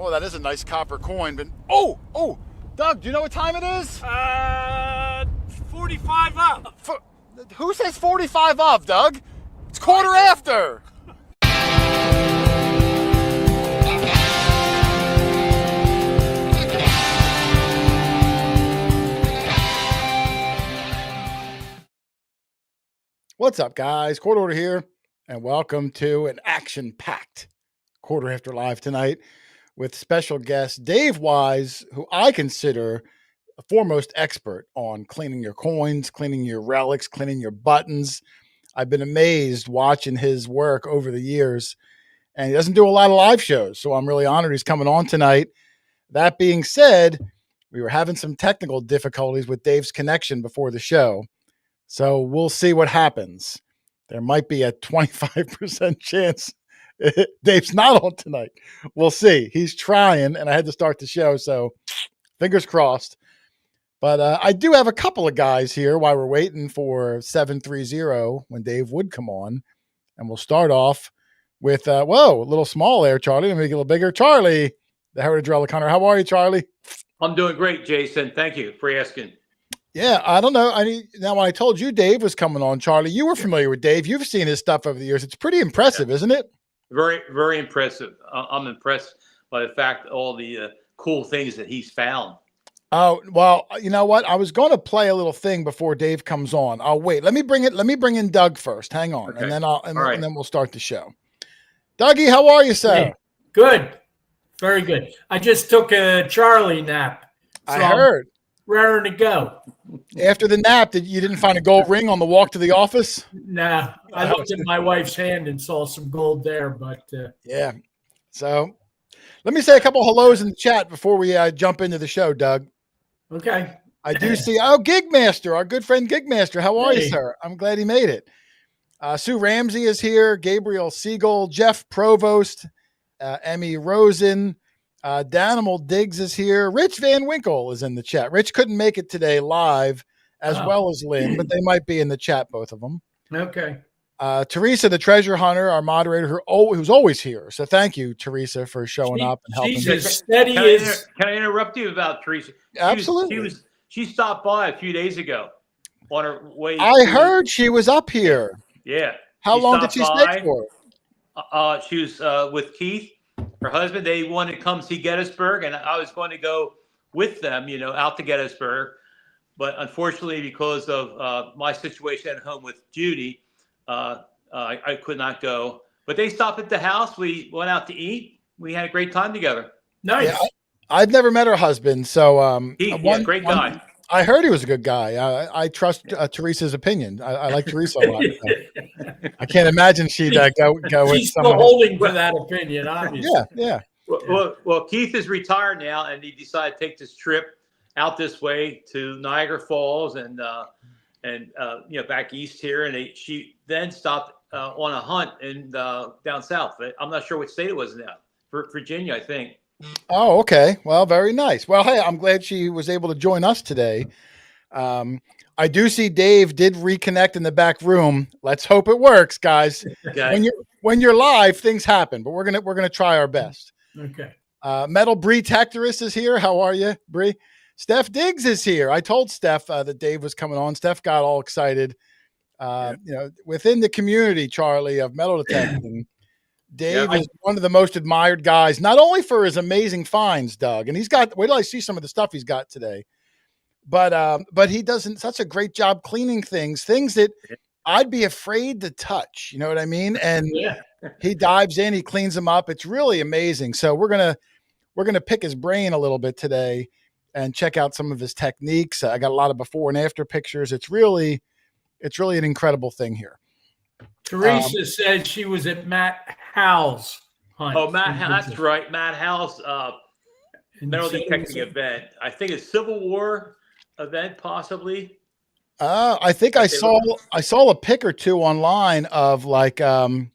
Oh, that is a nice copper coin. But oh, Doug, do you know what time it is? 45 up. Who says 45 up, Doug? It's quarter after. What's up, guys? Court Order here, and welcome to an action-packed Quarter After Live tonight with special guest Dave Wise, who I consider a foremost expert on cleaning your coins, cleaning your relics, cleaning your buttons. I've been amazed watching his work over the years, and he doesn't do a lot of live shows, so I'm really honored he's coming on tonight. That being said, we were having some technical difficulties with Dave's connection before the show. So we'll see what happens. There might be a 25% chance Dave's not on tonight. We'll see. He's trying, and I had to start the show, so fingers crossed. But I do have a couple of guys here while we're waiting for 730 when Dave would come on. And we'll start off with, whoa, a little small there, Charlie. Let me make it a little bigger. Charlie, the Heritage Relic Hunter. How are you, Charlie? I'm doing great, Jason. Thank you for asking. Yeah, I don't know. Now, when I told you Dave was coming on, Charlie, you were familiar with Dave. You've seen his stuff over the years. It's pretty impressive, isn't it? Very, very impressive. I'm impressed by the fact all the cool things that he's found. Oh, well, you know what? I was going to play a little thing before Dave comes on. I'll wait. Let me bring in Doug first. Hang on, Okay. and then and then we'll start the show. Dougie, how are you, sir? Hey, good, very good. I just took a Charlie nap. So I heard. Raring to go. After the nap, you didn't find a gold ring on the walk to the office? Nah, I looked at my wife's hand and saw some gold there, but yeah. So let me say a couple hellos in the chat before we jump into the show, Doug. Okay. I do see. Oh, Gigmaster, our good friend Gigmaster. How are you, sir? I'm glad he made it. Sue Ramsey is here. Gabriel Siegel, Jeff Provost, Emmy Rosen. Danimal Diggs is here. Rich Van Winkle is in the chat. Rich couldn't make it today live as well as Lynn, but they might be in the chat, both of them. Okay. Teresa, the treasure hunter, our moderator, who's always here. So thank you, Teresa, for showing up and helping. She's as steady as. Can I interrupt you about Teresa? Absolutely. She stopped by a few days ago on her way. I heard she was up here. Yeah. How long did she stay for? She was with Keith, her husband. They wanted to come see Gettysburg, and I was going to go with them, out to Gettysburg. But unfortunately, because of my situation at home with Judy, I could not go. But they stopped at the house. We went out to eat. We had a great time together. Nice. Yeah, I've never met her husband, so great guy. I heard he was a good guy. I trust Teresa's opinion. I like Teresa a lot. I can't imagine she'd go with She's someone. still holding for that opinion, obviously. Yeah. Well, Keith is retired now, and he decided to take this trip out this way to Niagara Falls and back east here. And she then stopped on a hunt in down south. I'm not sure what state it was now. Virginia, I think. Oh, okay. Well, very nice. Well, hey, I'm glad she was able to join us today. I do see Dave did reconnect in the back room. Let's hope it works, guys. Okay. When you're live, things happen, but we're gonna try our best. Okay. Metal Bree Detectorist is here. How are you, Bree? Steph Diggs is here. I told Steph that Dave was coming on. Steph got all excited. Within the community, Charlie, of metal detecting, Dave is one of the most admired guys, not only for his amazing finds, Doug, and he's got, wait till I see some of the stuff he's got today, but he does such a great job cleaning things that I'd be afraid to touch. You know what I mean? And he dives in, he cleans them up. It's really amazing. So we're gonna pick his brain a little bit today and check out some of his techniques. I got a lot of before and after pictures. It's really an incredible thing here. Teresa said she was at Matt Howell's hunt. Oh, that's right. Matt Howell's metal detecting event. I think it's Civil War event, possibly. I think I saw a pic or two online of like Matt's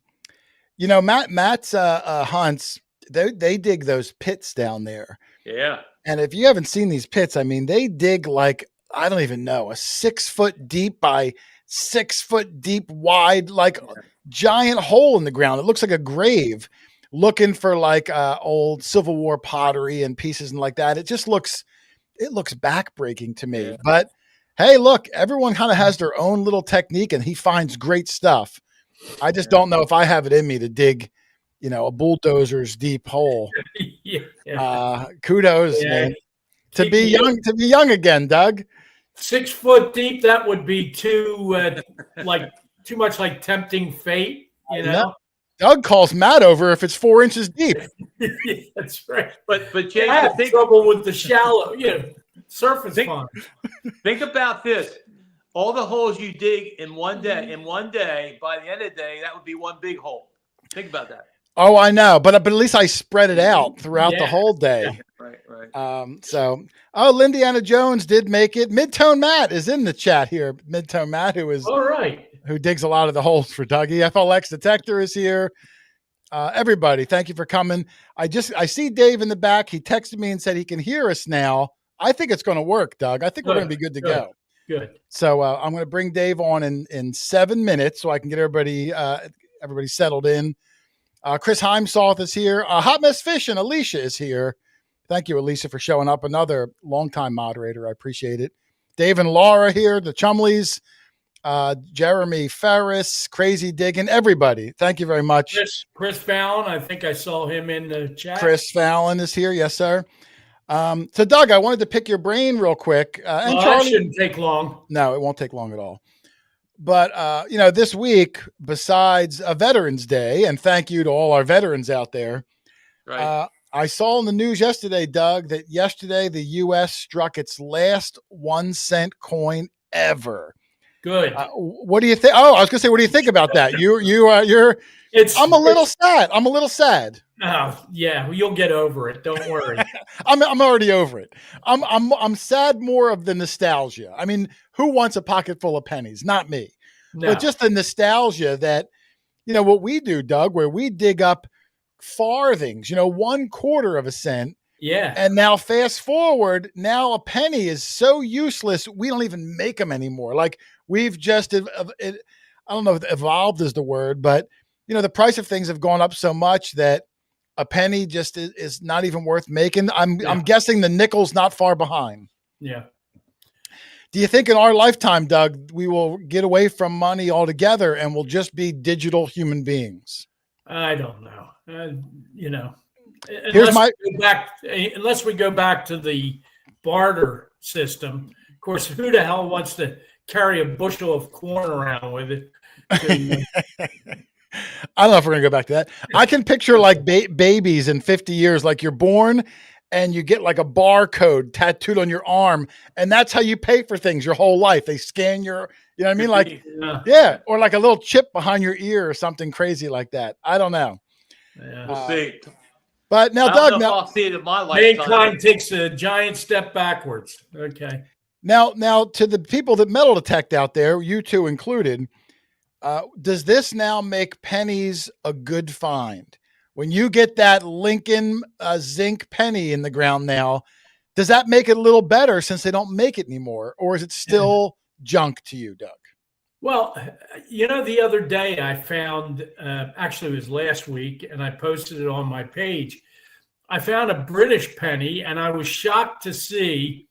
hunts. They dig those pits down there. Yeah. And if you haven't seen these pits, I mean, they dig like, I don't even know, a 6 foot deep by 6 foot deep wide, like giant hole in the ground. It looks like a grave looking for like old Civil War pottery and pieces and like that. It looks backbreaking to me. Yeah. But hey, look, everyone kind of has their own little technique, and he finds great stuff. I just don't know if I have it in me to dig, a bulldozer's deep hole. Yeah. Kudos, Yeah. man. To be young again, Doug. 6 foot deep, that would be too much like tempting fate, No, Doug calls Matt over if it's 4 inches deep. Yeah, that's right. But Jake, I have trouble with the shallow, surface farm. Think about this. All the holes you dig in one day, by the end of the day, that would be one big hole. Think about that. Oh, I know, but at least I spread it out throughout the whole day. Yeah. Right. So, Lindiana Jones did make it. Midtone Matt is in the chat here. Midtone Matt, who digs a lot of the holes for Dougie. FLX Detector is here. Everybody, thank you for coming. I see Dave in the back. He texted me and said he can hear us now. I think it's going to work, Doug. I think we're going to be good to go. Good. So I'm going to bring Dave on in 7 minutes so I can get everybody settled in. Chris Heimsoth is here. Hot Mess Fish and Alicia is here. Thank you, Alicia, for showing up. Another longtime moderator. I appreciate it. Dave and Laura here, the Chumleys, Jeremy Ferris, Crazy Diggin', everybody. Thank you very much. Chris Fallon, I think I saw him in the chat. Chris Fallon is here. Yes, sir. So, Doug, I wanted to pick your brain real quick. And Charlie, that shouldn't take long. No, it won't take long at all. But, this week, besides a Veterans Day, and thank you to all our veterans out there, right. I saw in the news yesterday, Doug, that yesterday the U.S. struck its last 1 cent coin ever. Good. What do you think? Oh, I was going to say, what do you think about that? I'm a little sad. Oh, yeah, well, you'll get over it. Don't worry. I'm already over it. I'm sad more of the nostalgia. I mean, who wants a pocket full of pennies? Not me. No. But just the nostalgia that, what we do, Doug, where we dig up farthings, 1/4 of a cent. Yeah. And now fast forward, now a penny is so useless, we don't even make them anymore. Like we've just, I don't know if evolved is the word, but, the price of things have gone up so much that a penny just is not even worth making. I'm guessing the nickel's not far behind. Yeah. Do you think in our lifetime, Doug, we will get away from money altogether and we'll just be digital human beings? I don't know. Unless we go back to the barter system. Of course, who the hell wants to carry a bushel of corn around with it? I don't know if we're going to go back to that. I can picture like babies in 50 years, like you're born and you get like a barcode tattooed on your arm. And that's how you pay for things your whole life. They scan your, you know what I mean? Like, yeah. Or like a little chip behind your ear or something crazy like that. I don't know. Yeah. We'll see. But now, Doug, I'll see it in my lifetime. Mankind takes a giant step backwards. Okay. Now to the people that metal detect out there, you two included, does this now make pennies a good find? When you get that Lincoln zinc penny in the ground now, does that make it a little better since they don't make it anymore? Or is it still junk to you, Doug? Well, the other day I found, actually it was last week, and I posted it on my page. I found a British penny, and I was shocked to see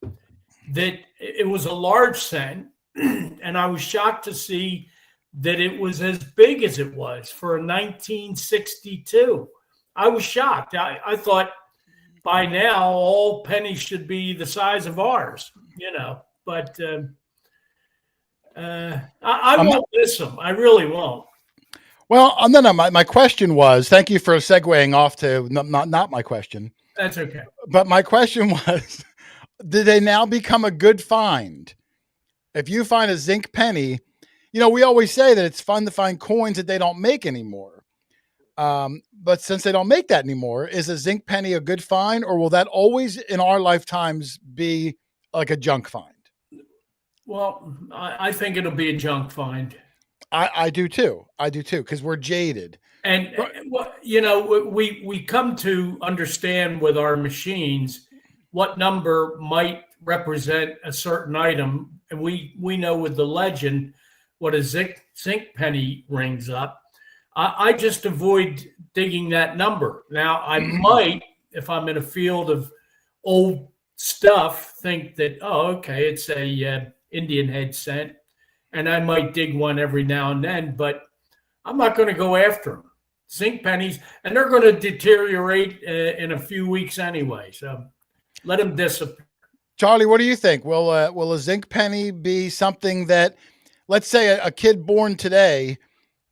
that it was a large cent, and I was shocked to see that it was as big as it was for a 1962. I was shocked. I thought by now all pennies should be the size of ours, but I won't miss them. I really won't. Well, no. My question was, thank you for segueing off to not my question. That's okay. But my question was, did they now become a good find? If you find a zinc penny, we always say that it's fun to find coins that they don't make anymore. But since they don't make that anymore, is a zinc penny a good find, or will that always in our lifetimes be like a junk find? Well, I think it'll be a junk find. I do too. Because we're jaded. And we come to understand with our machines what number might represent a certain item, and we know with the legend what a zinc penny rings up. I just avoid digging that number. Now, I might, if I'm in a field of old stuff, think that, oh, okay, it's a Indian head cent, and I might dig one every now and then, but I'm not going to go after them. Zinc pennies, and they're going to deteriorate in a few weeks anyway, so let them disappear. Charlie, what do you think? Will a zinc penny be something that, let's say, a kid born today,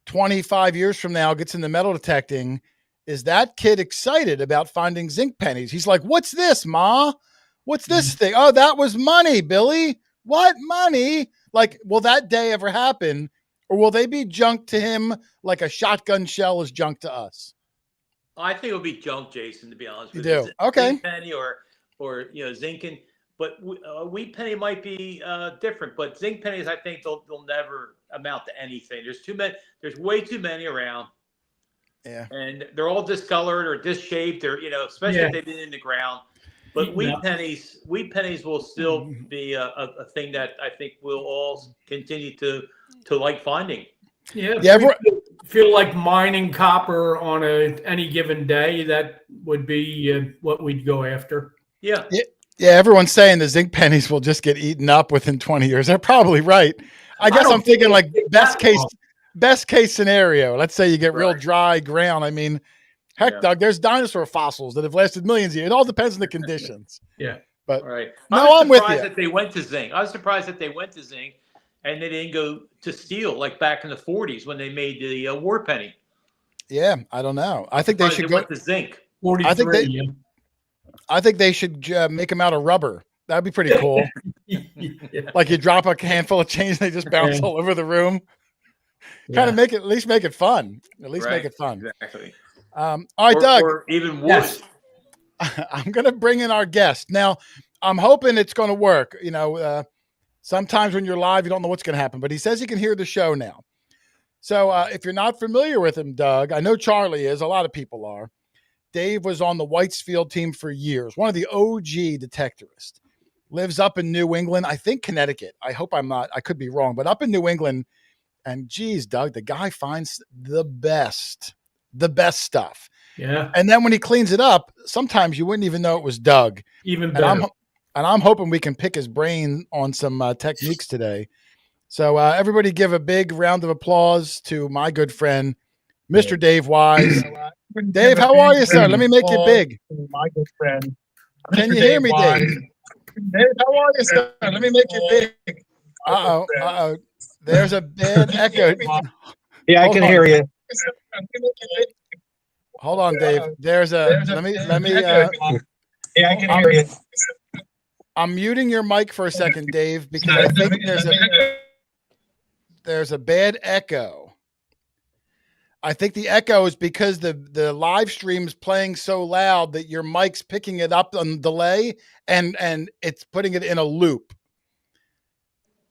25 years from now, gets into metal detecting? Is that kid excited about finding zinc pennies? He's like, "What's this, Ma? What's this thing? Oh, that was money, Billy. What money?" Like, will that day ever happen, or will they be junk to him like a shotgun shell is junk to us? I think it'll be junk, Jason. To be honest with You do? Okay. Zinc penny or zinc and. But wheat penny might be different. But zinc pennies, I think they'll never amount to anything. There's too many. There's way too many around. Yeah. And they're all discolored or disshaped, or especially if they've been in the ground. But wheat pennies will still be a thing that I think we'll all continue to like finding. Yeah. Feel like mining copper on any given day, that would be what we'd go after. Yeah. Yeah, everyone's saying the zinc pennies will just get eaten up within 20 years. They're probably right. I guess I'm thinking like best case scenario. Let's say you get real dry ground. I mean, heck, Doug, there's dinosaur fossils that have lasted millions of years. It all depends on the conditions. Yeah. But I'm with you. That they went to zinc. I was surprised that they went to zinc and they didn't go to steel like back in the 40s when they made the war penny. Yeah, I don't know. I think they should go went to zinc. 43. I think they should make them out of rubber. That'd be pretty cool. Like you drop a handful of change, they just bounce all over the room. Kind of make it, at least make it fun. At least make it fun. Exactly. All right, Doug. Or even wood. Yes. I'm going to bring in our guest. Now, I'm hoping it's going to work. Sometimes when you're live, you don't know what's going to happen, but he says he can hear the show now. So if you're not familiar with him, Doug, I know Charlie is. A lot of people are. Dave was on the Whitesfield team for years, one of the OG detectorists. Lives up in New England, I think Connecticut. I hope I'm not, I could be wrong, but up in New England. And geez, Doug, the guy finds the best stuff. Yeah. And then when he cleans it up, sometimes you wouldn't even know it was Doug. Even better. And I'm hoping we can pick his brain on some techniques today. So everybody give a big round of applause to my good friend, Mr. Dave Wise. Dave, how are you, sir? Let me make you big. My good friend. Can you hear me, Dave? Dave, how are you, sir? Let me make you big. Uh-oh. There's a bad echo. Yeah, I can hear you. Hold on, Dave. Let me yeah, I can hear you. I'm muting your mic for a second, Dave, because I think there's a bad echo. I think the echo is because the live stream is playing so loud that your mic's picking it up on delay and it's putting it in a loop.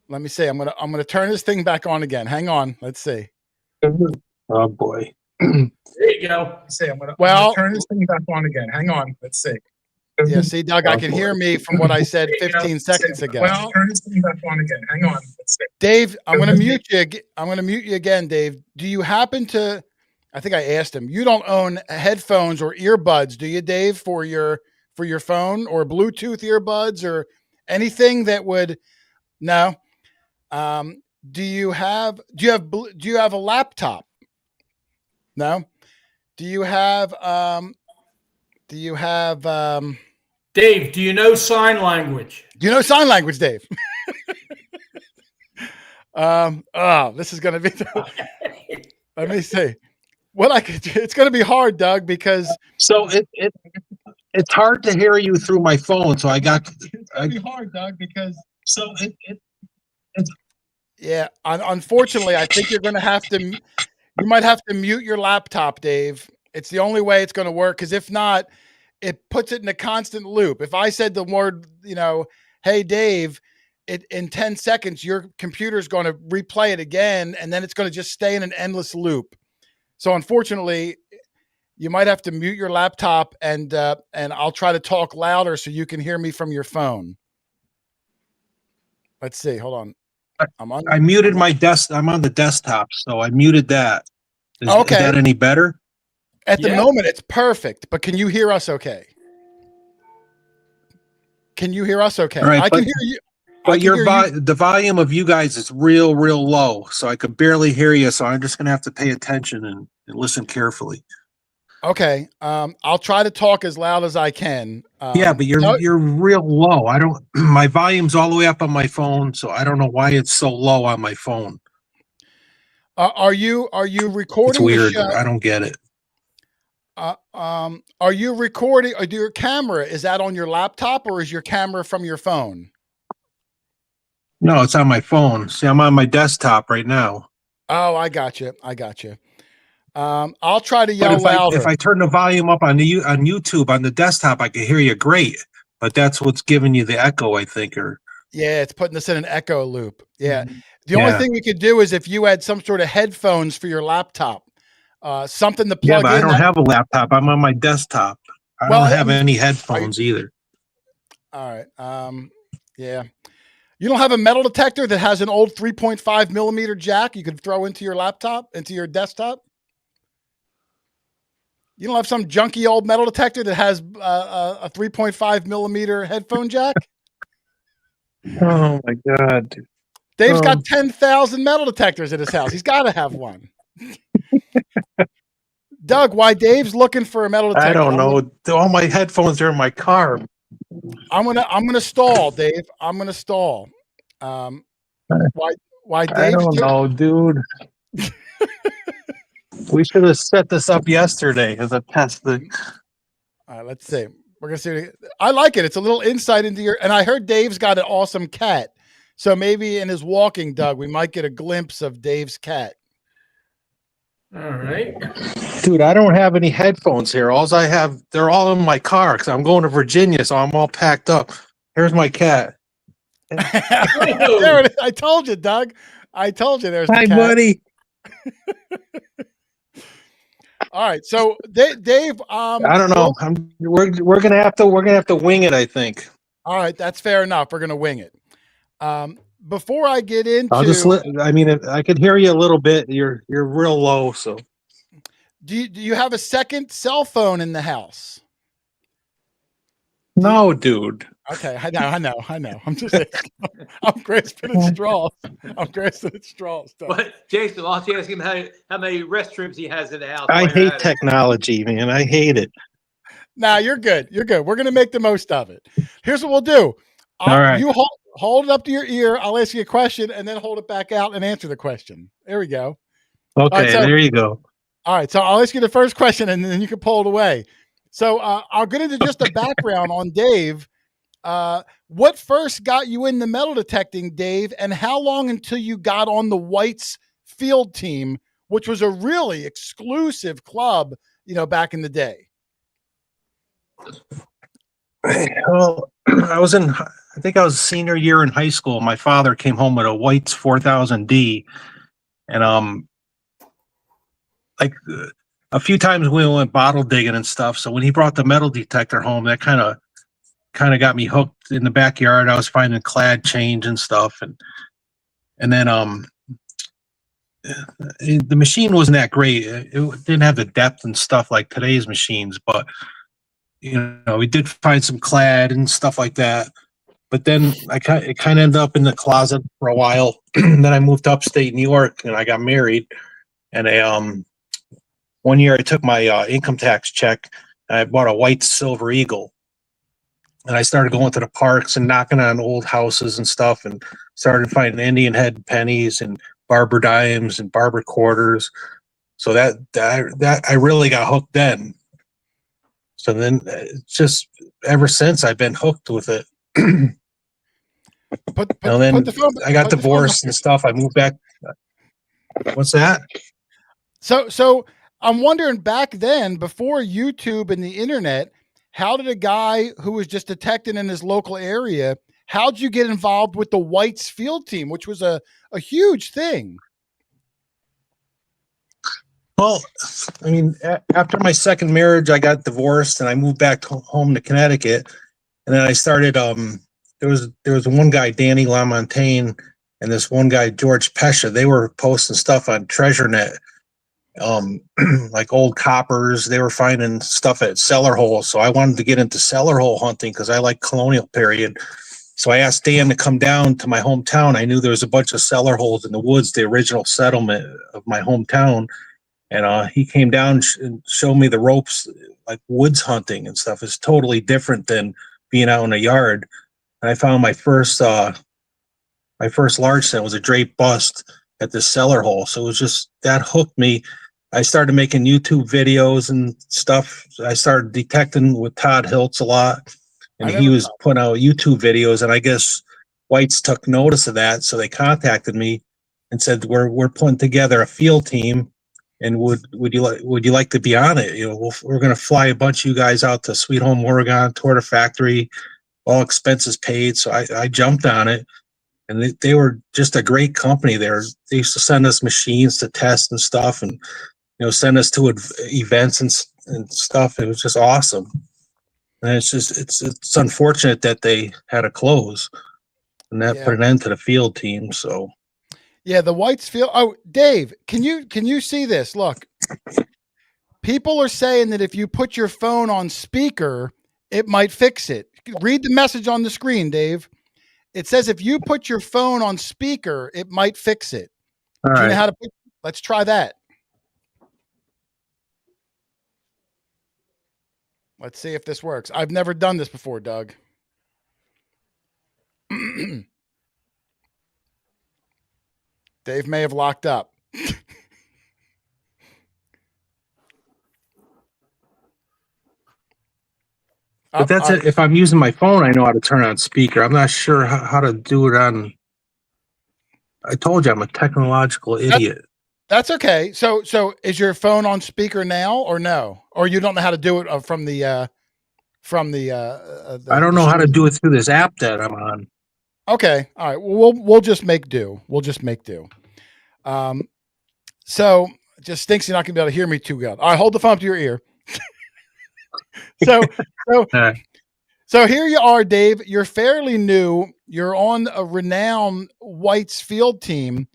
Let me see. I'm gonna turn this thing back on again. Hang on. Let's see. Oh boy. There you go. I'm gonna turn this thing back on again. Hang on. Let's see. Yeah, see, Doug, I can hear me from what I said 15 seconds ago. Well, turn this thing back on again. Hang on. Let's see. Dave, I'm going to mute you. I'm going to mute you again, Dave. Do you happen to, I think I asked him, you don't own headphones or earbuds, do you, Dave, for your phone, or Bluetooth earbuds or anything that would, no. Do you have a laptop? No. Do you have Dave, do you know sign language? Do you know sign language, Dave? This is going to be, let me see what I could do. It's going to be hard, Doug, because it's hard to hear you through my phone. So it's going to be hard, Doug, because yeah, unfortunately, I think you might have to mute your laptop, Dave. It's the only way it's going to work. Cause if not, it puts it in a constant loop. If I said the word, hey, Dave, in 10 seconds, your computer's going to replay it again, and then it's going to just stay in an endless loop. So unfortunately, you might have to mute your laptop, and I'll try to talk louder so you can hear me from your phone. Let's see. Hold on. I muted my desk. I'm on the desktop, so I muted that. Is that any better? At the Yeah. moment, it's perfect, but can you hear us okay? Can you hear us okay? All right, I can hear you. I But can hear you. the volume of you guys is real low, so I could barely hear you. So I'm just gonna have to pay attention and listen carefully. Okay. I'll try to talk as loud as I can. Yeah, but No, you're real low. I don't. My volume's all the way up on my phone, so I don't know why it's so low on my phone. are you It's recording the weird. show? I don't get it. Are you recording? Or do your camera, is that on your laptop or is your camera from your phone? No, it's on my phone. See, I'm on my desktop right now. Oh, I got you. I got you. I'll try to But yell louder. if I turn the volume up on on YouTube on the desktop, I can hear you great. But that's what's giving you the echo, I think. Or Yeah, it's putting us in an echo loop. Yeah. Mhm. The only Yeah. thing we could do is if you had some sort of headphones for your laptop, something to yeah, plug but I in. don't have a laptop. I'm on my desktop. I Well, don't I have mean, any are you, headphones either. all right. Yeah. You don't have a metal detector that has an old 3.5 millimeter jack you could throw into your laptop, into your desktop? You don't have some junky old metal detector that has a 3.5 millimeter headphone jack? Oh my God. Dave's Um, got 10,000 metal detectors at his house. He's got to have one. Doug, why Dave's looking for a metal detector? I don't know. All my headphones are in my car. I'm gonna stall, Dave. I'm gonna stall. Um, why I Dave's don't doing? know, dude. We should have set this up yesterday as a test thing. Let's see. We're gonna see. I like it. It's a little insight into your. And I heard Dave's got an awesome cat. So maybe in his walking, Doug, we might get a glimpse of Dave's cat. All right. Dude, I don't have any headphones here. All I have, they're all in my car because I'm going to Virginia, so I'm all packed up. Here's my cat. There it is. I told you, Doug. I told you there's the Hi, cat. buddy. All right. So Dave, I don't know. We're gonna have to wing it, I think. all right, that's fair enough. We're gonna wing it. Before I get I'll just into, I mean, I could hear you a little bit. You're real low, so do you have a second cell phone in the house? no, dude. Okay, I know. I'm just, I'm grasping at straws. I'm grasping at straws. Doug. But Jason, why don't you ask him how many restrooms he has in the house? I while you're hate at it? technology, man. I hate it. Nah, you're good. You're good. We're gonna make the most of it. Here's what we'll do. All right. You hold it up to your ear. I'll ask you a question, and then hold it back out and answer the question. There we go. Okay, so- there you go. All right, so I'll ask you the first question, and then you can pull it away. So I'll get into just a background on Dave. What first got you into metal detecting, Dave, and how long until you got on the Whites field team, which was a really exclusive club, back in the day? Well, I think I was senior year in high school. My father came home with a White's 4000D, and like a few times we went bottle digging and stuff. So when he brought the metal detector home, that kind of got me hooked in the backyard. I was finding clad change and stuff, and then the machine wasn't that great. It didn't have the depth and stuff like today's machines, but we did find some clad and stuff like that. But then it kind of ended up in the closet for a while. Then I moved to upstate New York and I got married. And one year I took my income tax check and I bought a white Silver Eagle. And I started going to the parks and knocking on old houses and stuff, and started finding Indian head pennies and barber dimes and barber quarters. So that I really got hooked then. So then just ever since I've been hooked with it. Then I got divorced and stuff. I moved back. What's that? So I'm wondering, back then, before YouTube and the internet, how did a guy who was just detecting in his local area, how'd you get involved with the Whites field team, which was a huge thing? Well, I mean, after my second marriage, I got divorced and I moved back home to Connecticut. And then I started, there was one guy, Danny LaMontagne, and this one guy, George Pesha. They were posting stuff on TreasureNet. like old coppers. They were finding stuff at cellar holes. So I wanted to get into cellar hole hunting because I like colonial period. So I asked Dan to come down to my hometown. I knew there was a bunch of cellar holes in the woods, the original settlement of my hometown. And he came down and showed me the ropes, like woods hunting and stuff. It's totally different than being out in a yard. And I found my first large scent was a drape bust at the cellar hole. So it was just, that hooked me. I started making YouTube videos and stuff. I started detecting with Todd Hiltz a lot, and he was putting out YouTube videos, and I guess whites took notice of that. So they contacted me and said, we're putting together a field team, and would you like to be on it? You know, we're going to fly a bunch of you guys out to Sweet Home, Oregon, tour the factory, all expenses paid. So I jumped on it. And they were just a great company there. They used to send us machines to test and stuff, and send us to events and stuff. It was just awesome. And it's unfortunate that they had to close, and that put an end to the field team. So yeah, the whites feel. Oh, Dave, can you see this? Look, people are saying that if you put your phone on speaker, it might fix it. Read the message on the screen, Dave. It says if you put your phone on speaker, it might fix it. All Do you right. know how to put? Let's try that. Let's see if this works. I've never done this before, Doug. Dave may have locked up. But that's it. If I'm using my phone, I know how to turn on speaker. I'm not sure how to do it on. I told you I'm a technological idiot. That's okay. So is your phone on speaker now or no? Or you don't know how to do it from the I don't know how to do it through this app that I'm on. Okay. All right. Well, we'll just make do. We'll just make do. So it just stinks you're not gonna be able to hear me too good. All right, hold the phone up to your ear. So so here you are, Dave. You're fairly new. You're on a renowned whites field team.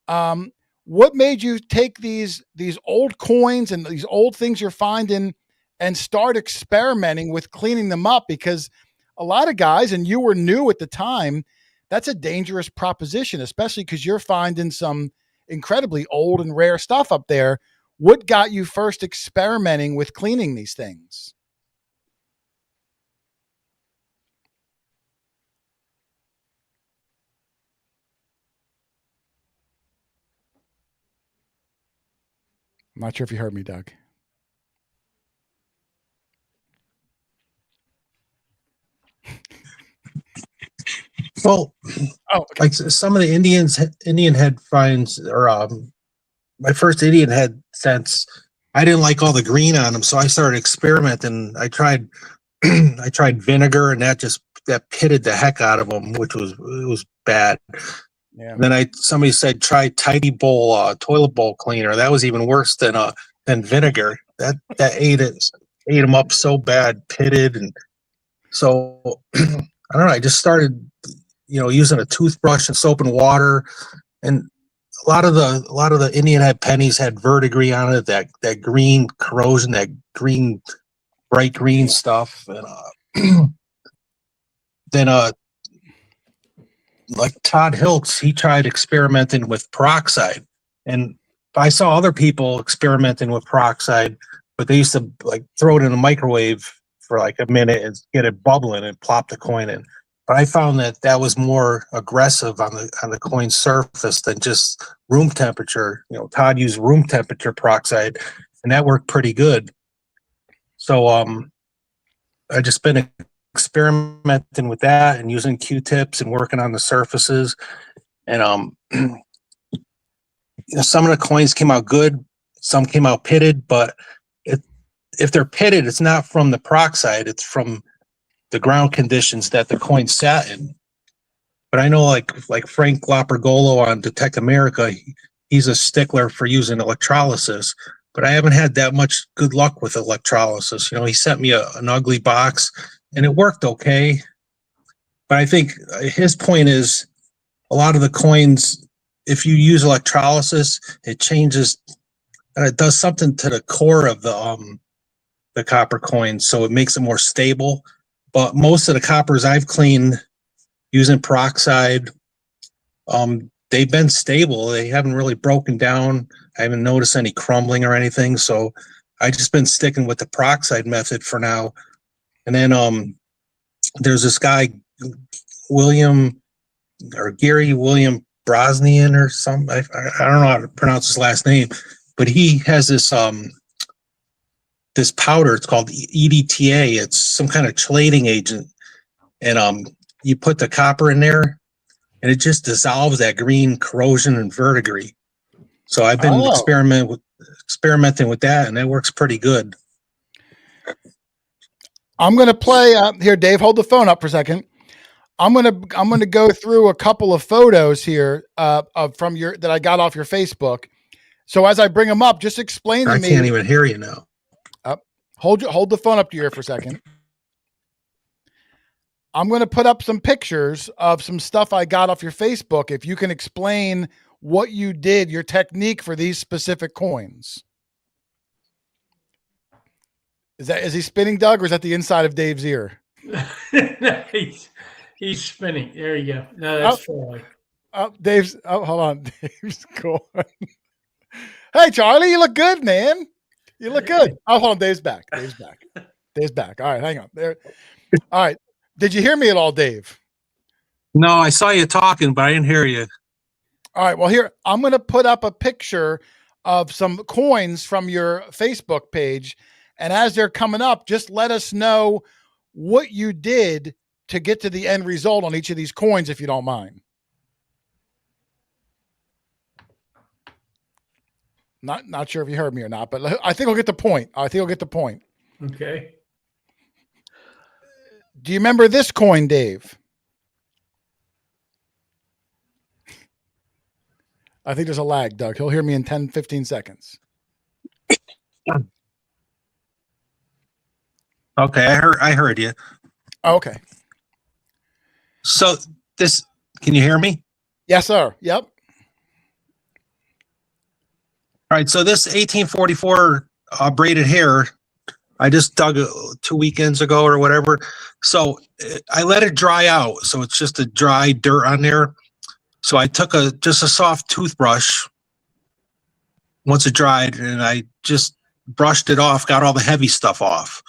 What made you take these old coins and these old things you're finding and start experimenting with cleaning them up? Because a lot of guys, and you were new at the time, that's a dangerous proposition, especially because you're finding some incredibly old and rare stuff up there. What got you first experimenting with cleaning these things? I'm not sure if you heard me, Doug. Well, okay. Like some of the Indian head finds, or my first Indian head scents, I didn't like all the green on them, so I started experimenting. I tried vinegar, and that pitted the heck out of them, which was bad. Yeah. And then somebody said try Tidy Bowl toilet bowl cleaner. That was even worse than vinegar. That ate them up so bad, pitted, and so I don't know. I just started, using a toothbrush and soap and water, and a lot of the Indian head pennies had verdigris on it, that green corrosion, that green, bright green stuff, and then like Todd Hiltz, he tried experimenting with peroxide, and I saw other people experimenting with peroxide, but they used to like throw it in a microwave for like a minute and get it bubbling and plop the coin in. But I found that was more aggressive on the coin surface than just room temperature. Todd used room temperature peroxide, and that worked pretty good. So I just been experimenting with that and using Q-tips and working on the surfaces. And some of the coins came out good, some came out pitted, but if they're pitted, it's not from the peroxide, it's from the ground conditions that the coin sat in. But I know like Frank Lopergolo on Detect America, he's a stickler for using electrolysis, but I haven't had that much good luck with electrolysis. He sent me an ugly box, and it worked okay. But I think his point is a lot of the coins, if you use electrolysis, it changes and it does something to the core of the copper coin, so it makes it more stable. But most of the coppers I've cleaned using peroxide, they've been stable. They haven't really broken down. I haven't noticed any crumbling or anything. So I just been sticking with the peroxide method for now. And then there's this guy, William or Gary William Brosnian or something. I don't know how to pronounce his last name, but he has this this powder. It's called EDTA. It's some kind of chelating agent, and you put the copper in there, and it just dissolves that green corrosion and verdigris. So I've been experimenting with that, and it works pretty good. I'm going to play here, Dave. Hold the phone up for a second. I'm going to go through a couple of photos here from that I got off your Facebook. So as I bring them up, just explain to me. I can't even hear you now. Hold the phone up to your ear for a second. I'm going to put up some pictures of some stuff I got off your Facebook. If you can explain what you did, your technique for these specific coins. Is he spinning, Doug, or is that the inside of Dave's ear? No, he's spinning. There you go. No, that's Charlie. Hold on. Dave's going. Hey, Charlie, you look good, man. You look good. Oh, hold on. Dave's back. Dave's back. All right, hang on. There. All right. Did you hear me at all, Dave? No, I saw you talking, but I didn't hear you. All right. Well, here, I'm going to put up a picture of some coins from your Facebook page. And as they're coming up, just let us know what you did to get to the end result on each of these coins, if you don't mind. Not sure if you heard me or not, but I think I'll get the point. Okay. Do you remember this coin, Dave? I think there's a lag, Doug. He'll hear me in 10, 15 seconds. Okay, I heard you. Okay. So can you hear me? Yes, sir. Yep. All right, so this 1844 braided hair, I just dug 2 weekends ago or whatever. So I let it dry out. So it's just a dry dirt on there. So I took just a soft toothbrush once it dried, and I just brushed it off, got all the heavy stuff off.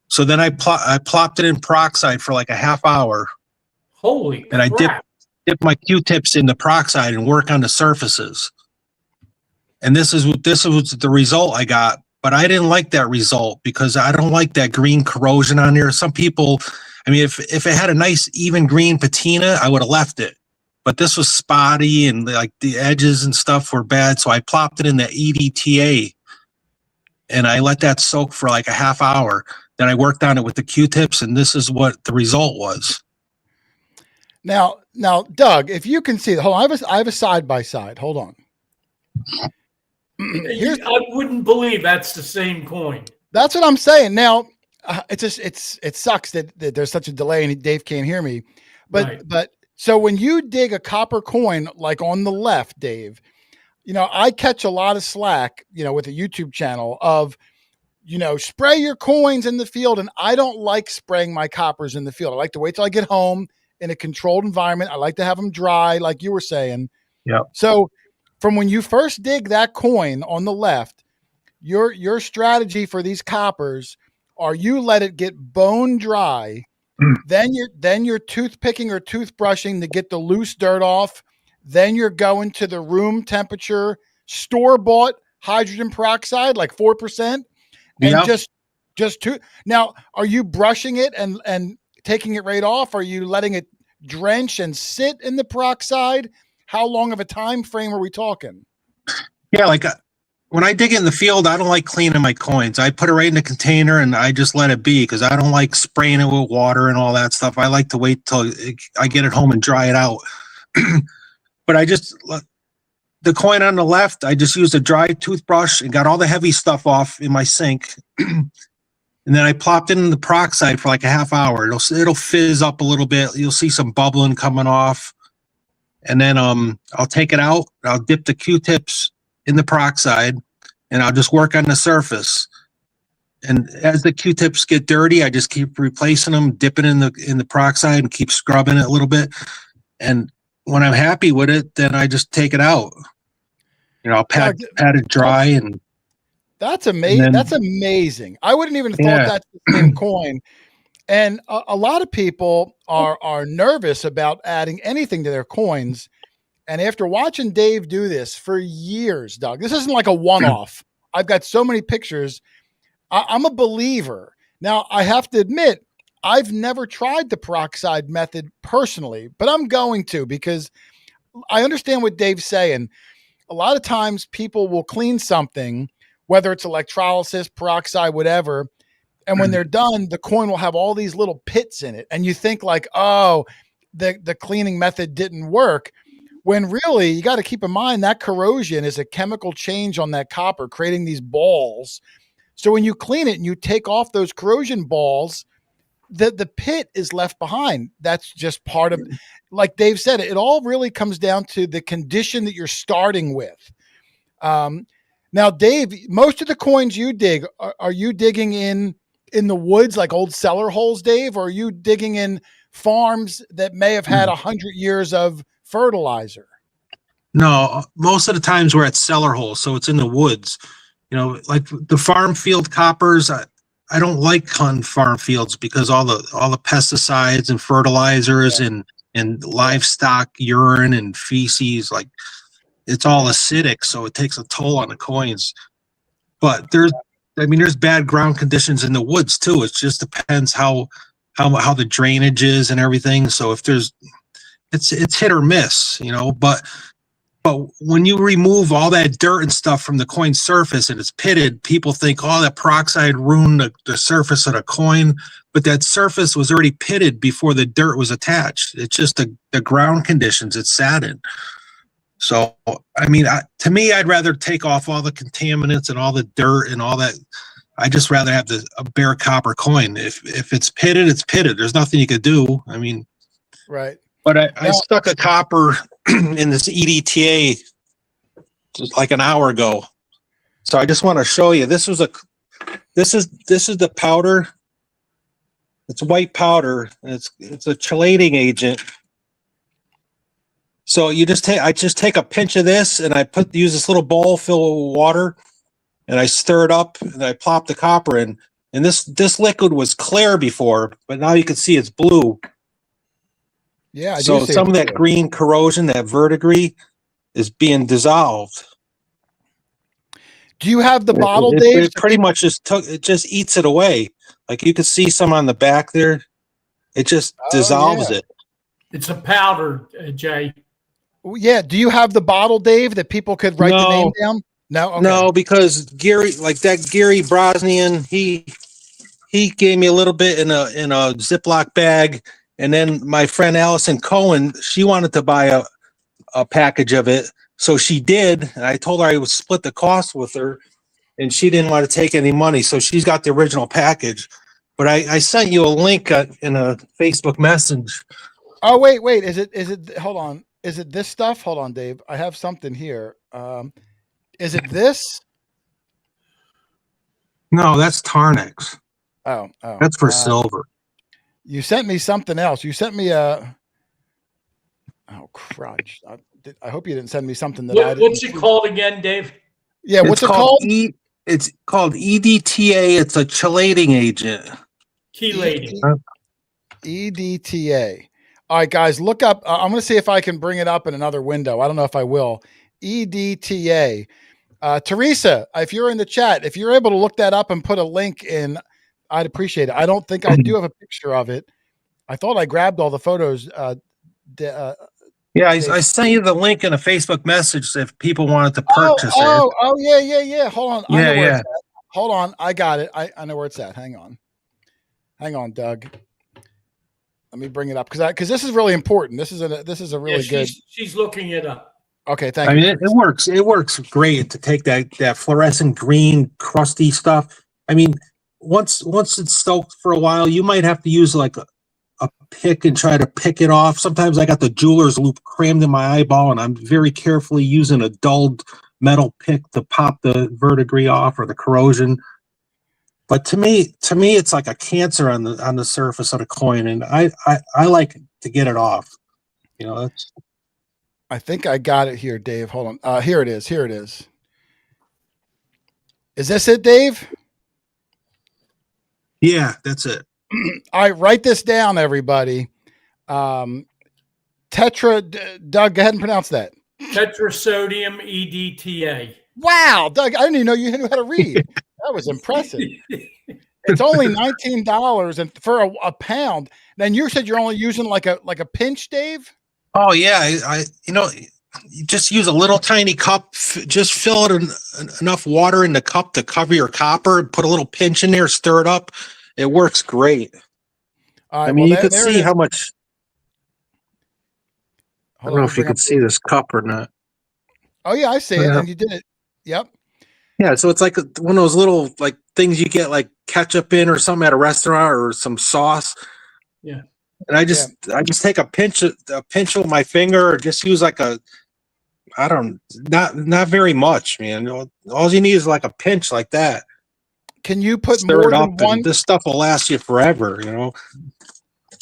So then I plopped it in peroxide for like a half hour. Holy crap. And I dip my Q-tips in the peroxide and work on the surfaces. And this is the result I got. But I didn't like that result because I don't like that green corrosion on there. Some people, I mean, if it had a nice even green patina, I would have left it. But this was spotty and like the edges and stuff were bad. So I plopped it in the EDTA and I let that soak for like a half hour. Then I worked on it with the Q-tips, and this is what the result was. Now, Doug, if you can see, hold on, I have a side by side. Hold on. I wouldn't believe that's the same coin. That's what I'm saying. Now, it sucks that there's such a delay and Dave can't hear me. But so when you dig a copper coin, like on the left, Dave, I catch a lot of slack, with a YouTube channel of, spray your coins in the field. And I don't like spraying my coppers in the field. I like to wait till I get home in a controlled environment. I like to have them dry, like you were saying. Yeah. So from when you first dig that coin on the left, your strategy for these coppers are you let it get bone dry, then you're toothpicking or toothbrushing to get the loose dirt off. Then you're going to the room temperature store-bought hydrogen peroxide, like 4%, and just now, are you brushing it and taking it right off? Are you letting it drench and sit in the peroxide? How long of a time frame are we talking? Yeah, like when I dig it in the field, I don't like cleaning my coins. I put it right in the container and I just let it be because I don't like spraying it with water and all that stuff. I like to wait till I get it home and dry it out. But the coin on the left, I just used a dry toothbrush and got all the heavy stuff off in my sink. And then I plopped it in the peroxide for like a half hour. It'll fizz up a little bit. You'll see some bubbling coming off. And then I'll take it out. I'll dip the Q-tips in the peroxide, and I'll just work on the surface. And as the Q-tips get dirty, I just keep replacing them, dipping in the peroxide, and keep scrubbing it a little bit. And when I'm happy with it, then I just take it out. You know, I'll pat it dry, and that's amazing. That's amazing. I wouldn't even have thought that's the same coin. And a lot of people are nervous about adding anything to their coins. And after watching Dave do this for years, Doug, this isn't like a one-off. I've got so many pictures. I'm a believer. Now, I have to admit, I've never tried the peroxide method personally, but I'm going to, because I understand what Dave's saying. A lot of times people will clean something, whether it's electrolysis, peroxide, whatever, and when they're done, the coin will have all these little pits in it. And you think like, oh, the cleaning method didn't work. When really, you got to keep in mind that corrosion is a chemical change on that copper, creating these balls. So when you clean it and you take off those corrosion balls, the pit is left behind. That's just part of, like Dave said, it all really comes down to the condition that you're starting with. Now, Dave, most of the coins you dig, are you digging in the woods like old cellar holes, Dave, or are you digging in farms that may have had 100 years of fertilizer? No, most of the times we're at cellar holes, so it's in the woods. You know, like the farm field coppers, I don't like on farm fields because all the pesticides and fertilizers and livestock urine and feces, like it's all acidic, so it takes a toll on the coins. But there's bad ground conditions in the woods too. It just depends how the drainage is and everything. So if it's hit or miss, you know, but when you remove all that dirt and stuff from the coin surface and it's pitted, people think, oh, that peroxide ruined the surface of the coin. But that surface was already pitted before the dirt was attached. It's just the ground conditions it sat in. So, I mean, to me, I'd rather take off all the contaminants and all the dirt and all that. I just rather have a bare copper coin. If it's pitted, it's pitted. There's nothing you could do. I mean, right. But I stuck a copper in this EDTA just like an hour ago. So I just want to show you. This is the powder. It's white powder. And it's a chelating agent. So I just take a pinch of this and I use this little bowl filled with water and I stir it up and I plop the copper in. And this liquid was clear before, but now you can see it's blue. Yeah. So some of that green corrosion, that verdigris, is being dissolved. Do you have the bottle, Dave? It pretty much just eats it away. Like you can see some on the back there. It just dissolves it. It's a powder, Jay. Yeah. Do you have the bottle, Dave, that people could write the name down? No. Okay. No, because Gary Brosnian, he gave me a little bit in a Ziploc bag. And then my friend Allison Cohen, she wanted to buy a package of it. So she did. And I told her I would split the cost with her. And she didn't want to take any money. So she's got the original package. But I sent you a link in a Facebook message. Oh, wait. Is it, hold on. Is it this stuff? Hold on, Dave. I have something here. Is it this? No, that's Tarnix. Oh. That's for silver. You sent me something else. You sent me a. Oh, crunch! I hope you didn't send me something that What's it called again, Dave? Yeah, what's it called? It's called EDTA. It's a chelating agent. Chelating. EDTA. All right, guys, look up. I'm going to see if I can bring it up in another window. I don't know if I will. EDTA. Teresa, if you're in the chat, if you're able to look that up and put a link in, I'd appreciate it. I don't think I do have a picture of it. I thought I grabbed all the photos. Yeah, I sent you the link in a Facebook message if people wanted to purchase it. Oh, yeah. Hold on. I know where it's at. Hold on. I got it. I know where it's at. Hang on, Doug. Let me bring it up because this is really important. This is a really good. She's looking it up. Okay, thank you. I mean, it works. It works great to take that fluorescent green, crusty stuff. I mean, once it's soaked for a while, you might have to use like a pick and try to pick it off. Sometimes I got the jeweler's loop crammed in my eyeball, and I'm very carefully using a dulled metal pick to pop the verdigris off or the corrosion. But to me, it's like a cancer on the surface of the coin, and I like to get it off. You know, that's. I think I got it here, Dave. Hold on. Here it is. Here it is. Is this it, Dave? Yeah, that's it. All right, write this down, everybody. Tetra, Doug, go ahead and pronounce that. Tetrasodium EDTA. Wow, Doug, I didn't even know you knew how to read. That was impressive. It's only $19 and for a pound. Then you said you're only using like a pinch, Dave? Oh yeah, I you just use a little tiny cup. Just fill it enough water in the cup to cover your copper. Put a little pinch in there, stir it up. It works great. All right, I mean, well, you could see how much. I don't know if you can see this cup or not. Oh yeah, I see it, and you did it. Yep. Yeah, so it's like one of those little like things you get like ketchup in or something at a restaurant or some sauce. Yeah. And I just take a pinch with my finger, or just use like not very much, man. All you need is like a pinch like that. Can you put Stir more it than up, one? and this stuff will last you forever, you know.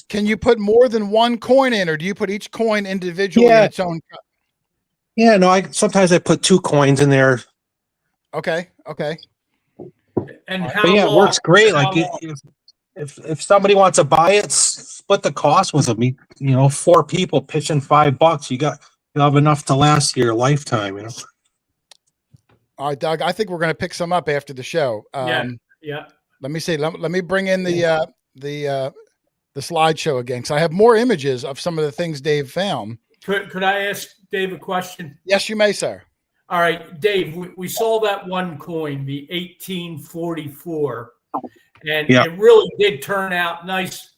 Can you put more than one coin in, or do you put each coin individually in its own cup? Yeah, no, sometimes I put 2 coins in there. Okay. And But how yeah, long? it works great. How Like long? if somebody wants to buy it, split the cost with them. You know, 4 people pitching $5. You'll have enough to last your lifetime. You know. All right, Doug. I think we're going to pick some up after the show. Yeah. Let me see. Let me bring in the slideshow again, because I have more images of some of the things Dave found. Could I ask Dave a question? Yes, you may, sir. All right, Dave, we saw that one coin, the 1844, and it really did turn out nice,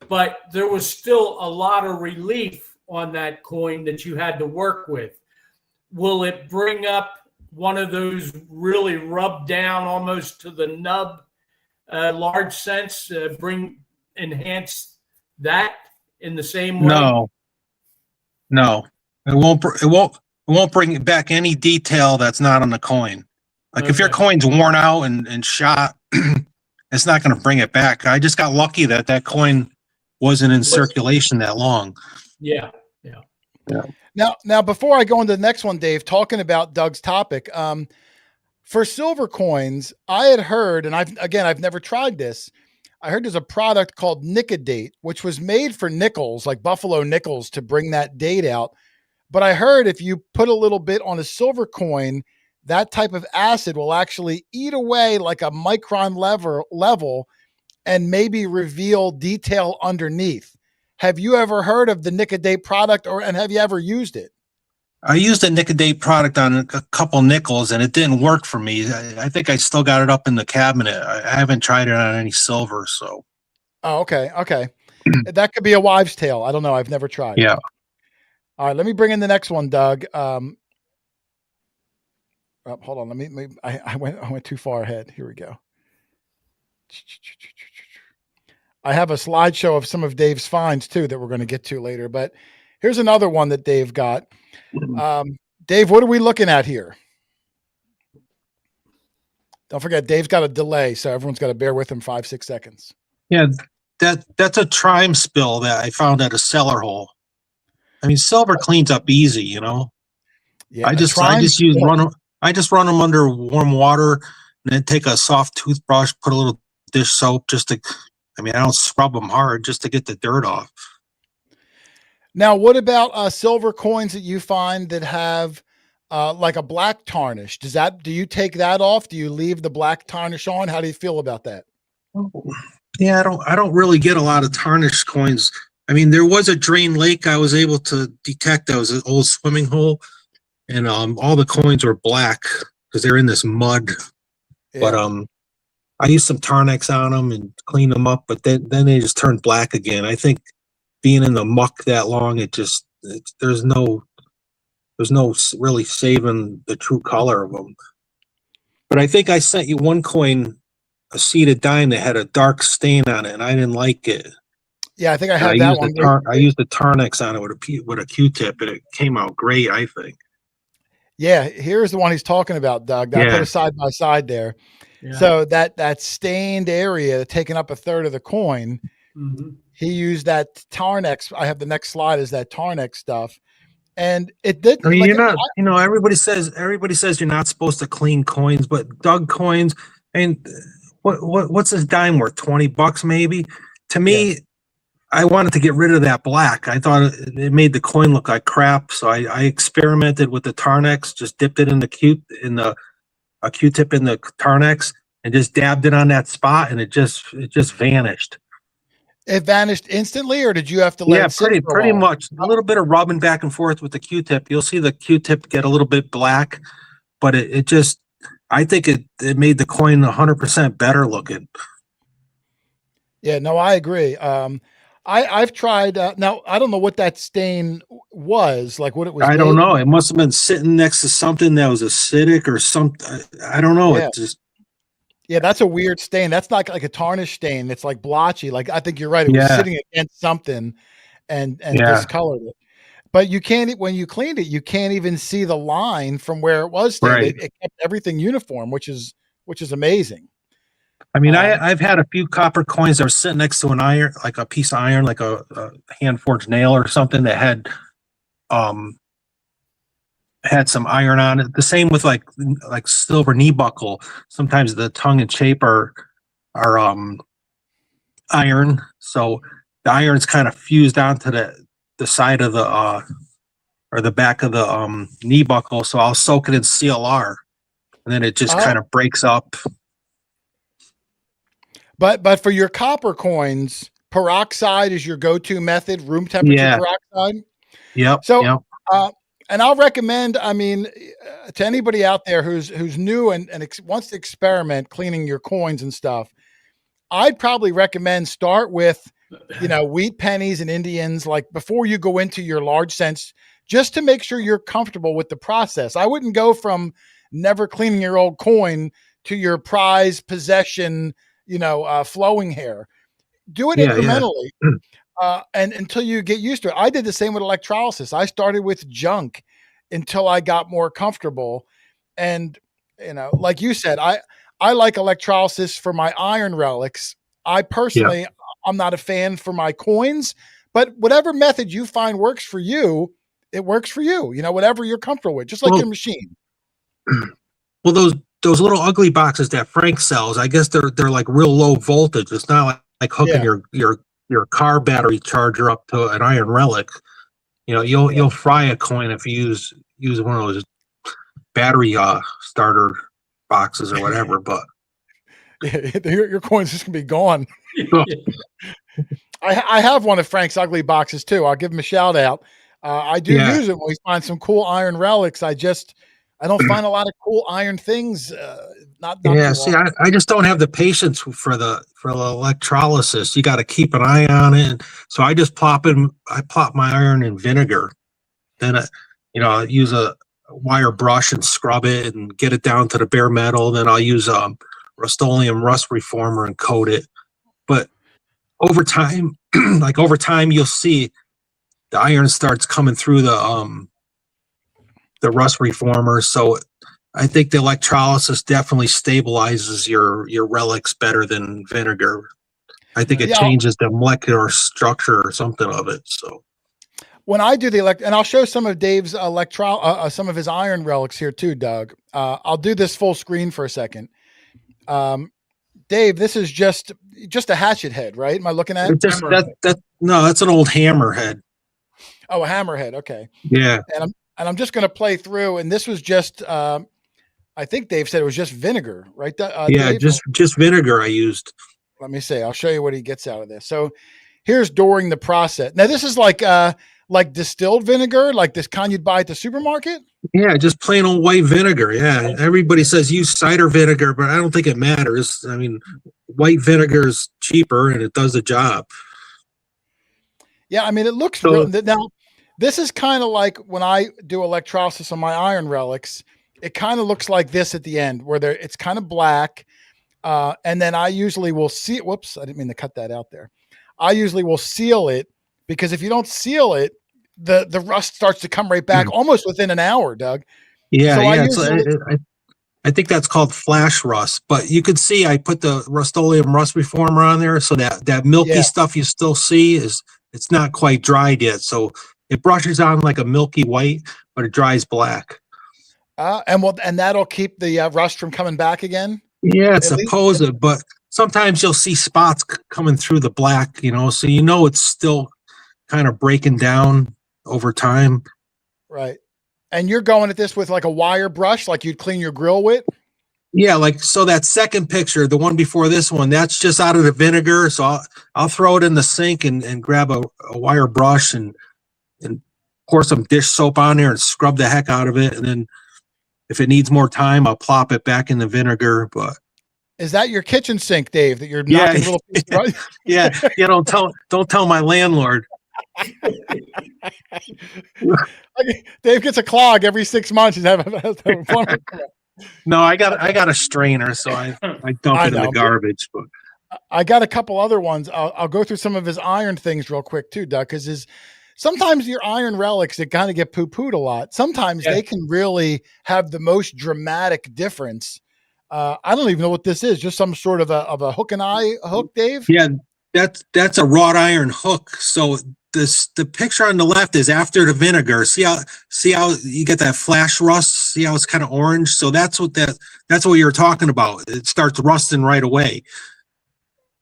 but there was still a lot of relief on that coin that you had to work with. Will it bring up one of those really rubbed down almost to the nub large sense, enhance that in the same way? No, it won't bring back any detail that's not on the coin. Like if your coin's worn out and shot, it's not going to bring it back. I just got lucky that coin wasn't in circulation that long. Yeah. Now, before I go into the next one, Dave, talking about Doug's topic, for silver coins, I had heard, and I've never tried this. I heard there's a product called Nicodate, which was made for nickels, like buffalo nickels, to bring that date out. But I heard if you put a little bit on a silver coin, that type of acid will actually eat away like a micron level and maybe reveal detail underneath. Have you ever heard of the Nicodate product, and have you ever used it? I used a Nicodate product on a couple nickels, and it didn't work for me. I think I still got it up in the cabinet. I haven't tried it on any silver, so. Oh, okay. That could be a wives' tale. I don't know. I've never tried. Yeah. All right, let me bring in the next one, Doug. Hold on. I went too far ahead. Here we go. I have a slideshow of some of Dave's finds too that we're going to get to later. But here's another one that Dave got. Dave, what are we looking at here? Don't forget, Dave's got a delay, so everyone's got to bear with him 5-6 seconds. Yeah, that's a trime spill that I found at a cellar hole. I mean, silver cleans up easy, you know. Yeah, I just run them under warm water, and then take a soft toothbrush, put a little dish soap I don't scrub them hard just to get the dirt off. Now, what about silver coins that you find that have like a black tarnish? Do you take that off? Do you leave the black tarnish on? How do you feel about that? Yeah, I don't really get a lot of tarnished coins. I mean, there was a drain lake I was able to detect. That was an old swimming hole, and all the coins were black because they're in this mud. Yeah. But I used some Tarnex on them and cleaned them up, but then they just turned black again. I think being in the muck that long, there's no really saving the true color of them. But I think I sent you one coin, a seeded dime that had a dark stain on it, and I didn't like it. Yeah, I think I had that one. I used the Tarnex on it with a Q-tip, and it came out great, I think. Yeah, here's the one he's talking about, Doug. I put Yeah. a side by side there. Yeah. So that stained area taking up a third of the coin, Mhm. he used that Tarnex. I have the next slide is that Tarnex stuff. And it didn't I mean, like you're not, everybody says you're not supposed to clean coins, but Doug coins, and what's this dime worth? $20 maybe? To me, I wanted to get rid of that black. I thought it made the coin look like crap, so I experimented with the Tarnex, just dipped it in a Q-tip in the Tarnex, and just dabbed it on that spot, and it just vanished. it vanished instantly, or did you have to let Yeah, it sit for a pretty while? much. A little bit of rubbing back and forth with the Q-tip. You'll see the Q-tip get a little bit black, but it just, I think it made the coin 100% better looking. Yeah, no, I agree. I've tried. Now I don't know what that stain was, like what it was I don't made. know. It must have been sitting next to something that was acidic or something. I don't know. Yeah. It just, Yeah, that's a weird stain. That's not like a tarnish stain. It's like blotchy. Like I think you're right. It was yeah, sitting against something and yeah, discolored it. But you can't when you cleaned it, you can't even see the line from where it was stained. right. It kept everything uniform, which is amazing. I mean, Um, I've had a few copper coins that were sitting next to an iron, like a piece of iron, like a hand forged nail or something that um had some iron on it. The same with like silver knee buckle. Sometimes the tongue and shape are iron, so the iron's kind of fused onto the side of the or the back of the knee buckle. So I'll soak it in CLR, and then it just oh, kind of breaks up. but for your copper coins, peroxide is your go-to method, room temperature Yeah. peroxide. Yep. So, Yep. and I'll recommend, I mean, to anybody out there who's new and wants to experiment cleaning your coins and stuff, I'd probably recommend start with, wheat pennies and Indians, like before you go into your large cents, just to make sure you're comfortable with the process. I wouldn't go from never cleaning your old coin to your prized possession, flowing hair. Do it Yeah. Yeah. incrementally. And until you get used to it. I did the same with electrolysis. I started with junk until I got more comfortable. And, like you said, I like electrolysis for my iron relics. I Yeah. personally, I'm not a fan for my coins, but whatever method you find works for you, it works for you. Whatever you're comfortable with, just like Well, your machine. well, those little ugly boxes that Frank sells, I guess they're like real low voltage. It's not like hooking Yeah. your car battery charger up to an iron relic. You'll fry a coin if you use one of those battery starter boxes or whatever. But Your coin's just gonna be gone. I have one of Frank's ugly boxes too. I'll give him a shout out. I do yeah, use it when we find some cool iron relics. I don't find a lot of cool iron things. Not yeah. too See, often. I just don't have the patience for the electrolysis. You got to keep an eye on it. So I just plop my iron in vinegar. Then I use a wire brush and scrub it and get it down to the bare metal. Then I'll use Rust-Oleum rust reformer and coat it. But over time, you'll see the iron starts coming through the rust reformer. So I think the electrolysis definitely stabilizes your relics better than vinegar. I think it Yeah, changes the molecular structure or something of it. So when I do the and I'll show some of Dave's some of his iron relics here too, Doug. I'll do this full screen for a second. Dave, this is just a hatchet head, right? Am I looking at? it just no, that's an old hammerhead. Oh, a hammerhead. Okay. Yeah, And I'm just going to play through. And this was just, I think Dave said it was just vinegar, right? yeah, Dave? just vinegar I used. Let me see. I'll show you what he gets out of this. So here's during the process. Now this is like distilled vinegar, like this kind you'd buy at the supermarket. Yeah, just plain old white vinegar. Yeah, everybody says use cider vinegar, but I don't think it matters. I mean, white vinegar is cheaper and it does the job. Yeah, I mean it looks So real. Now this is kind of like when I do electrolysis on my iron relics. It kind of looks like this at the end, where it's kind of black. And then I usually will see. Whoops, I didn't mean to cut that out there. I usually will seal it, because if you don't seal it, the rust starts to come right back almost within an hour, Doug. Yeah, So I yeah. usually, I think that's called flash rust. But you can see I put the Rust-Oleum rust reformer on there, so that milky yeah. stuff you still see is it's not quite dried yet. So it brushes on like a milky white, but it dries black. And that'll keep the rust from coming back again. Yeah, it's At least. supposed, but sometimes you'll see spots coming through the black, so it's still kind of breaking down over time. Right. And you're going at this with like a wire brush, like you'd clean your grill with? Yeah, like so that second picture, the one before this one, that's just out of the vinegar. So I'll throw it in the sink and grab a wire brush and pour some dish soap on there and scrub the heck out of it. And then if it needs more time, I'll plop it back in the vinegar. But Is that your kitchen sink, Dave, that you're yeah, knocking little pieces right? yeah, don't tell my landlord. Dave gets a clog every 6 months. He's having a plumber. No, I got a strainer, so I dump it in the garbage. But I got a couple other ones. I'll go through some of his iron things real quick too, Doug, because sometimes your iron relics that kind of get poo-pooed a lot. Sometimes they can really have the most dramatic difference. I don't even know what this is. Just some sort of a hook and eye hook, Dave? yeah, that's a wrought iron hook. So the picture on the left is after the vinegar. See how you get that flash rust? See how it's kind of orange? So that's what you're talking about. It starts rusting right away.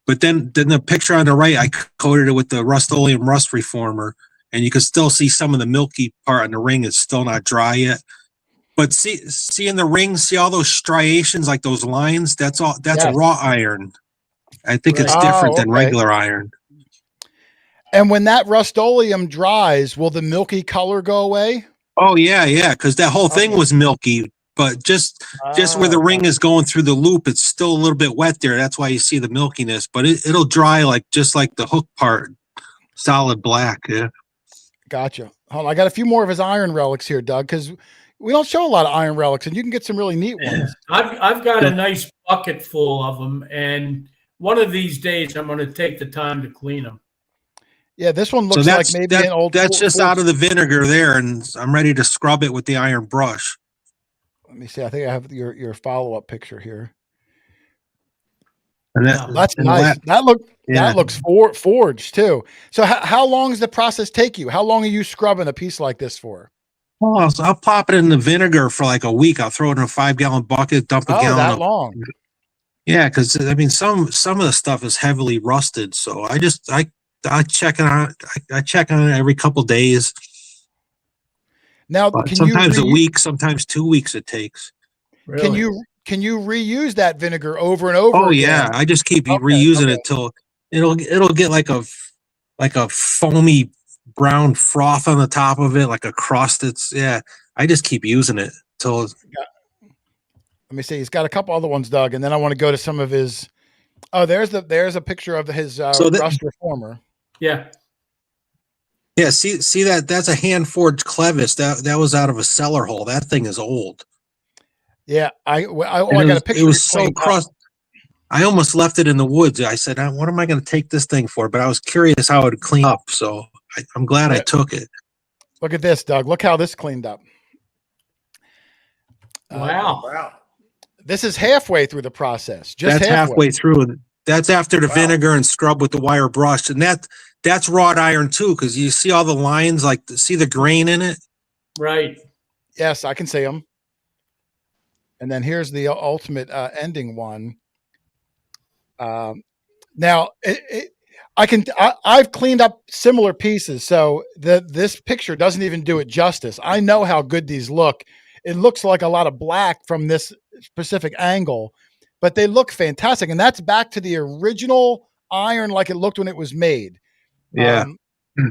But then the picture on the right, I coated it with the Rust-Oleum rust reformer, and you can still see some of the milky part on the ring is still not dry yet. But see in the ring, see all those striations, like those lines? That's raw iron. I think it's different than regular iron. And when that Rust-Oleum dries, will the milky color go away? Oh yeah, because that whole thing was milky, but just where the ring is going through the loop, it's still a little bit wet there. That's why you see the milkiness, but it'll dry just like the hook part, solid black. Yeah. Gotcha. Hold on, I got a few more of his iron relics here, Doug, because we don't show a lot of iron relics, and you can get some really neat ones. I've got a nice bucket full of them, and one of these days I'm going to take the time to clean them. Yeah, this one looks like maybe an old. That's just out of the vinegar there, and I'm ready to scrub it with the iron brush. Let me see. I think I have your follow-up picture here. And that's nice. That looks forged too. So how long does the process take you? How long are you scrubbing a piece like this for? Oh, I'll pop it in the vinegar for like a week. I'll throw it in a 5-gallon bucket, dump a gallon. That long? Yeah, because I mean, some of the stuff is heavily rusted, so I check on it. I check on it every couple of days. Now, sometimes a week, sometimes 2 weeks it takes. Really? Can you reuse that vinegar over and over? Oh again? Yeah, I just keep reusing it till it'll get like a foamy brown froth on the top of it, like a crust. I just keep using it till. Let me see. He's got a couple other ones, Doug, and then I want to go to some of his. Oh, there's a picture of his rust reformer. Yeah. Yeah, see that's a hand forged clevis. That was out of a cellar hole. That thing is old. Yeah, I got a picture. It was so crusty. I almost left it in the woods. I said, "What am I going to take this thing for?" But I was curious how it would clean up, so I'm glad I took it. Look at this, Doug. Look how this cleaned up. Wow. This is halfway through the process. That's halfway through. That's after the vinegar and scrub with the wire brush, and that's wrought iron too, because you see all the lines, see the grain in it. Right. Yes, I can see them. And then here's the ultimate ending one. Now I've cleaned up similar pieces, so this picture doesn't even do it justice. I know how good these look. It looks like a lot of black from this specific angle, but they look fantastic. And that's back to the original iron like it looked when it was made. Yeah.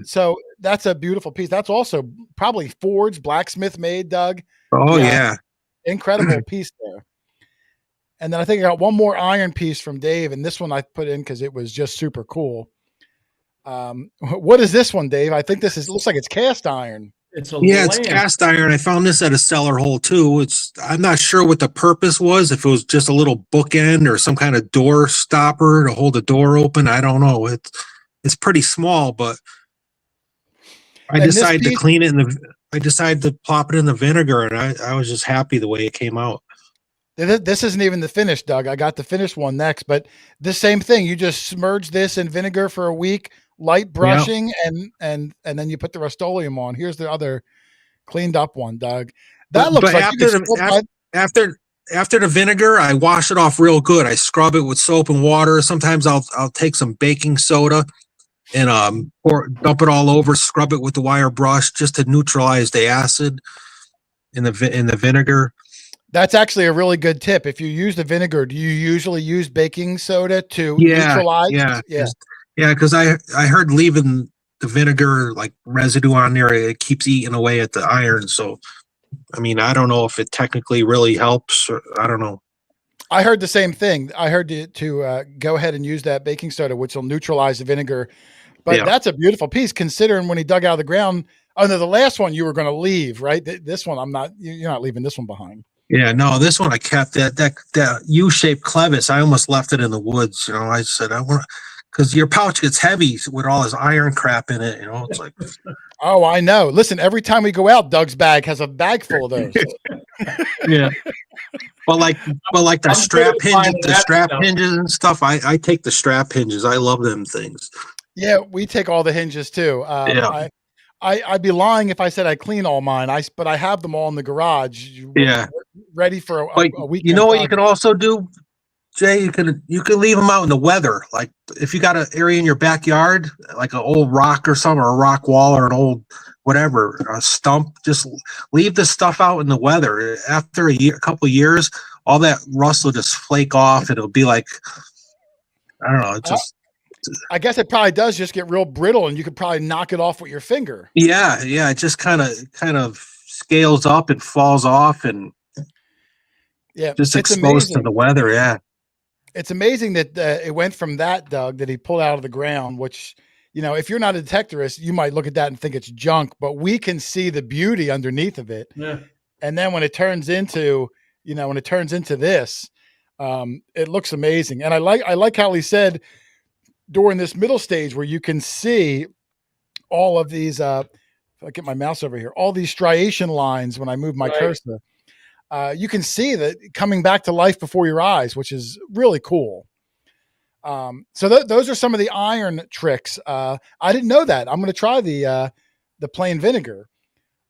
So that's a beautiful piece. That's also probably forged, blacksmith made, Doug. Oh yeah. Incredible piece there. And then I think I got one more iron piece from Dave, and this one I put in because it was just super cool. What is this one, Dave? I think looks like it's cast iron. It's cast iron. I found this at a cellar hole too. I'm not sure what the purpose was, if it was just a little bookend or some kind of door stopper to hold the door open. I don't know. It's pretty small, but I decided to clean it I decided to plop it in the vinegar, and I was just happy the way it came out. This isn't even the finish, Doug. I got the finished one next, but the same thing. You just submerge this in vinegar for a week, light brushing, and then you put the Rust-Oleum on. Here's the other cleaned up one, Doug. That looks like after the vinegar, I wash it off real good. I scrub it with soap and water. Sometimes I'll take some baking soda and dump it all over, scrub it with the wire brush just to neutralize the acid in the vinegar. That's actually a really good tip. If you use the vinegar, do you usually use baking soda to neutralize? Yeah. Because I heard leaving the vinegar like residue on there, it keeps eating away at the iron. So, I mean, I don't know if it technically really helps. Or, I don't know. I heard the same thing. I heard to go ahead and use that baking soda, which will neutralize the vinegar. But that's a beautiful piece, considering when he dug out of the ground. Oh no, the last one you were going to leave, right? This one, I'm not. You're not leaving this one behind. Yeah, no, this one I kept. That U-shaped clevis, I almost left it in the woods. You know, I said I want, because your pouch gets heavy with all this iron crap in it. You know, it's like. Oh, I know. Listen, every time we go out, Doug's bag has a bag full of those. Yeah. But like the strap hinges and stuff. I take the strap hinges. I love them things. Yeah, we take all the hinges too. I'd be lying if I said I clean all mine. But I have them all in the garage. Ready for a week. You know what you can also do, Jay? You can leave them out in the weather. Like if you got an area in your backyard, like an old rock or something, or a rock wall, or an old whatever, a stump, just leave the stuff out in the weather. After a couple of years, all that rust will just flake off. It'll be like, I don't know, I guess it probably does just get real brittle, and you could probably knock it off with your finger. Yeah, it just kind of scales up and falls off, and just exposed to the weather. Yeah, it's amazing that it went from that, Doug, that he pulled out of the ground. Which, you know, if you're not a detectorist, you might look at that and think it's junk, but we can see the beauty underneath of it. Yeah. And then when it turns into, this, it looks amazing. And I like how he said, during this middle stage where you can see all of these, if I get my mouse over here, all these striation lines when I move my cursor, you can see that coming back to life before your eyes, which is really cool. So those are some of the iron tricks. I didn't know that. I'm going to try the plain vinegar,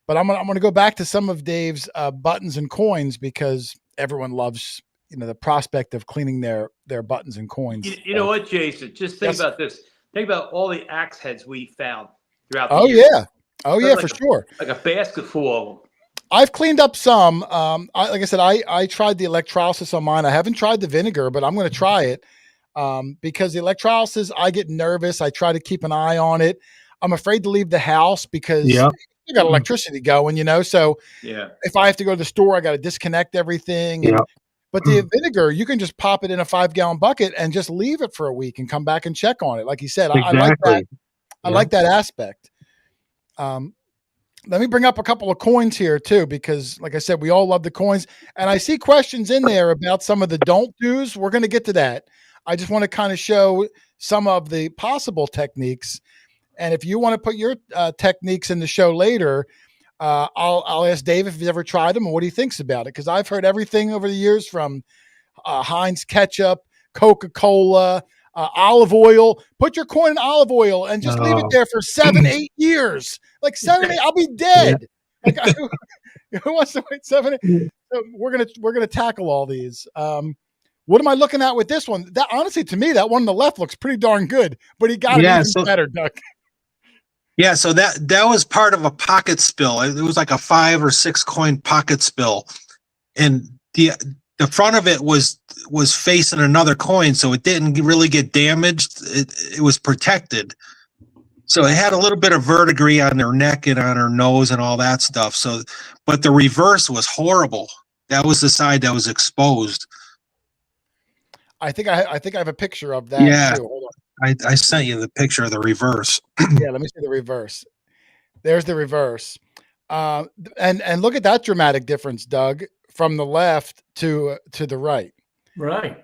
but I'm going to go back to some of Dave's buttons and coins, because everyone loves, the prospect of cleaning their buttons and coins. You know what, Jason? Just think about this. Think about all the axe heads we found throughout the years. Oh yeah, for sure. Like a basket full of them. I've cleaned up some. Like I said, I tried the electrolysis on mine. I haven't tried the vinegar, but I'm going to try it because the electrolysis, I get nervous. I try to keep an eye on it. I'm afraid to leave the house because you got electricity going, So if I have to go to the store, I got to disconnect everything. But the vinegar, you can just pop it in a 5-gallon bucket and just leave it for a week and come back and check on it. Like you said, exactly. I like that. I like that aspect. Let me bring up a couple of coins here too, because like I said, we all love the coins, and I see questions in there about some of the don't do's. We're going to get to that. I just want to kind of show some of the possible techniques. And if you want to put your techniques in the show later, I'll ask Dave if he's ever tried them and what he thinks about it. Cause I've heard everything over the years from Heinz ketchup, Coca-Cola, olive oil. Put your coin in olive oil and just leave it there for 7-8 years. Like 7, 8, I'll be dead. Like who wants to wait 7, 8? So we're gonna tackle all these. What am I looking at with this one? That honestly, to me, that one on the left looks pretty darn good, but he got it even better, Doug. Yeah, so that was part of a pocket spill. It was like a 5 or 6 coin pocket spill, and the front of it was facing another coin, so it didn't really get damaged. It was protected, so it had a little bit of verdigris on their neck and on her nose and all that stuff. So, but the reverse was horrible. That was the side that was exposed. I think I have a picture of that too. Hold on. I sent you the picture of the reverse. Yeah, let me see the reverse. There's the reverse. And look at that dramatic difference, Doug, from the left to the right. Right.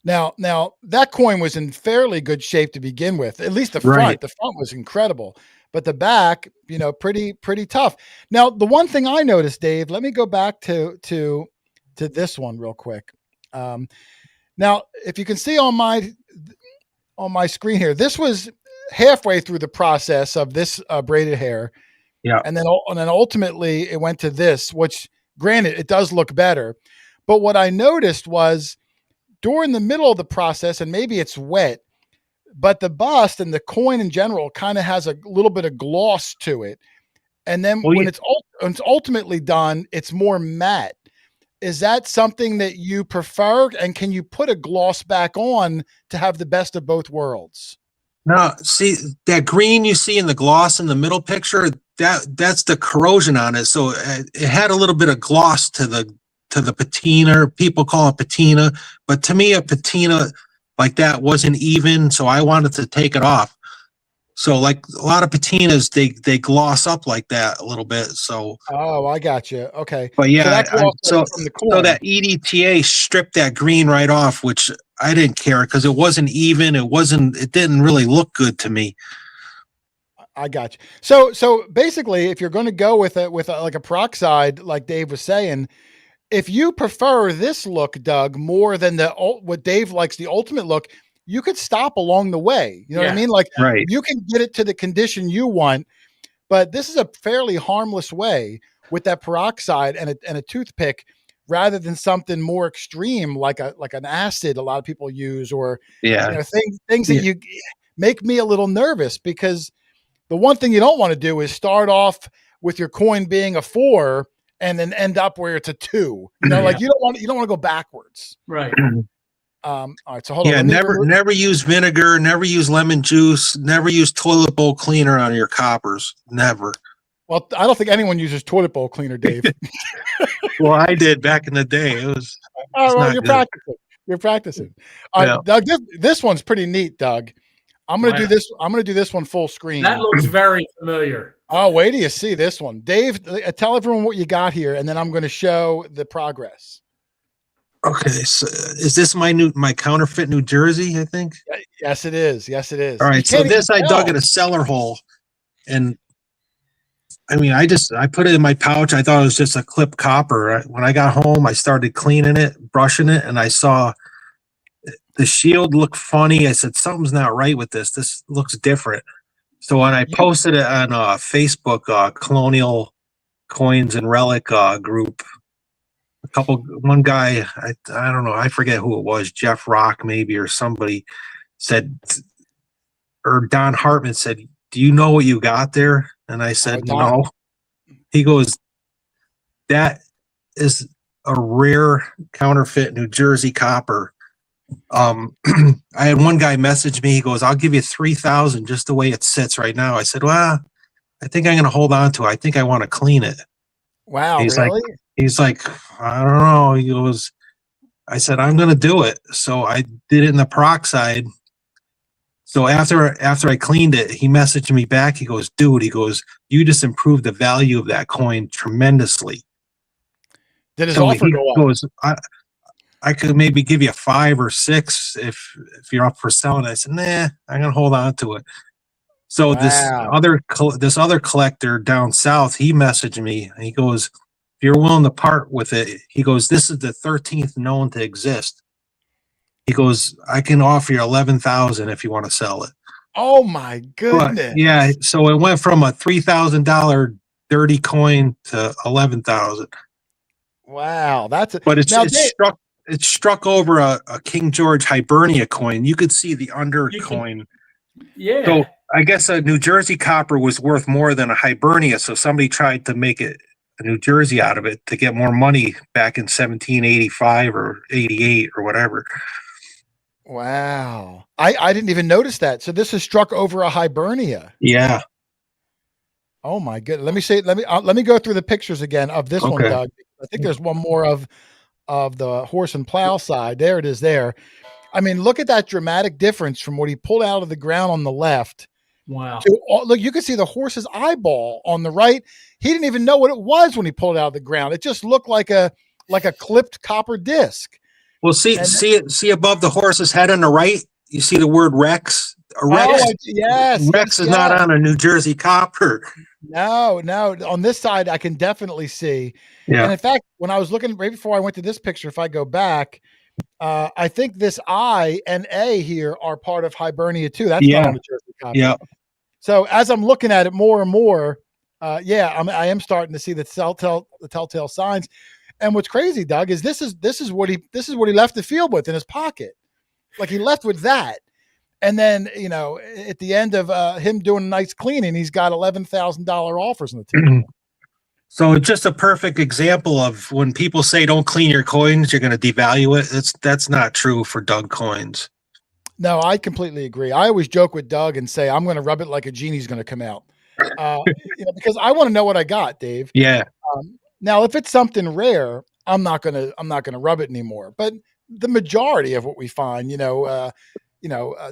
Now that coin was in fairly good shape to begin with. At least the front. The front was incredible. but the back, pretty tough. Now, the one thing I noticed, Dave, let me go back to this one real quick. Now, if you can see on my screen here, this was halfway through the process of this braided hair. Yeah. And then ultimately it went to this, which granted, it does look better. But what I noticed was during the middle of the process, and maybe it's wet, but the bust and the coin in general kind of has a little bit of gloss to it. And then when it's ultimately done, it's more matte. Is that something that you prefer? And can you put a gloss back on to have the best of both worlds? No, see that green you see in the gloss in the middle picture, that's the corrosion on it. So it had a little bit of gloss to the patina. People call it patina, but to me a patina like that wasn't even, so I wanted to take it off. So like a lot of patinas, they gloss up like that a little bit. So I got you. Okay, but yeah, so that EDTA stripped that green right off, which I didn't care because it wasn't even. It didn't really look good to me. I got you. So basically, if you're going to go with like a peroxide, like Dave was saying, if you prefer this look, Doug, more than what Dave likes, the ultimate look, you could stop along the way. You know what I mean? Like right. You can get it to the condition you want, but this is a fairly harmless way with that peroxide and a toothpick, rather than something more extreme like an acid a lot of people use, or things that you make me a little nervous, because the one thing you don't want to do is start off with your coin being a 4 and then end up where it's a 2. Like you don't want to go backwards. Right. All right. So hold on. Yeah. Never use vinegar. Never use lemon juice. Never use toilet bowl cleaner on your coppers. Never. Well, I don't think anyone uses toilet bowl cleaner, Dave. Well, I did back in the day. It was. Oh, well, you're practicing. You're practicing. All right, Doug. This one's pretty neat, Doug. I'm gonna do this. I'm gonna do this one full screen. That looks very familiar. Oh, wait till you see this one, Dave. Tell everyone what you got here, and then I'm going to show the progress. Okay, so is this my counterfeit New Jersey? I think. Yes, it is. Yes, it is. All right, so this I dug in a cellar hole, and I mean, I put it in my pouch. I thought it was just a clipped copper. When I got home, I started cleaning it, brushing it, and I saw the shield look funny. I said, something's not right with this. This looks different. So when I posted it on Facebook, Colonial Coins and Relic group, one guy, I don't know, I forget who it was, Jeff Rock maybe, or somebody said, or Don Hartman said, do you know what you got there? And I said, no. He goes, that is a rare counterfeit New Jersey copper. I had one guy message me. He goes, I'll give you 3,000 just the way it sits right now. I said, well, I think I'm going to hold on to it. I think I want to clean it. Wow. He's like, I don't know. He goes, I said, I'm going to do it. So I did it in the peroxide. So after I cleaned it, he messaged me back. He goes, dude, you just improved the value of that coin tremendously. Did his offer go up? Goes, I could maybe give you 5 or 6 if you're up for selling. I said, nah, I'm gonna hold on to it. So this other collector down south, he messaged me and he goes, if you're willing to part with it, he goes, this is the 13th known to exist. He goes, I can offer you 11,000 if you want to sell it. Oh my goodness! But, yeah, so it went from a $3,000 dirty coin to 11,000. Wow, It struck over a King George Hibernia coin. You could see the under coin. Yeah. So I guess a New Jersey copper was worth more than a Hibernia. So somebody tried to make it a New Jersey out of it to get more money back in 1785 or 88 or whatever. Wow. I didn't even notice that. So this is struck over a Hibernia. Yeah. Oh my goodness. Let me go through the pictures again of this one, Doug. I think there's one more of the horse and plow side. There it is there. I mean, look at that dramatic difference from what he pulled out of the ground on the left. Wow. Look, you can see the horse's eyeball on the right. He didn't even know what it was when he pulled it out of the ground. It just looked like a clipped copper disc. Well, see above the horse's head on the right, you see the word Rex. Rex, yes, Rex is yes. not on a New Jersey copper. No. On this side, I can definitely see. Yeah. And in fact, when I was looking right before I went to this picture, if I go back, I think this I and A here are part of Hibernia too. That's not on the Jersey copper. Yeah. So as I'm looking at it more and more, I am starting to see the telltale signs. And what's crazy, Doug, is this is what he left the field with in his pocket. Like he left with that. And then, at the end of him doing a nice cleaning, he's got $11,000 offers on the table. So it's just a perfect example of when people say don't clean your coins, you're going to devalue it. That's not true for Doug coins. No, I completely agree. I always joke with Doug and say, I'm going to rub it like a genie's going to come out. Because I want to know what I got, Dave. Yeah. Now, if it's something rare, I'm not going to rub it anymore. But the majority of what we find,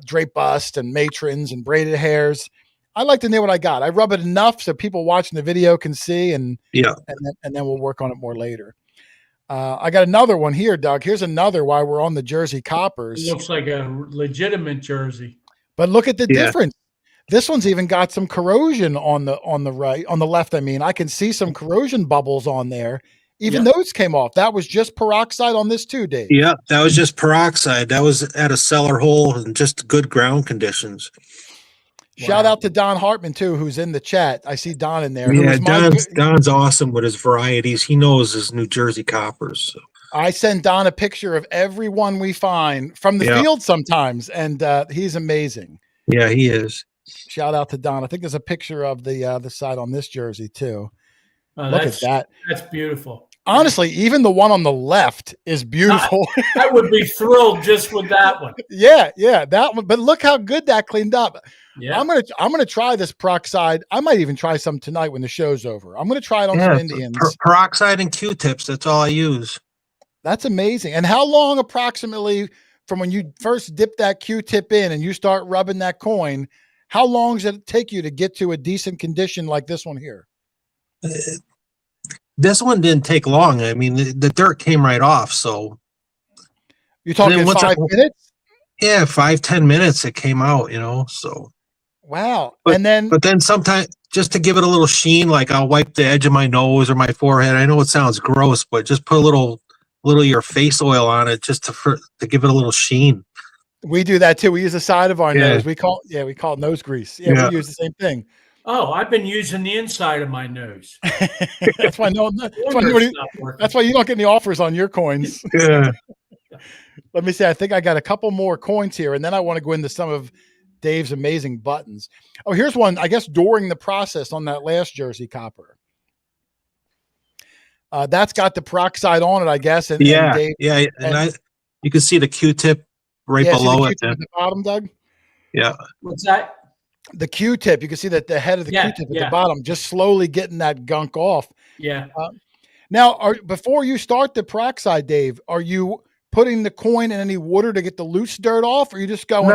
drape bust and matrons and braided hairs, I like to know what I got. I rub it enough so people watching the video can see, and then we'll work on it more later. I got another one here, Doug. Here's another while we're on the Jersey coppers. It looks like a legitimate jersey. But look at the difference. This one's even got some corrosion on the left. I mean, I can see some corrosion bubbles on there. Even those came off. That was just peroxide on this too, Dave. Yeah, that was just peroxide. That was at a cellar hole and just good ground conditions. Shout out to Don Hartman too, who's in the chat. I see Don in there. Yeah, Don's awesome with his varieties. He knows his New Jersey coppers. So. I send Don a picture of every one we find from the field sometimes, and he's amazing. Yeah, he is. Shout out to Don. I think there's a picture of the side on this jersey too. Look at that. That's beautiful. Honestly, even the one on the left is beautiful. I would be thrilled just with that one. Yeah, that one. But look how good that cleaned up. Yeah. I'm gonna try this peroxide. I might even try some tonight when the show's over. I'm gonna try it on some Indians. Peroxide and Q-tips. That's all I use. That's amazing. And how long approximately from when you first dip that Q-tip in and you start rubbing that coin, how long does it take you to get to a decent condition like this one here? This one didn't take long. I mean, the dirt came right off. So you're talking 5 minutes? Yeah, 5-10 minutes it came out, so. Wow. But then sometimes just to give it a little sheen, like I'll wipe the edge of my nose or my forehead. I know it sounds gross, but just put a little of your face oil on it just to give it a lith sheen. We do that too. We use the side of our nose. We call it nose grease. Yeah, we use the same thing. Oh, I've been using the inside of my nose. That's why that's why you don't get any offers on your coins. Yeah. Let me see. I think I got a couple more coins here, and then I want to go into some of Dave's amazing buttons. Oh, here's one, I guess, during the process on that last Jersey copper. That's got the peroxide on it, I guess. And Dave, you can see the Q-tip right below it. At the bottom, Doug? Yeah. What's that? The Q-tip. You can see that the head of the Q-tip at the bottom, just slowly getting that gunk off. Yeah. Now, before you start the peroxide, Dave, are you putting the coin in any water to get the loose dirt off, or are you just going?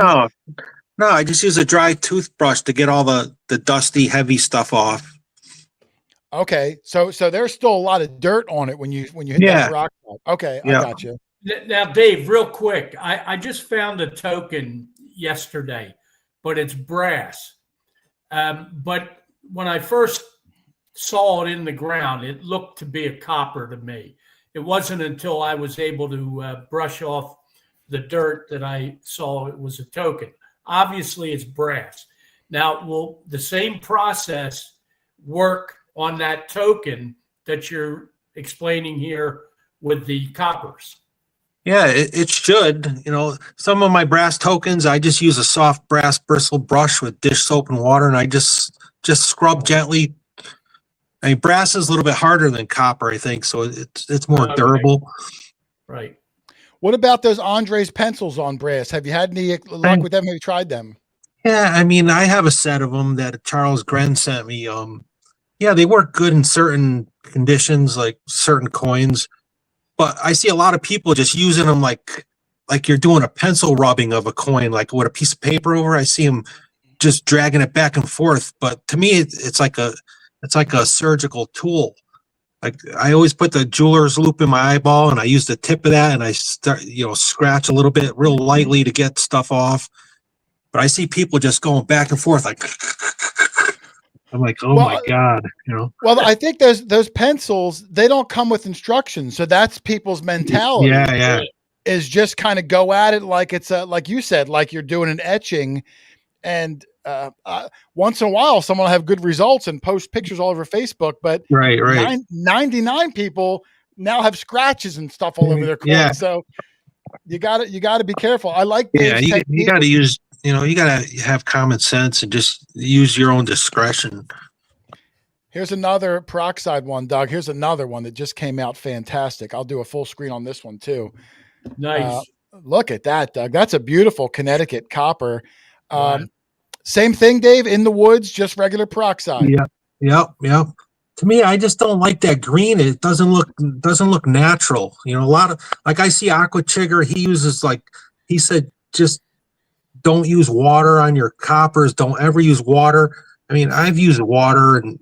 No, I just use a dry toothbrush to get all the dusty, heavy stuff off. Okay, so there's still a lot of dirt on it when you hit that peroxide. Okay, I got you. Now, Dave, real quick, I just found a token yesterday, but it's brass. But when I first saw it in the ground, it looked to be a copper to me. It wasn't until I was able to brush off the dirt that I saw it was a token. Obviously, it's brass. Now, will the same process work on that token that you're explaining here with the coppers? Yeah, it should. Some of my brass tokens, I just use a soft brass bristle brush with dish soap and water, and I just scrub gently. I mean, brass is a little bit harder than copper, I think, so it's more durable. Right. What about those Andres pencils on brass? Have you had any luck with them? Have you tried them? Yeah, I mean, I have a set of them that Charles Gren sent me. They work good in certain conditions, like certain coins. But I see a lot of people just using them like you're doing a pencil rubbing of a coin, like with a piece of paper over. I see them just dragging it back and forth. But to me, it's like a surgical tool. Like I always put the jeweler's loop in my eyeball, and I use the tip of that, and I start, scratch a little bit, real lightly to get stuff off. but I see people just going back and forth like. I'm like, oh Well, my God, you know. Well, I think those pencils, they don't come with instructions. So that's people's mentality. Yeah. Is just kind of go at it like it's like you said, like you're doing an etching. And once in a while, someone will have good results and post pictures all over Facebook. But Right. 99 people now have scratches and stuff all over their coins. Yeah. So you got to be careful. I like Yeah, Dave's you got to use, you know, you got to have common sense and just use your own discretion. Here's another peroxide one, Doug. Here's another one that just came out fantastic. I'll do a full screen on this one too. Nice. Look at that, Doug. That's a beautiful Connecticut copper. Same thing, Dave, in the woods, just regular peroxide. Yep. To me, I just don't like that green. It doesn't look natural. You know, a lot of, like, I see Aqua Chigger, he uses, like, he said, just don't use water on your coppers. Don't ever use water. I mean, I've used water, and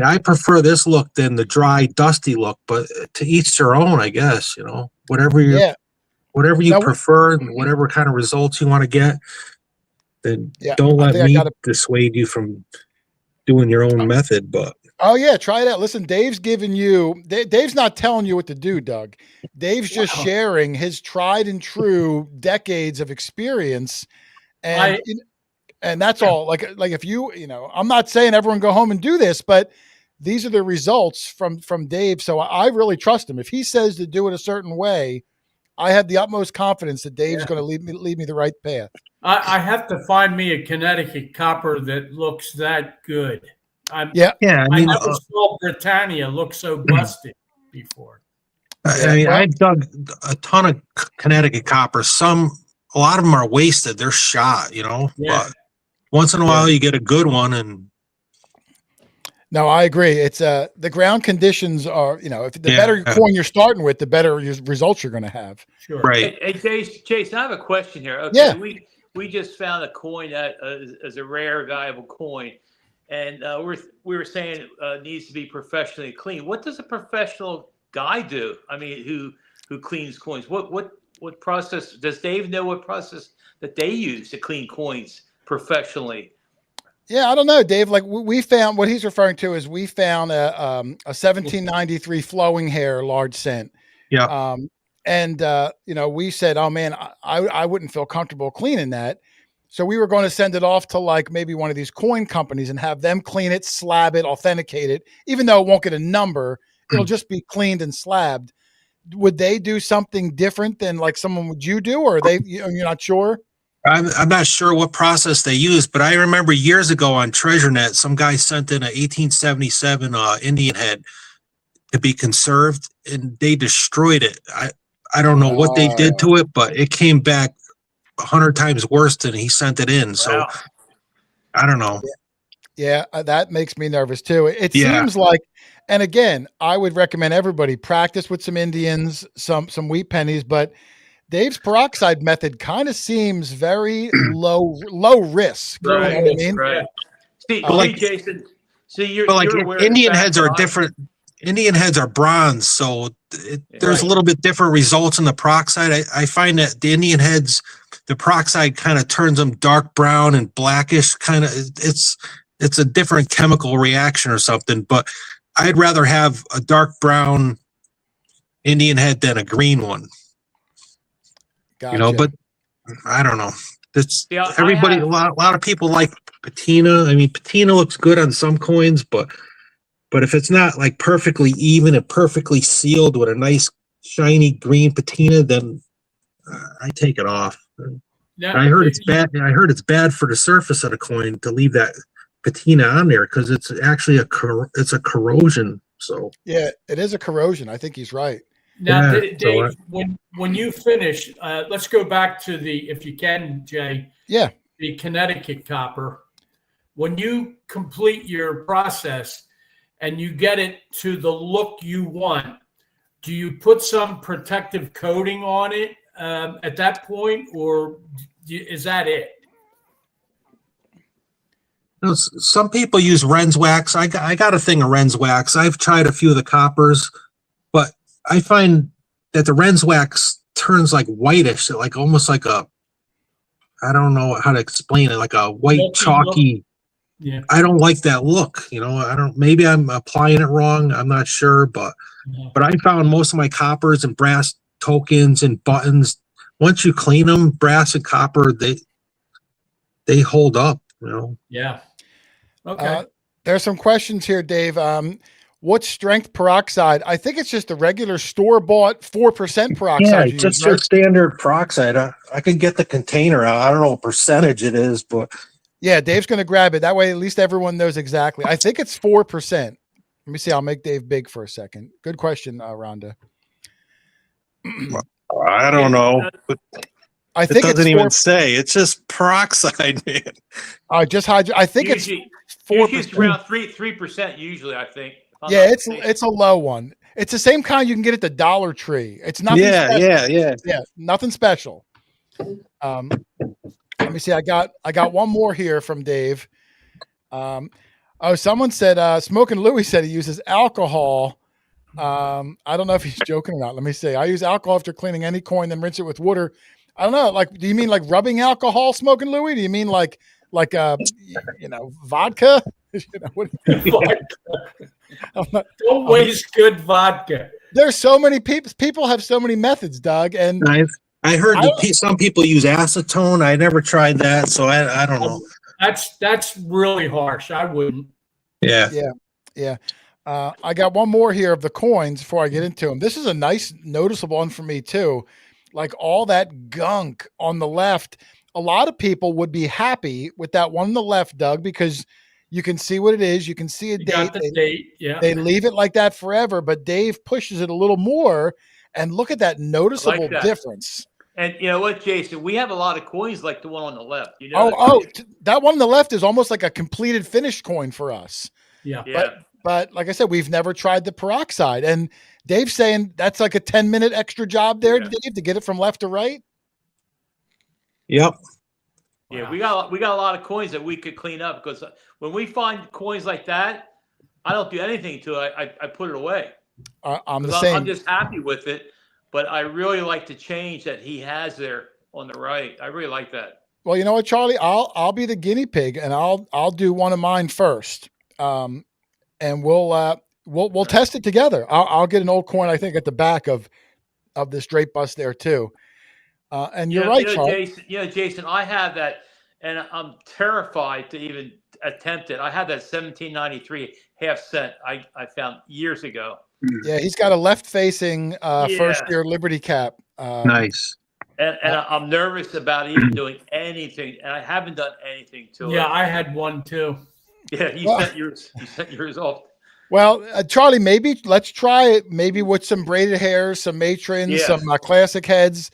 I prefer this look than the dry, dusty look, but to each their own, I guess, you know, whatever you prefer and whatever kind of results you want to get, then don't let me dissuade you from doing your own method. But oh yeah, try it out. Listen, Dave's not telling you what to do, Doug. Dave's just sharing his tried and true decades of experience. And that's all. Like if you know, I'm not saying everyone go home and do this, but these are the results from Dave. So I really trust him. If he says to do it a certain way, I have the utmost confidence that Dave's going to lead me the right path. I have to find me a Connecticut copper that looks that good. I never saw Britannia look so busted before. I've dug a ton of Connecticut copper. A lot of them are wasted. They're shot, you know. Yeah. But once in a while, you get a good one, and no, I agree. It's the ground conditions are, you know, if the better coin you're starting with, the better results you're going to have. Sure. Right. Hey, Jason, I have a question here. Okay, yeah. We just found a coin that is a rare, valuable coin, and we were saying it needs to be professionally cleaned. What does a professional guy do? I mean, who cleans coins? What process does Dave know? What process that they use to clean coins professionally? Yeah, I don't know, Dave. Like we found, what he's referring to is we found a 1793 flowing hair large cent. Yeah. You know, we said, oh man, I wouldn't feel comfortable cleaning that. So we were going to send it off to like maybe one of these coin companies and have them clean it, slab it, authenticate it, even though it won't get a number, it'll just be cleaned and slabbed. Would they do something different than like someone would you do, or you're not sure? I'm not sure what process they use, but I remember years ago on TreasureNet, some guy sent in a 1877 Indian head to be conserved, and they destroyed it. I don't know what they did to it, but it came back 100 times worse than he sent it in. So I don't know. Yeah, that makes me nervous too. It seems like, and again, I would recommend everybody practice with some Indians, some wheat pennies, but Dave's peroxide method kind of seems very low risk. Right. You know what I mean? Right. See, Jason. See, you're aware Indian heads are different. Indian heads are bronze, so there's a little bit different results in the peroxide. I find that the Indian heads, the peroxide kind of turns them dark brown and blackish. Kind of, it's a different chemical reaction or something. But I'd rather have a dark brown Indian head than a green one. Gotcha. You know, but I don't know. It's everybody. A lot of people like patina. I mean, patina looks good on some coins, but if it's not like perfectly even and perfectly sealed with a nice shiny green patina, then I take it off. Yeah, I heard it's bad. I heard it's bad for the surface of the coin to leave that patina on there because it's actually a corrosion. So yeah, it is a corrosion. I think he's right. Now, Dave, when you finish, let's go back to if you can, Jay. Yeah. The Connecticut copper. When you complete your process and you get it to the look you want, do you put some protective coating on it at that point, or is that it? Some people use Ren's wax. I got a thing of Ren's wax. I've tried a few of the coppers, but I find that the Ren's wax turns like whitish, like almost like I don't know how to explain it, like a white Milky look. chalky. Yeah. I don't like that look. I don't. Maybe I'm applying it wrong. I'm not sure, but I found most of my coppers and brass tokens and buttons. Once you clean them, brass and copper, they hold up. Yeah. Okay. There's some questions here, Dave. What strength peroxide? I think it's just the regular store-bought 4% peroxide. Yeah, just your standard peroxide. I can get the container out. I don't know what percentage it is, but yeah, Dave's going to grab it. That way, at least everyone knows exactly. I think it's 4%. Let me see. I'll make Dave big for a second. Good question, Rhonda. I don't know. But I think it doesn't even say. It's just peroxide, man. I think Usually, it's 4%. It's around 3%. Usually, I think. Yeah, it's a low one. It's the same kind you can get at the Dollar Tree. It's nothing. Yeah. Nothing special. Let me see. I got one more here from Dave. Someone said Smoking Louie said he uses alcohol. I don't know if he's joking or not. Let me see. I use alcohol after cleaning any coin, then rinse it with water. I don't know. Like, do you mean like rubbing alcohol, Smoking Louie? Do you mean like vodka? What Don't waste good vodka. There's so many people. People have so many methods, Doug. And I heard some people use acetone. I never tried that, so I don't know. That's really harsh. I wouldn't. Yeah. I got one more here of the coins before I get into them. This is a nice, noticeable one for me too. Like all that gunk on the left. A lot of people would be happy with that one on the left, Doug, because you can see what it is. You can see a date. Got the date. Yeah. They leave it like that forever, but Dave pushes it a little more, and look at that noticeable difference. And you know what, Jason? We have a lot of coins like the one on the left. That one on the left is almost like a completed finished coin for us. Yeah. But like I said, we've never tried the peroxide. And Dave's saying that's like a 10-minute extra job there, Dave, to get it from left to right. Yep. Yeah, we got a lot of coins that we could clean up, because when we find coins like that, I don't do anything to it. I put it away. I'm the same. I'm just happy with it, but I really like the change that he has there on the right. I really like that. Well, you know what, Charlie? I'll be the guinea pig, and I'll do one of mine first. And we'll test it together. I'll get an old coin, I think, at the back of the straight bus there too. And you're right, Charlie. Jason, I have that, and I'm terrified to even attempt it. I had that 1793 half cent I found years ago. Yeah, he's got a left-facing first year Liberty cap. Nice. And I'm nervous about even doing anything, and I haven't done anything to it. Yeah, I had one too. Yeah, you sent yours off. Well, Charlie, maybe let's try it. Maybe with some braided hairs, some matrons, some classic heads,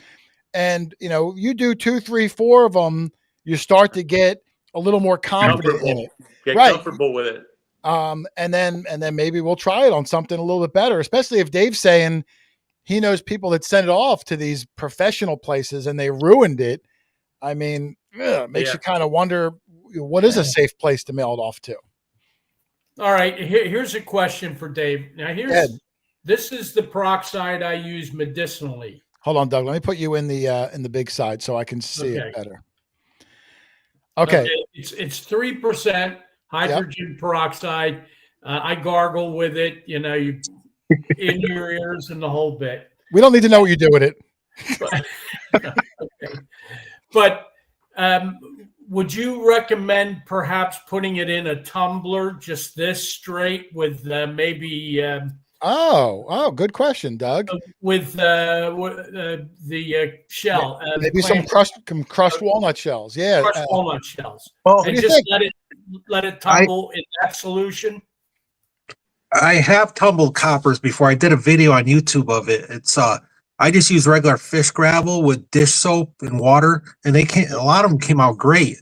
and you do 2, 3, 4 of them. You start to get a little more confident in it. Get comfortable with it. And then maybe we'll try it on something a little bit better, especially if Dave's saying he knows people that send it off to these professional places and they ruined it. I mean, it makes you kind of wonder, what is a safe place to mail it off to? All right. Here's a question for Dave. Now this is the peroxide I use medicinally. Hold on, Doug. Let me put you in the big side so I can see it better. Okay. It's 3% hydrogen peroxide. I gargle with it, you in your ears and the whole bit. We don't need to know what you do with it. But would you recommend perhaps putting it in a tumbler, just this straight with maybe? Good question, Doug. With the shell, maybe some crushed walnut shells. Yeah, crushed walnut shells. Well, and just let it tumble in that solution. I have tumbled coppers before. I did a video on YouTube of it. It's I just use regular fish gravel with dish soap and water, and a lot of them came out great.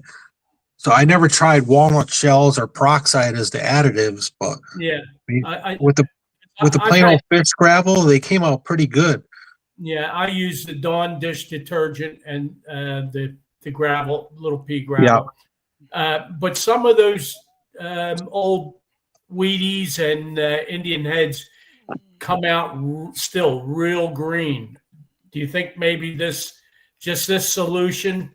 So I never tried walnut shells or peroxide as the additives, but with the plain old fish gravel, they came out pretty good. Yeah, I use the Dawn dish detergent and the gravel, little pea gravel. Yeah. But some of those old Wheaties and Indian heads come out still real green. Do you think maybe this solution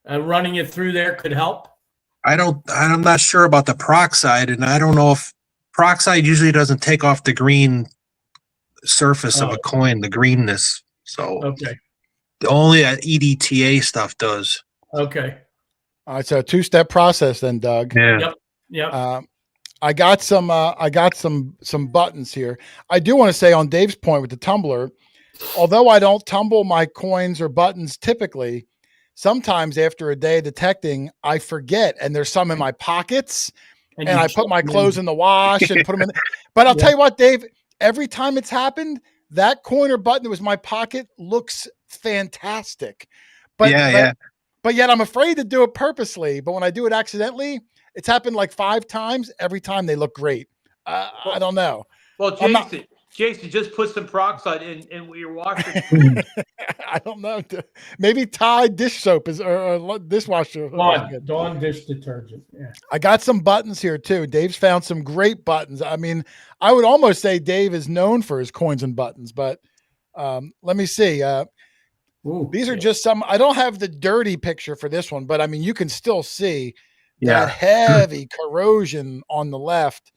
running it through there could help? I'm not sure about the peroxide, and I don't know if peroxide usually doesn't take off the green surface of a coin, the greenness. So Okay. only EDTA stuff does. Okay. All right, so a two-step process then, Doug. Yeah. Yep. I got some buttons here. I do want to say on Dave's point with the tumbler, although I don't tumble my coins or buttons typically, sometimes after a day detecting, I forget, and there's some in my pockets, and I put my clothes in the wash and put them in. But I'll tell you what, Dave, every time it's happened, that coin or button that was in my pocket looks fantastic. But but yet I'm afraid to do it purposely. But when I do it accidentally, it's happened like 5 times. Every time they look great. I don't know. Well, Jason, just put some peroxide in your washer. I don't know. Maybe Tide dish soap or dishwasher. Dawn dish detergent. Yeah. I got some buttons here too. Dave's found some great buttons. I mean, I would almost say Dave is known for his coins and buttons, but let me see. These are just some. I don't have the dirty picture for this one, but I mean, you can still see that heavy corrosion on the left.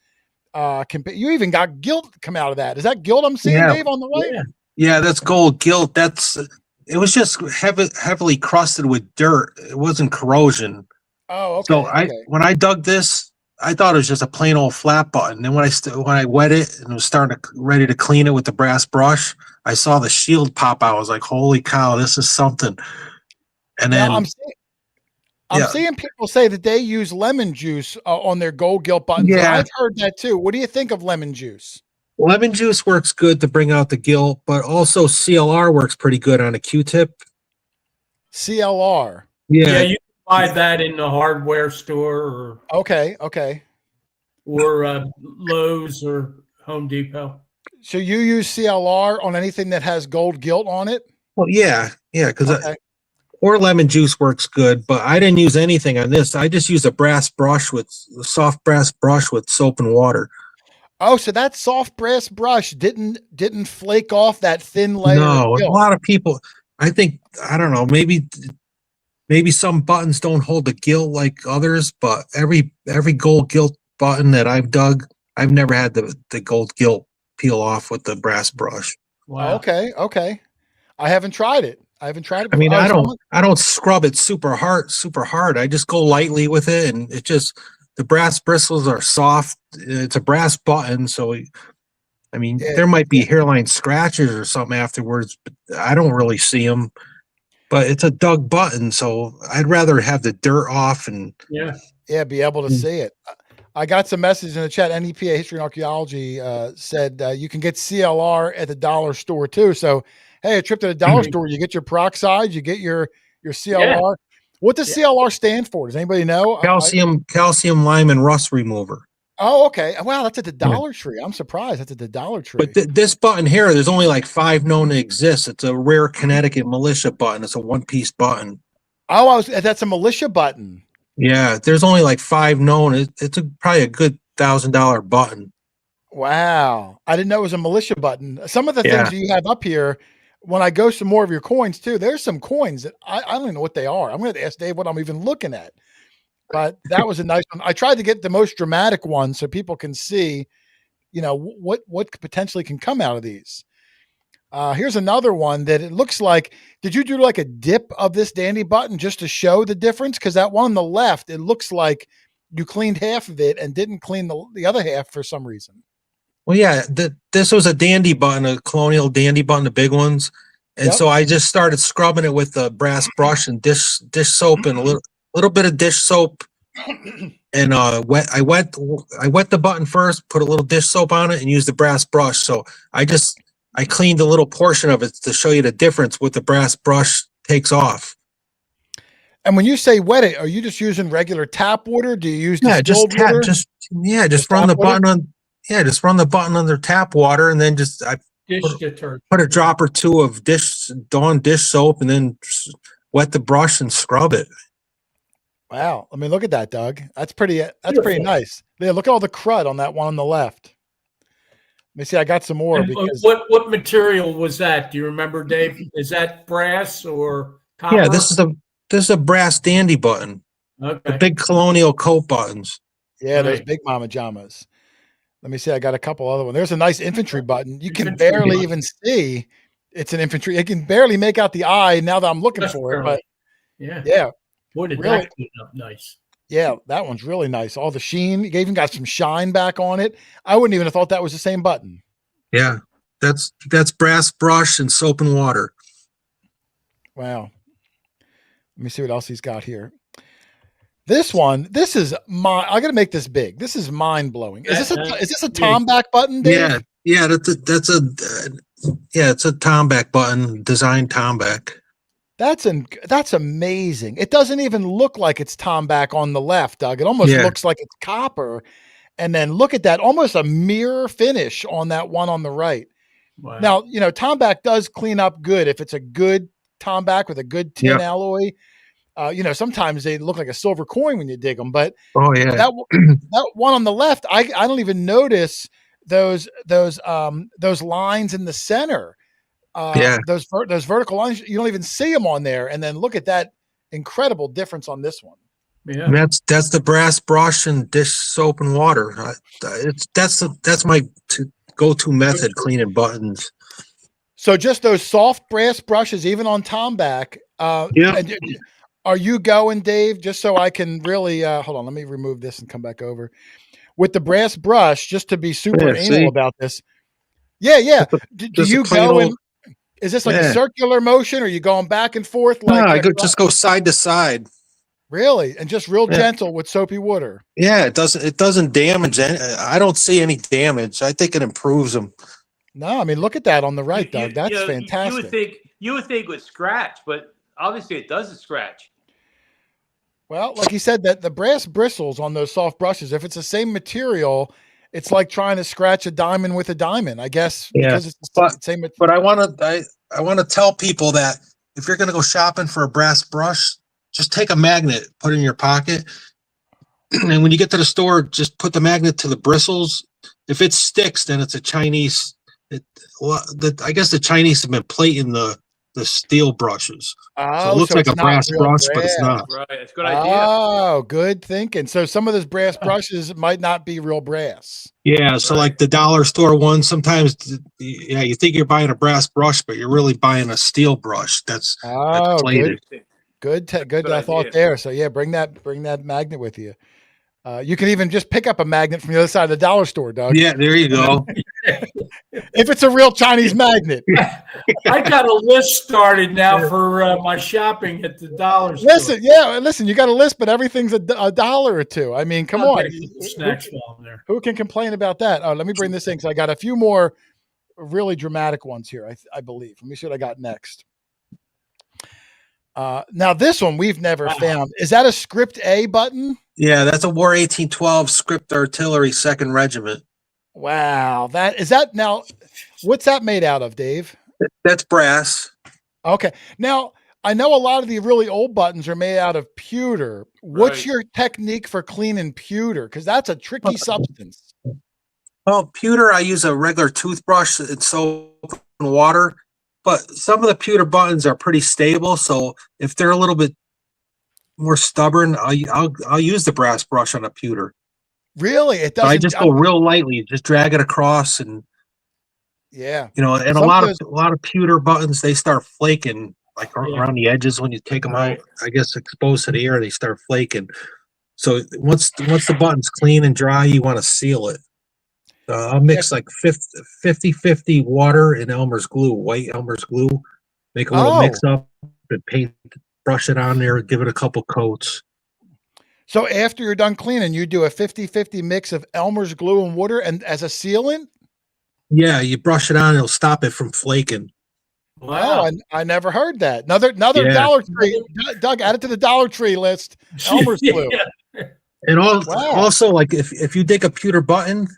You even got gilt come out of that. Is that gilt I'm seeing, Dave, on the right? Yeah, that's gold gilt. It was just heavily crusted with dirt. It wasn't corrosion. Oh, okay. So when I dug this, I thought it was just a plain old flat button. Then when I wet it and was ready to clean it with the brass brush, I saw the shield pop out. I was like, "Holy cow, this is something!" And then I'm seeing people say that they use lemon juice on their gold gilt buttons. Yeah, I've heard that too. What do you think of lemon juice? Lemon juice works good to bring out the gilt, but also CLR works pretty good on a Q-tip. CLR. Yeah, you can buy that in the hardware store or okay, or Lowe's or Home Depot. So you use CLR on anything that has gold gilt on it? Well, yeah, because or lemon juice works good, but I didn't use anything on this. I just used a soft brass brush with soap and water. Oh, so that soft brass brush didn't flake off that thin layer. No, a lot of people. I don't know. Maybe some buttons don't hold the gilt like others, but every gold gilt button that I've dug, I've never had the gold gilt peel off with the brass brush. Wow. Okay. I haven't tried it. Before. I mean, I don't scrub it super hard. I just go lightly with it, and the brass bristles are soft. It's a brass button, so I mean, there might be hairline scratches or something afterwards, but I don't really see them. But it's a dug button, so I'd rather have the dirt off and be able to see it. I got some messages in the chat. NEPA History and Archaeology said you can get CLR at the dollar store too. So, hey, a trip to the dollar store, you get your peroxide, you get your CLR. Yeah. What does CLR stand for? Does anybody know? Calcium, lime, and rust remover. Oh, okay. Wow, that's at the Dollar Tree. I'm surprised that's at the Dollar Tree. But this button here, there's only like 5 known to exist. It's a rare Connecticut militia button. It's a one-piece button. Oh, that's a militia button. Yeah, there's only like 5 known. It's probably a good $1,000 button. Wow, I didn't know it was a militia button. Some of the things that you have up here, when I go some more of your coins too, there's some coins that I don't even know what they are. I'm going to ask Dave what I'm even looking at. But that was a nice one. I tried to get the most dramatic one so people can see, what potentially can come out of these. Here's another one that it looks like. Did you do like a dip of this dandy button just to show the difference? Because that one on the left, it looks like you cleaned half of it and didn't clean the other half for some reason. Well, yeah, this was a dandy button, a colonial dandy button, the big ones. And so I just started scrubbing it with a brass brush and dish soap and a little bit of dish soap. And I wet the button first, put a little dish soap on it, and use the brass brush. So I cleaned a little portion of it to show you the difference what the brass brush takes off. And when you say wet it, are you just using regular tap water? Do you use just run the button on just run the button under tap water, and then put a drop or two of Dawn dish soap, and then wet the brush and scrub it. Wow. I mean, look at that, Doug. That's pretty nice. Yeah, look at all the crud on that one on the left. Let me see. I got some more. And because what material was that? Do you remember, Dave? Is that brass or copper? Yeah, this is a brass dandy button. The Okay. big colonial coat buttons. Yeah, those Right. big mama jamas. Let me see. I got a couple other ones. There's a nice infantry button. You can Infantry barely button. even see it's an infantry. You can barely make out the eye now that I'm looking Just for it. barely. But Yeah. yeah, Boy, did really, that clean up nice. yeah, that one's really nice. All the sheen. You even got some shine back on it. I wouldn't even have thought that was the same button. Yeah, that's brass brush and soap and water. Wow. Let me see what else he's got here. This one, this is I got to make this big. This is mind blowing. Is this a Tomback button, Dave? Yeah, it's a Tomback button, designed Tomback. That's amazing. It doesn't even look like it's Tomback on the left, Doug. It almost looks like it's copper. And then look at that, almost a mirror finish on that one on the right. Wow. Now, Tomback does clean up good if it's a good Tomback with a good tin alloy. Sometimes they look like a silver coin when you dig them, but that one on the left, I don't even notice those lines in the center. Those vertical lines, you don't even see them on there. And then look at that incredible difference on this one. Yeah, and that's the brass brush and dish soap and water. That's my go-to method cleaning buttons. So just those soft brass brushes, even on Tomback. Are you going, Dave? Just so I can really hold on. Let me remove this and come back over with the brass brush, just to be super anal about this. Yeah. Do you go and is this like a circular motion? Or are you going back and forth? Like I just go side to side. Really, and just real gentle with soapy water. Yeah, it doesn't damage any. I don't see any damage. I think it improves them. No, I mean look at that on the right, Doug. That's fantastic. You would think it would scratch, but obviously it doesn't scratch. Well, like you said, that the brass bristles on those soft brushes, if it's the same material, it's like trying to scratch a diamond with a diamond, I guess, because it's the same material. But I want to tell people that if you're going to go shopping for a brass brush, just take a magnet, put it in your pocket, and when you get to the store, just put the magnet to the bristles. If it sticks, then it's a Chinese. I guess the Chinese have been plating the steel brushes. So it looks like a brass brush, but it's not. Right, it's a good idea. Oh, good thinking. So some of those brass brushes might not be real brass. Yeah, so like the dollar store one, sometimes, you think you're buying a brass brush, but you're really buying a steel brush. That's plated. Good thought there. So yeah, bring that magnet with you. You can even just pick up a magnet from the other side of the dollar store, Doug. Yeah, there you go. If it's a real Chinese magnet. I got a list started now for my shopping at the dollar store. Listen, you got a list, but everything's a dollar or two. I mean, come on. Snacks on there. Who can complain about that? Oh, let me bring this in because I got a few more really dramatic ones here, I believe. Let me see what I got next. Now this one we've never found. Is that a script A button? Yeah, that's a War 1812 script artillery 2nd Regiment. Wow. Now what's that made out of, Dave? That's brass. Okay. Now I know a lot of the really old buttons are made out of pewter. What's your technique for cleaning pewter? Because that's a tricky substance. Well, pewter, I use a regular toothbrush and soap and water. But some of the pewter buttons are pretty stable, so if they're a little bit more stubborn, I'll use the brass brush on a pewter. Really, it doesn't. I just go real lightly, just drag it across, and and a lot of pewter buttons, they start flaking like around the edges when you take them out. I guess exposed to the air, they start flaking. So once the button's clean and dry, you want to seal it. I'll mix like 50-50 water and Elmer's glue, white Elmer's glue. Make a little mix up and paint, brush it on there, give it a couple coats. So after you're done cleaning, you do a 50-50 mix of Elmer's glue and water and as a sealant? Yeah, you brush it on, it'll stop it from flaking. Wow. Oh, I never heard that. Another Dollar Tree. Doug, add it to the Dollar Tree list. Elmer's glue. And also, like if you dig a pewter button,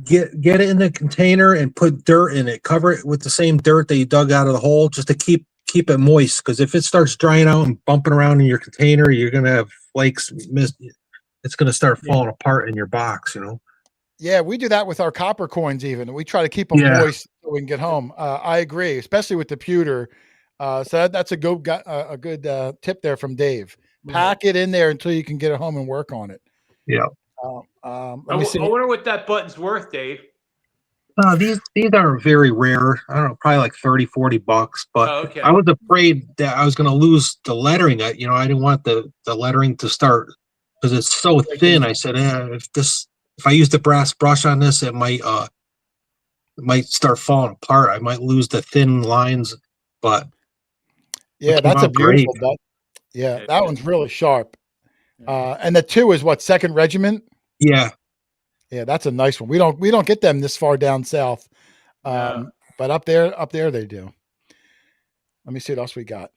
get it in the container and put dirt in it. Cover it with the same dirt that you dug out of the hole, just to keep it moist. Because if it starts drying out and bumping around in your container, you're gonna have flakes. It's gonna start falling apart in your box. Yeah, we do that with our copper coins. Even we try to keep them moist so we can get home. I agree, especially with the pewter. So that's a good tip there from Dave. Pack it in there until you can get it home and work on it. Yeah. Let me see. I wonder what that button's worth, Dave. These are very rare. I don't know, probably like 30, $40. But Oh, okay. I was afraid that I was going to lose the lettering. I didn't want the lettering to start because it's so thin. I said, if I use the brass brush on this, it might start falling apart. I might lose the thin lines. But yeah, that's a beautiful button. Yeah, that Yeah. one's really sharp. And the 2 is what, 2nd Regiment? Yeah. Yeah, that's a nice one. We don't get them this far down south. No. But up there they do. Let me see what else we got.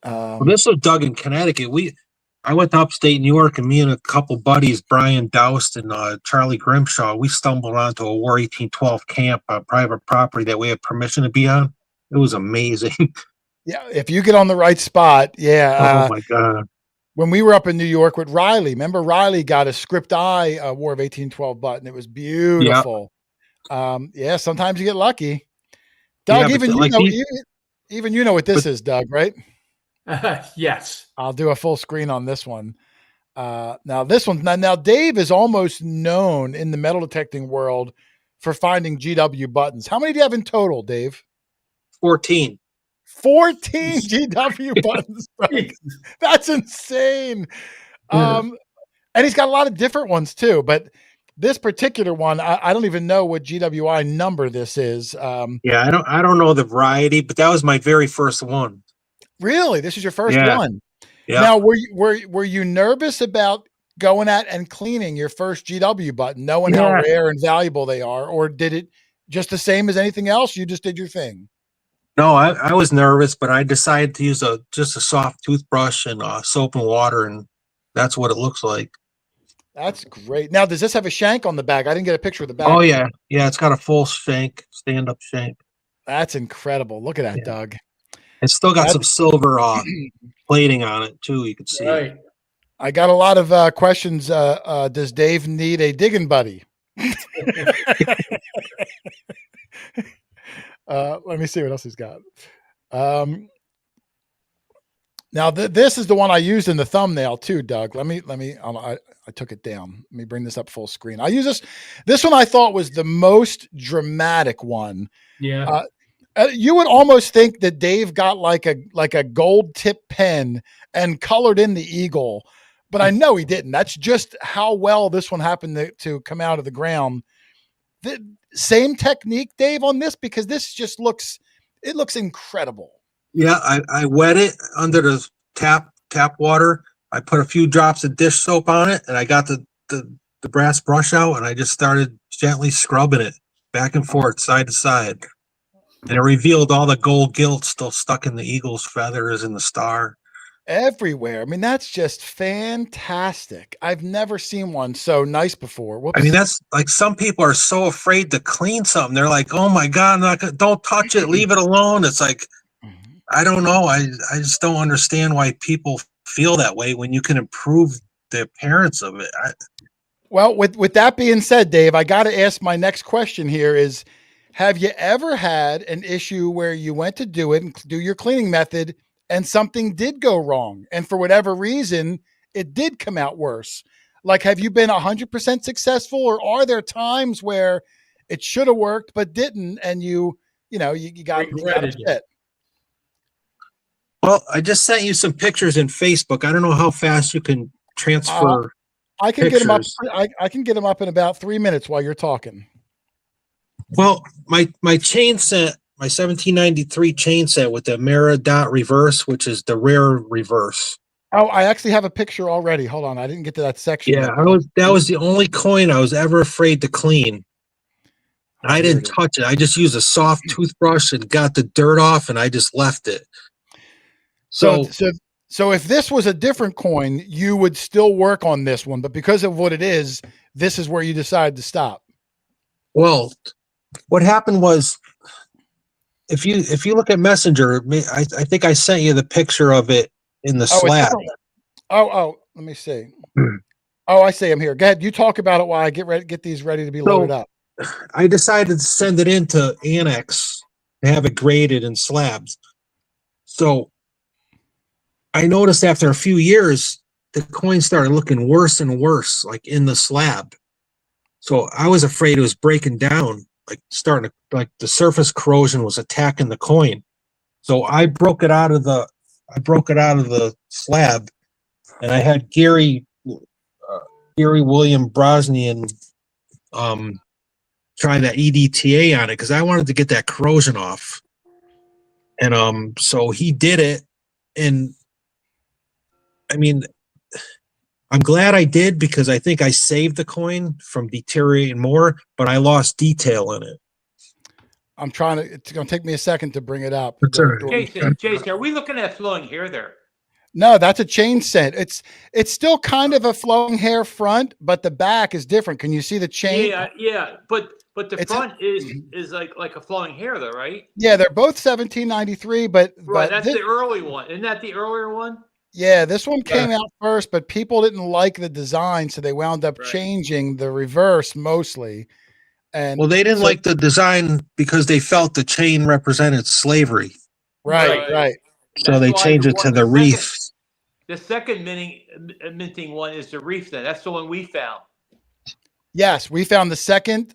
Well, this was dug in Connecticut. I went to upstate New York, and me and a couple buddies, Brian Doust and Charlie Grimshaw, we stumbled onto a War 1812 camp on private property that we had permission to be on. It was amazing. Yeah, if you get on the right spot, yeah. Oh my God. When we were up in New York with Riley, remember Riley got a script eye War of 1812 button. It was beautiful. Yeah, sometimes you get lucky. Doug, Yeah, even like even you know what this is, Doug, right? Yes. I'll do a full screen on this one. Now this one, now Dave is almost known in the metal detecting world for finding GW buttons. How many do you have in total, Dave? 14. 14 GW buttons. That's insane. And he's got a lot of different ones too, but this particular one, I don't even know what GWI number this is. Yeah, I don't know the variety, but that was my very first one. Really? This is your first one? Yeah. Now, were you nervous about going at and cleaning your first GW button, knowing how rare and valuable they are, or did it just the same as anything else? You just did your thing. No, I was nervous, but I decided to use just a soft toothbrush and soap and water, and that's what it looks like. That's great. Now, does this have a shank on the back? I didn't get a picture of the back. Oh yeah, it's got a full shank, stand-up shank. That's incredible. Look at that, Doug. It's still got some silver plating on it too. You can see. Right. I got a lot of questions. Does Dave need a digging buddy? Let me see what else he's got. Now this is the one I used in the thumbnail too, Doug. I took it down. Let me bring this up full screen. I use this one I thought was the most dramatic one. Yeah. You would almost think that Dave got like a gold tip pen and colored in the eagle, but I know he didn't. That's just how well this one happened to come out of the ground. The same technique, Dave, on this, because this just looks incredible. Yeah, I wet it under the tap water. I put a few drops of dish soap on it, and I got the brass brush out, and I just started gently scrubbing it back and forth, side to side. And it revealed all the gold gilt still stuck in the eagle's feathers and the star. Everywhere. I mean, that's just fantastic. I've never seen one so nice before. Whoops. I mean, that's like some people are so afraid to clean something. They're like, oh my God, don't touch it, leave it alone. It's like, I don't know. I just don't understand why people feel that way when you can improve the appearance of it. Well, with that being said, Dave, I got to ask my next question here is, have you ever had an issue where you went to do it and do your cleaning method and something did go wrong? And for whatever reason, it did come out worse. Like, have you been 100% successful, or are there times where it should have worked, but didn't? And you got upset? Well, I just sent you some pictures in Facebook. I don't know how fast you can transfer. I can get them up. I can get them up in about 3 minutes while you're talking. Well, my chain set, my 1793 chain set with the Mera dot reverse, which is the rare reverse. Oh, I actually have a picture already. Hold on, I didn't get to that section. Yeah, that was the only coin I was ever afraid to clean. I didn't touch it. I just used a soft toothbrush and got the dirt off, and I just left it. So if this was a different coin, you would still work on this one, but because of what it is, this is where you decide to stop. Well, what happened was, if you look at Messenger, I think I sent you the picture of it in the slab. Let me see. Oh, I see. I'm here. Go ahead. You talk about it while I get these ready to be loaded up. I decided to send it into Annex to have it graded in slabs. So I noticed after a few years, the coin started looking worse and worse, like in the slab. So I was afraid it was breaking down, like starting to, like the surface corrosion was attacking the coin. So I broke it out of the slab, and I had Gary William Brosnian try that EDTA on it because I wanted to get that corrosion off. And so he did it, and I mean, I'm glad I did because I think I saved the coin from deteriorating more, but I lost detail in it. I'm trying to. It's going to take me a second to bring it up. That's all right. Jason, are we looking at flowing hair there? No, that's a chain set. It's still kind of a flowing hair front, but the back is different. Can you see the chain? Yeah, but the It's front is like a flowing hair though, right? Yeah, they're both 1793, but That's the early one. Isn't that the earlier one? Yeah, this one came out first, but people didn't like the design, so they wound up changing the reverse mostly. And well, they didn't like the design because they felt the chain represented slavery. Right. So they changed it to the reef. The second minting one is the reef. Then that's the one we found. Yes, we found the second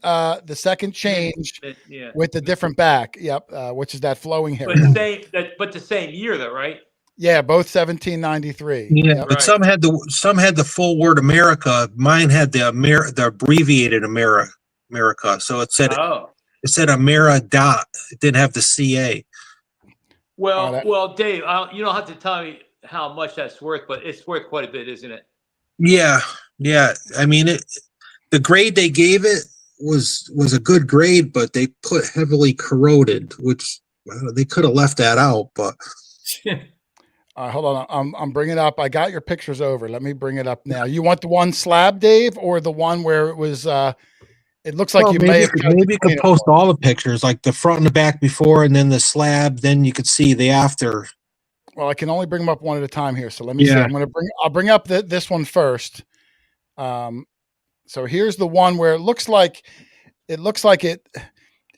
change with the different back. Yep, which is that flowing hair. But the same year though, right? Yeah, both 1793. Yeah, yep. But some had the full word America. Mine had the abbreviated America. So it said Amera dot. It didn't have the CA. Well, Dave, you don't have to tell me how much that's worth, but it's worth quite a bit, isn't it? Yeah. I mean, the grade they gave it was a good grade, but they put heavily corroded, which they could have left that out. But hold on, I'm bringing it up. I got your pictures over. Let me bring it up now. You want the one slab, Dave, or the one where it was? It looks like maybe you could post all the pictures, like the front and the back before, and then the slab. Then you could see the after. Well, I can only bring them up one at a time here. So let me see. I'll bring up this one first. So here's the one where it looks like it.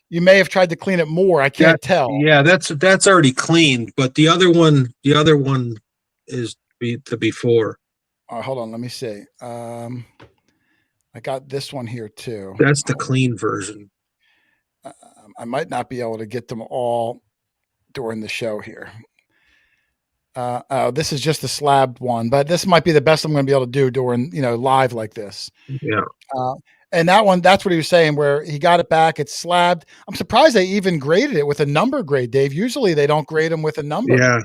You may have tried to clean it more. I can't tell. Yeah, that's already cleaned, but the other one is the before. Hold on, let me see. I got this one here too. That's the clean version. I might not be able to get them all during the show here. This is just the slabbed one, but this might be the best I'm going to be able to do during live like this. Yeah. And that one, that's what he was saying, where he got it back. It's slabbed. I'm surprised they even graded it with a number grade, Dave. Usually they don't grade them with a number. Yeah.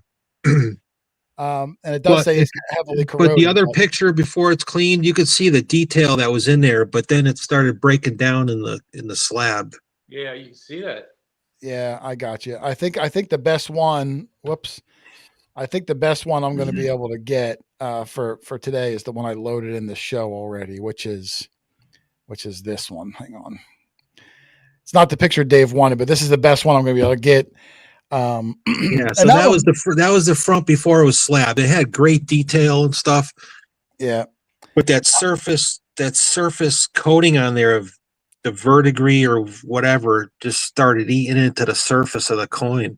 And it does say it's heavily corroded. But the other picture before it's cleaned, you could see the detail that was in there, but then it started breaking down in the slab. Yeah, you can see that. Yeah, I got you. I think the best one. Whoops. I think the best one I'm going to be able to get for today is the one I loaded in the show already, which is this one. Hang on. It's not the picture Dave wanted, but this is the best one I'm going to be able to get. Yeah, so that was the front before it was slab. It had great detail and stuff. Yeah, but that surface coating on there of the verdigris or whatever just started eating into the surface of the coin.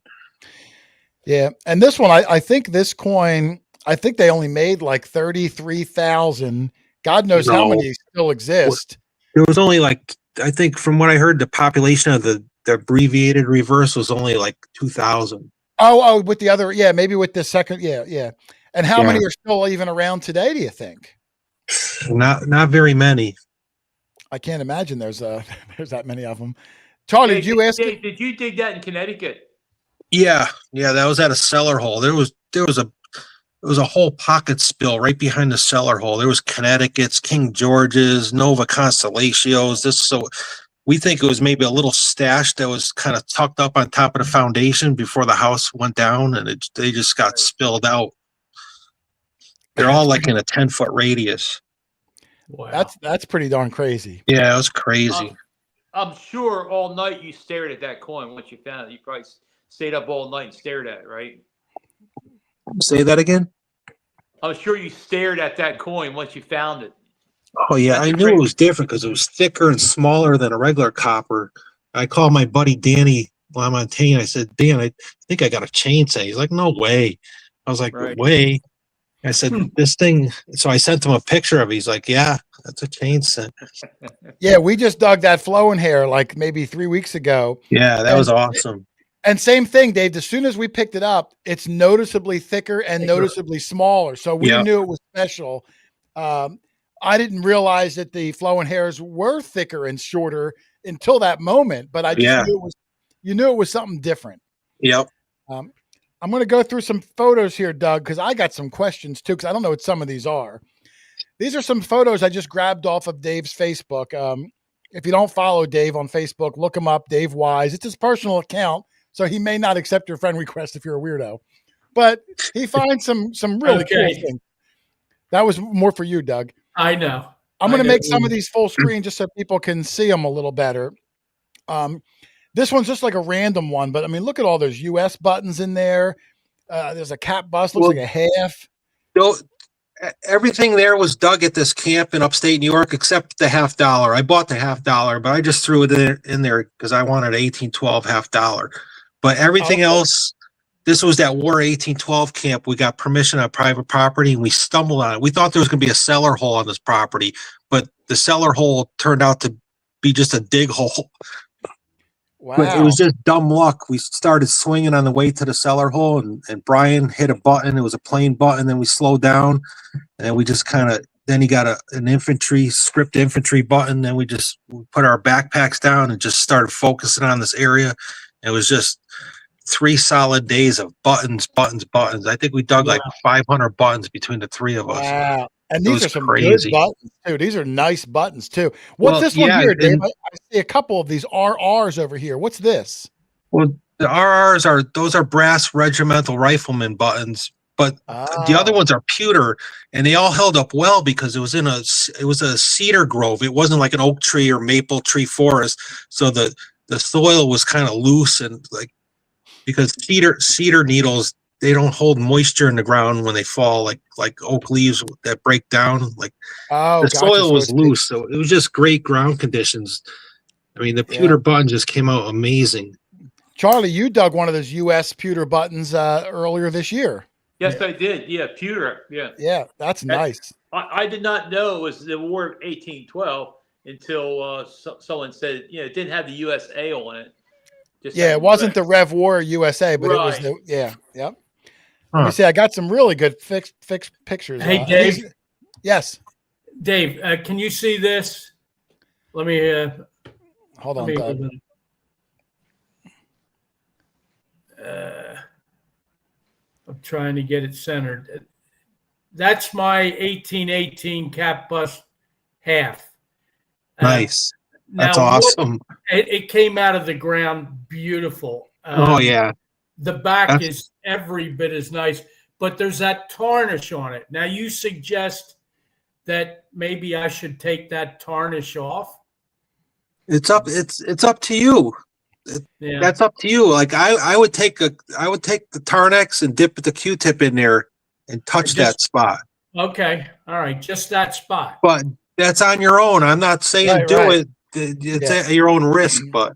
Yeah, and this one, I think this coin, I think they only made like 33,000. God knows how many still exist. There was only like, I think from what I heard, the population of the abbreviated reverse was only like 2,000. Oh, with the other, maybe with the second, yeah. And how many are still even around today, do you think? Not very many. I can't imagine there's that many of them. Charlie, did you ask? Did you dig that in Connecticut? Yeah, that was at a cellar hole. There was a whole pocket spill right behind the cellar hole. There was Connecticut's, King George's, Nova Constellations. So we think it was maybe a little stash that was kind of tucked up on top of the foundation before the house went down, and they just got spilled out. They're all like in a 10-foot radius. Wow. That's pretty darn crazy. Yeah, it was crazy. I'm sure all night you stared at that coin once you found it. You probably stayed up all night and stared at it, right? Say that again? I'm sure you stared at that coin once you found it. Oh, yeah, I knew it was different because it was thicker and smaller than a regular copper. I called my buddy Danny LaMontagne. I said, Dan, I think I got a chainsaw. He's like, no way. I was like, Right. way. I said, this thing. So I sent him a picture of it. He's like, yeah, that's a chainsaw. Yeah, we just dug that flowing hair like maybe 3 weeks ago. Yeah, that was awesome. And same thing, Dave. As soon as we picked it up, it's noticeably thicker and noticeably smaller. So we knew it was special. I didn't realize that the flowing hairs were thicker and shorter until that moment, but I just knew it was. You knew it was something different. Yep. I'm going to go through some photos here, Doug, because I got some questions too, because I don't know what some of these are. These are some photos I just grabbed off of Dave's Facebook. If you don't follow Dave on Facebook, look him up, Dave Wise. It's his personal account, so he may not accept your friend request if you're a weirdo. But he finds some really cool things. That was more for you, Doug. I know. I'm going to make some of these full screen just so people can see them a little better. This one's just like a random one, but I mean, look at all those US buttons in there. There's a cap bust, looks like a half. Everything there was dug at this camp in upstate New York, except the $50. I bought the $50, but I just threw it in there because I wanted 1812 $50. But everything else, this was that War 1812 camp. We got permission on private property and we stumbled on it. We thought there was going to be a cellar hole on this property, but the cellar hole turned out to be just a dig hole. Wow. But it was just dumb luck. We started swinging on the way to the cellar hole, and Brian hit a button. It was a plain button. Then we slowed down, and then we just then he got an script infantry button. Then we put our backpacks down and just started focusing on this area. It was just 3 solid days of buttons. I think we dug like 500 buttons between the 3 of us. Wow. And these are some crazy good buttons too. These are nice buttons too. What's this one here, Dave? I see a couple of these RRs over here. What's this? Well, the RRs those are brass regimental rifleman buttons, but the other ones are pewter, and they all held up well because it was a cedar grove. It wasn't like an oak tree or maple tree forest, so the soil was kind of loose and like because cedar needles. They don't hold moisture in the ground when they fall, like oak leaves that break down. Like the soil was loose, so it was just great ground conditions. I mean, the pewter button just came out amazing. Charlie, you dug one of those U.S. pewter buttons earlier this year. Yes, I did. Yeah, pewter. Yeah. Yeah, that's nice. I did not know it was the War of 1812 until someone said, it didn't have the USA on it. It wasn't the Rev War USA, but it was yep. Let me see. I got some really good fixed pictures. Hey, Dave. Yes. Dave, can you see this? Let me hold on. Doug. I'm trying to get it centered. That's my 1818 cap bust half. Nice. That's awesome. It came out of the ground beautiful. The back is every bit as nice, but there's that tarnish on it. Now you suggest that maybe I should take that tarnish off? It's up to you. That's up to you. Like I would take the Tarnex and dip the Q-tip in there and touch that spot. Okay. All right. Just that spot. But that's on your own. I'm not saying do it. It's at your own risk, but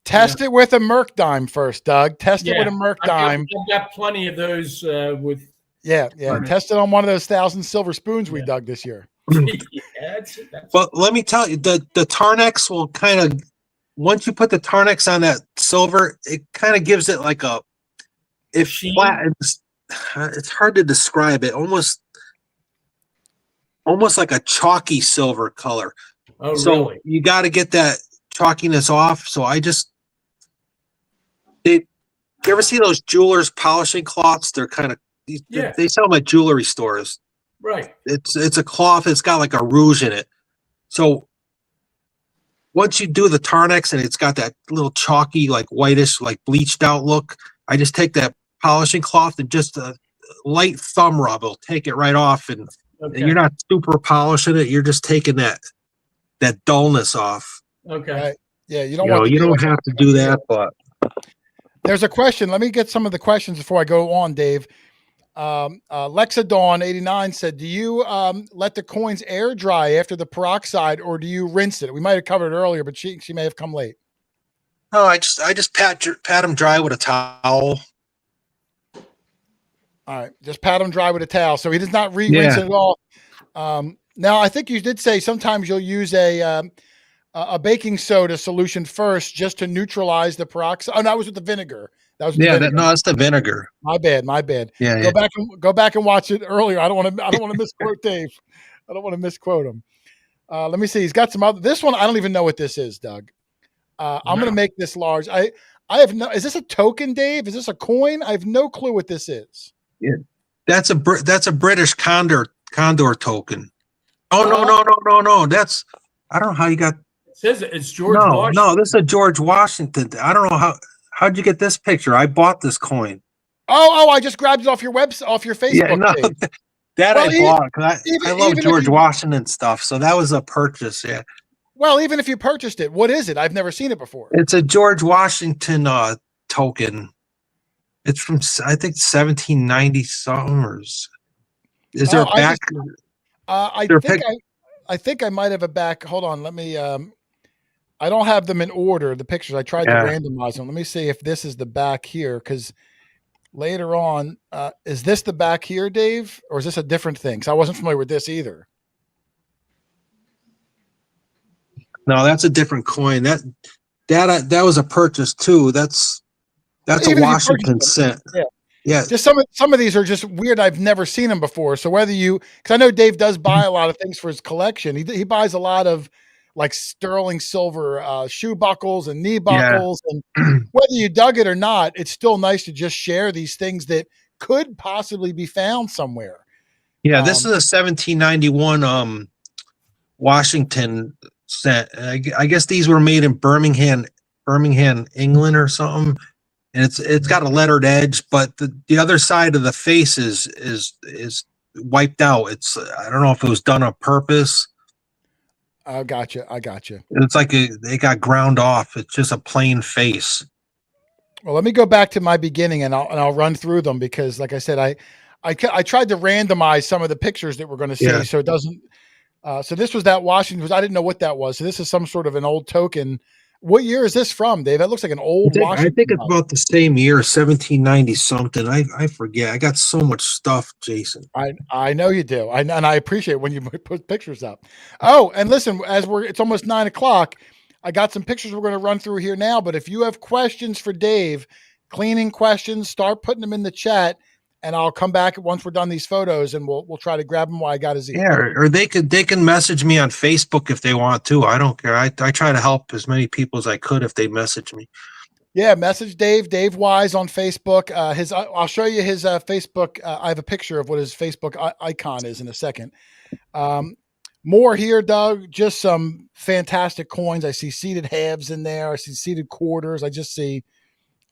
test it with a Merc dime first, Doug. Test it with a Merc dime. I've got plenty of those with. Test it on one of those 1,000 silver spoons we dug this year. But let me tell you, the Tarnex will kind of, once you put the Tarnex on that silver, it kind of gives it like it's hard to describe it. Almost like a chalky silver color. Oh, so really? You got to get that chalkiness off. So you ever see those jewelers polishing cloths? They're kind of, they sell them at jewelry stores. Right. It's a cloth. It's got like a rouge in it. So once you do the Tarnex and it's got that little chalky, like whitish, like bleached out look, I just take that polishing cloth and just a light thumb rub will take it right off. And you're not super polishing it. You're just taking that dullness off. Okay. Right. Yeah. You don't have to do that, but there's a question. Let me get some of the questions before I go on, Dave. Lexadawn 89 said, do you let the coins air dry after the peroxide, or do you rinse it? We might have covered it earlier, but she may have come late. No, I just pat them dry with a towel. All right, just pat them dry with a towel. So he does not rinse Yeah. it at all. Now, I think you did say sometimes you'll use a baking soda solution first just to neutralize the peroxide. Oh, no, that was with the vinegar. That was with the Yeah, vinegar. no, it's the vinegar. My bad. My bad. Yeah, Go back and watch it earlier. I don't want to misquote Dave. I don't want to misquote him. Let me see. He's got some other. This one I don't even know what this is, Doug. I'm going to make this large. I have no. Is this a token, Dave? Is this a coin? I have no clue what this is. Yeah. That's a British condor token. Oh no. That's, I don't know how you got. It says it's George Washington. No, this is a George Washington. I don't know how'd you get this picture. I bought this coin. Oh, I just grabbed it off your website, off your Facebook Yeah, no, page. that Well, I bought because I love even George Washington stuff. So that was a purchase. Yeah, Well, even if you purchased it, what is it? I've never seen it before. it's a George Washington token. It's from, I think, 1790 something. Or is there a back? I think I might have a back. Hold on, let me. I don't have them in order. The pictures I tried to randomize them. Let me see if this is the back here, because later on, is this the back here, Dave, or is this a different thing? Because I wasn't familiar with this either. No, that's a different coin. That was a purchase too. That's Even a Washington cent. Yeah. Just some of these are just weird. I've never seen them before. So whether because I know Dave does buy a lot of things for his collection. He buys a lot of like sterling silver shoe buckles and knee buckles, and whether you dug it or not, it's still nice to just share these things that could possibly be found somewhere. Yeah, this is a 1791 Washington cent. I guess these were made in Birmingham, England or something. And it's got a lettered edge, but the other side of the face is wiped out. I don't know if it was done on purpose. I gotcha. It's like they got ground off. It's just a plain face. Well, let me go back to my beginning and I'll run through them, because like I said, I tried to randomize some of the pictures that we're going to see, so it doesn't. So this was that Washington. I didn't know what that was. So this is some sort of an old token. What year is this from, Dave? That looks like an old Washington. I think it's about the same year, 1790 something. I forget. I got so much stuff, Jason. I know you do. And I appreciate when you put pictures up. Oh, and listen, it's almost 9 o'clock. I got some pictures we're going to run through here now. But if you have questions for Dave, cleaning questions, start putting them in the chat, and I'll come back once we're done these photos, and we'll try to grab them while I got his email. Yeah, or they can message me on Facebook if they want to. I don't care. I try to help as many people as I could if they message me. Yeah, message Dave Wise on Facebook. I'll show you his Facebook. I have a picture of what his Facebook icon is in a second. More here, Doug. Just some fantastic coins. I see seated halves in there. I see seated quarters. I just see.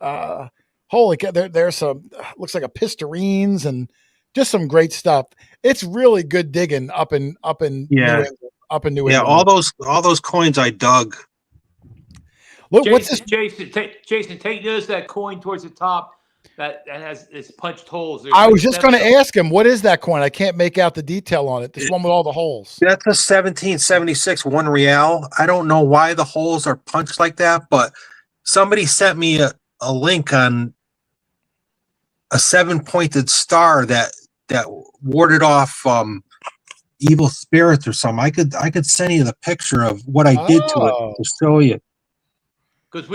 Holy cow! There's some. Looks like a Pistarines and just some great stuff. It's really good digging up in New England. Yeah, all those coins I dug. Look, what's this? Jason, take notice that coin towards the top that has its punched holes. I was just going to ask him, what is that coin? I can't make out the detail on it. This one with all the holes. That's a 1776 1 real. I don't know why the holes are punched like that, but somebody sent me a link on a 7-pointed star that warded off evil spirits or something. I could send you the picture of what I did to it to show you. Because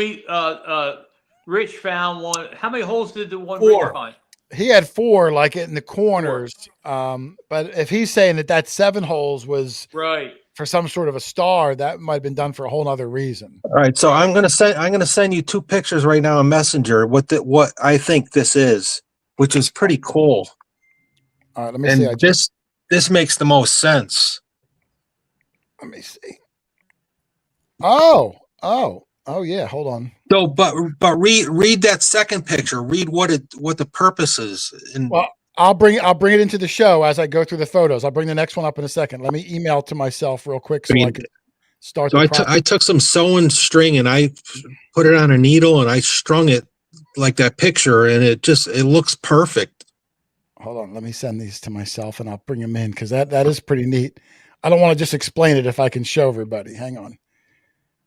Rich found one. How many holes did the one 4. Rich find? He had 4, like in the corners. But if he's saying that 7 holes was right for some sort of a star, that might have been done for a whole nother reason. All right, so I'm gonna send you 2 pictures right now on Messenger. What I think this is, which is pretty cool. All right, let me see. This makes the most sense. Let me see. Oh yeah. Hold on. So, but read that second picture. Read what the purpose is. And well, I'll bring it into the show as I go through the photos. I'll bring the next one up in a second. Let me email it to myself real quick so I can start. So I took some sewing string and I put it on a needle and I strung it like that picture, and it looks perfect. Hold on, let me send these to myself and I'll bring them in, because that is pretty neat. I don't want to just explain it if I can show everybody. Hang on.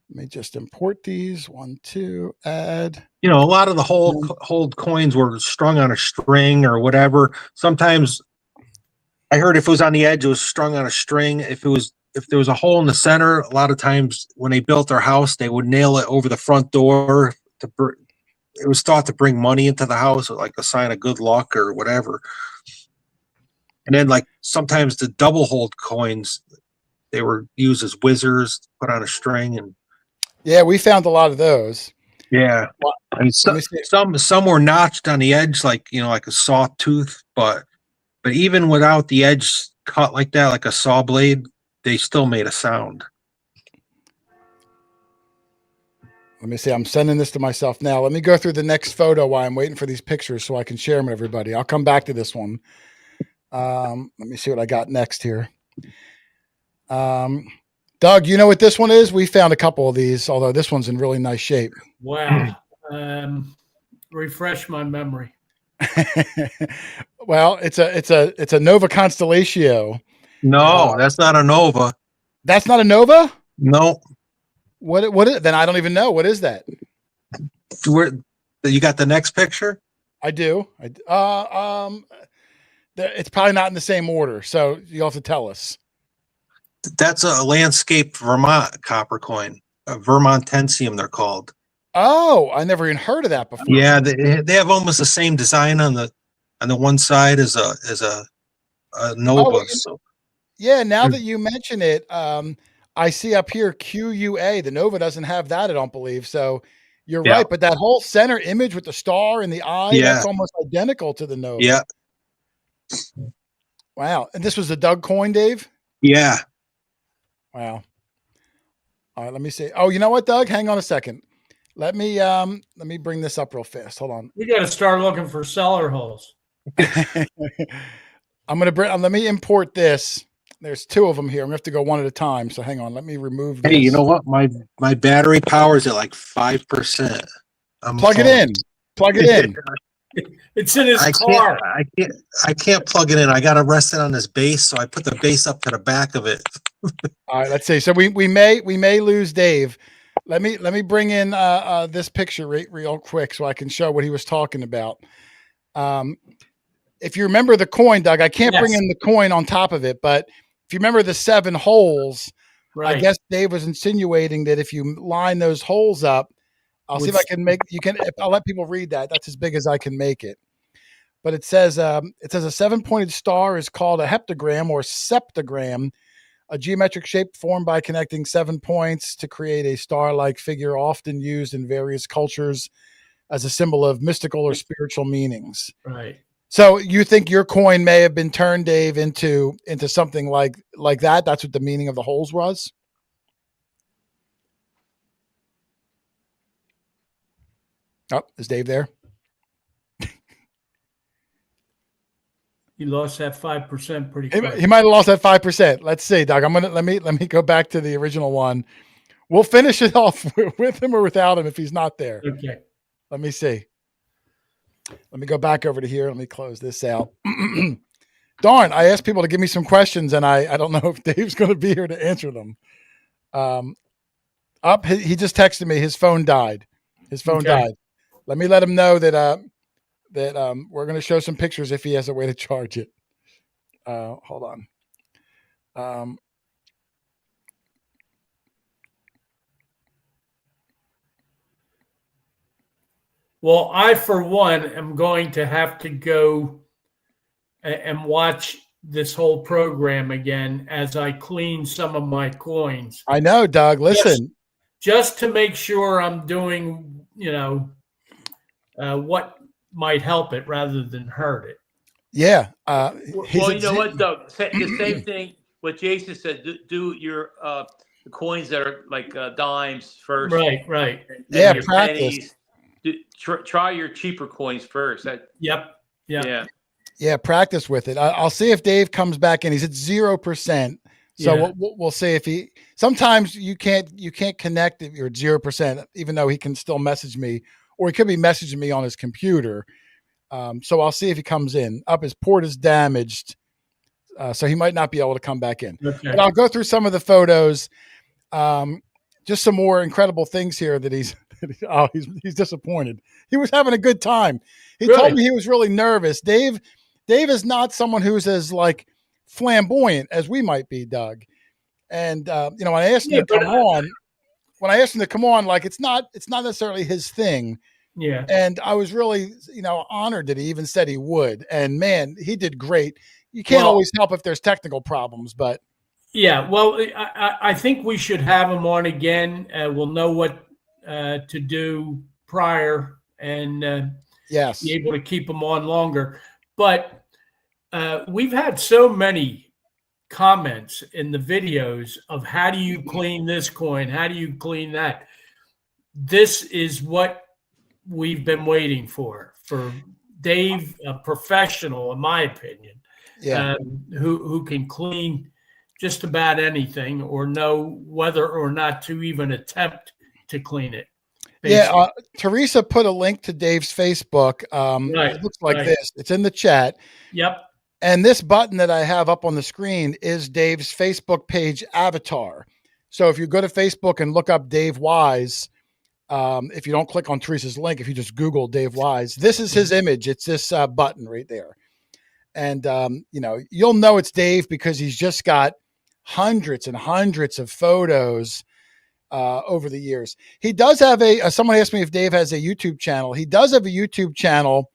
Let me just import these. 1, 2, add. You know, a lot of the hold coins were strung on a string or whatever. Sometimes I heard if it was on the edge, it was strung on a string. If there was a hole in the center, a lot of times when they built their house, they would nail it over the front door. It was thought to bring money into the house, like a sign of good luck or whatever. And then, like sometimes the double hold coins, they were used as whizzers, put on a string, and Yeah, we found a lot of those. yeah. I mean, some were notched on the edge, like like a saw tooth, but even without the edge cut like that, like a saw blade, they still made a sound. Let me see. I'm sending this to myself now. Let me go through the next photo while I'm waiting for these pictures so I can share them with everybody. I'll come back to this one. Let me see what I got next here. Doug, you know what this one is? We found a couple of these, although this one's in really nice shape. Wow. Refresh my memory. Well, it's a Nova Constellatio. No, that's not a Nova. That's not a Nova? No. What is, then I don't even know. What is that? You got the next picture? I do. It's probably not in the same order, so you'll have to tell us. That's a landscape Vermont copper coin, a Vermontensium they're called. Oh, I never even heard of that before. Yeah, they have almost the same design on the one side as a Nova. Oh, so yeah, now that you mention it, I see up here QUA. The Nova doesn't have that, I don't believe. So you're right, but that whole center image with the star and the eye, that's almost identical to the Nova. Yeah. Wow. And this was the Doug coin, Dave? Yeah. Wow. All right, let me see. Oh, you know what, Doug? Hang on a second. Let me bring this up real fast. Hold on. We got to start looking for cellar holes. Let me import this. There's 2 of them here. I'm gonna have to go one at a time. So hang on. Let me remove this. Hey, you know what? My battery power is at like 5%. Plug it in. Plug it in. It's in his car. I can't plug it in. I gotta rest it on this base, so I put the base up to the back of it. All right, let's see. So we may lose Dave. Let me bring in this picture real quick so I can show what he was talking about. If you remember the coin, Doug, I can't bring in the coin on top of it, but if you remember the 7 holes, right. I guess Dave was insinuating that if you line those holes up, I'll see if I can I'll let people read that. That's as big as I can make it. But it says a 7-pointed star is called a heptagram or septagram, a geometric shape formed by connecting 7 points to create a star-like figure, often used in various cultures as a symbol of mystical or spiritual meanings. Right. So you think your coin may have been turned, Dave, into something like that? That's what the meaning of the holes was? Oh, is Dave there? He lost that 5% pretty quick. He might have lost that 5%. Let's see, Doug. Let me go back to the original one. We'll finish it off with him or without him if he's not there. Okay. Let me see. Let me go back over to here. Let me close this out. Darn, I asked people to give me some questions, and I don't know if Dave's going to be here to answer them. He just texted me. His phone died. Died. Let me let him know that we're going to show some pictures if he has a way to charge it. Hold on. Well, I, for one, am going to have to go and watch this whole program again as I clean some of my coins. I know, Doug. Listen. Just to make sure I'm doing, what might help it rather than hurt it. Yeah. Well, you know what, Doug? The same thing what Jason said. Do your the coins that are like dimes first. Right. Yeah, your practice. Pennies. Try your cheaper coins first. Yeah. Yeah, practice with it. I'll see if Dave comes back in. He's at 0%. So we'll see if he. Sometimes you can't connect if you're at 0%, even though he can still message me, or he could be messaging me on his computer. So I'll see if he comes in. His port is damaged, so he might not be able to come back in. Okay. But I'll go through some of the photos. just some more incredible things here that he's disappointed. He was having a good time. He told me he was really nervous. Dave is not someone who's as like flamboyant as we might be, Doug. And when I asked him to come on, like it's not necessarily his thing. Yeah. And I was really, honored that he even said he would. And man, he did great. You can't always help if there's technical problems, but yeah. Well, I think we should have him on again. We'll know what to do prior and yes, be able to keep him on longer. But we've had so many comments in the videos of how do you clean this coin? How do you clean that? This is what we've been waiting for Dave, a professional, in my opinion, who can clean just about anything or know whether or not to even attempt to clean it. Basically. Yeah, Teresa put a link to Dave's Facebook. It looks like this. It's in the chat. Yep. And this button that I have up on the screen is Dave's Facebook page avatar. So if you go to Facebook and look up Dave Wise, if you don't click on Teresa's link, if you just Google Dave Wise, this is his image. It's this button right there. And, you'll know it's Dave because he's just got hundreds and hundreds of photos over the years. He does have someone asked me if Dave has a YouTube channel. He does have a YouTube channel.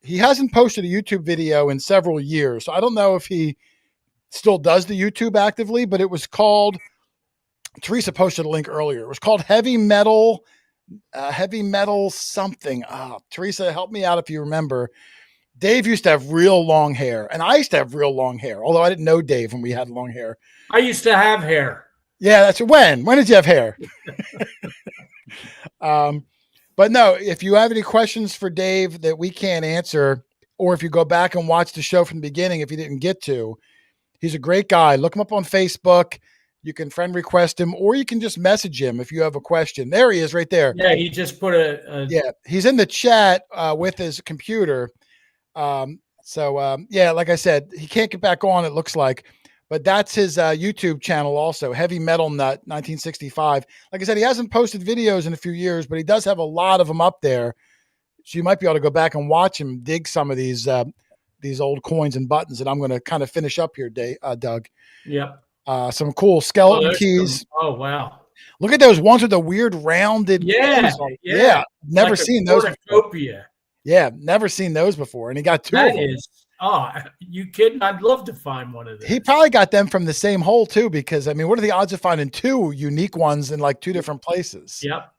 He hasn't posted a YouTube video in several years. So I don't know if he still does the YouTube actively, but it was called, Teresa posted a link earlier. It was called Heavy Metal something. Teresa, help me out if you remember. Dave used to have real long hair, and I used to have real long hair, although I didn't know Dave when we had long hair. I used to have hair. Yeah, that's when did you have hair? But no, if you have any questions for Dave that we can't answer, or if you go back and watch the show from the beginning, if you didn't get to, he's a great guy. Look him up on Facebook. You can friend request him, or you can just message him if you have a question. There he is right there. Yeah, he just put yeah, he's in the chat with his computer. Like I said, he can't get back on, it looks like. But that's his YouTube channel also, Heavy Metal Nut 1965. Like I said, he hasn't posted videos in a few years, but he does have a lot of them up there. So you might be able to go back and watch him dig some of these old coins and buttons that I'm going to kind of finish up here, Doug. Yep. Some cool skeleton keys. Oh, wow. Look at those ones with the weird rounded. Yeah. Never seen those before. Yeah, never seen those before. And he got two of them. You kidding? I'd love to find one of those. He probably got them from the same hole too, because I mean, what are the odds of finding two unique ones in like two different places? Yep.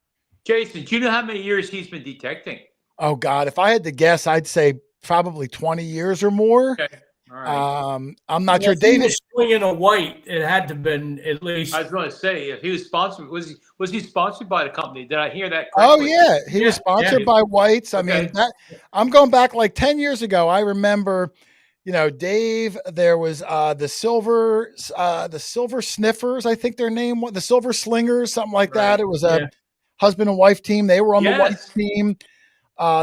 Jason, do you know how many years he's been detecting? Oh God, if I had to guess, I'd say probably 20 years or more. Okay. All right. I'm not sure. If he was swinging a white, it had to have been at least. I was going to say, if he was sponsored, was he sponsored by the company? Did I hear that Oh correctly? yeah, he was sponsored by Whites. I mean, I'm going back like 10 years ago. I remember, Dave. There was the silver sniffers. I think their name was the Silver Slingers, something like that. It was a husband and wife team. They were on the White team.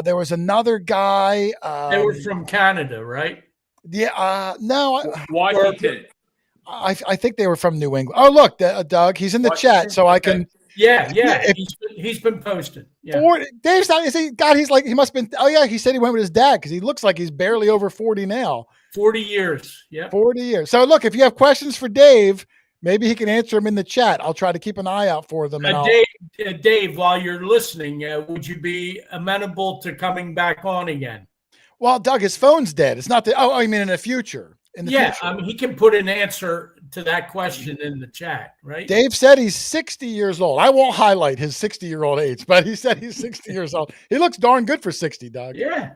There was another guy. They were from Canada, right? Yeah, no, Washington. I think they were from New England. Oh, look, Doug, he's in the chat, so I can. Yeah. He's been posted. Yeah. Dave's not. He's like he must have been. Oh yeah, he said he went with his dad because he looks like he's barely over 40 now. 40 years. Yeah. 40 years. So look, if you have questions for Dave, maybe he can answer them in the chat. I'll try to keep an eye out for them. Dave, while you're listening, would you be amenable to coming back on again? Well, Doug, his phone's dead. It's not the. Oh, I mean, in the future. Future. I mean, he can put an answer to that question in the chat, right? Dave said he's 60 years old. I won't highlight his 60-year-old age, but he said he's 60 years old. He looks darn good for 60, Doug. Yeah.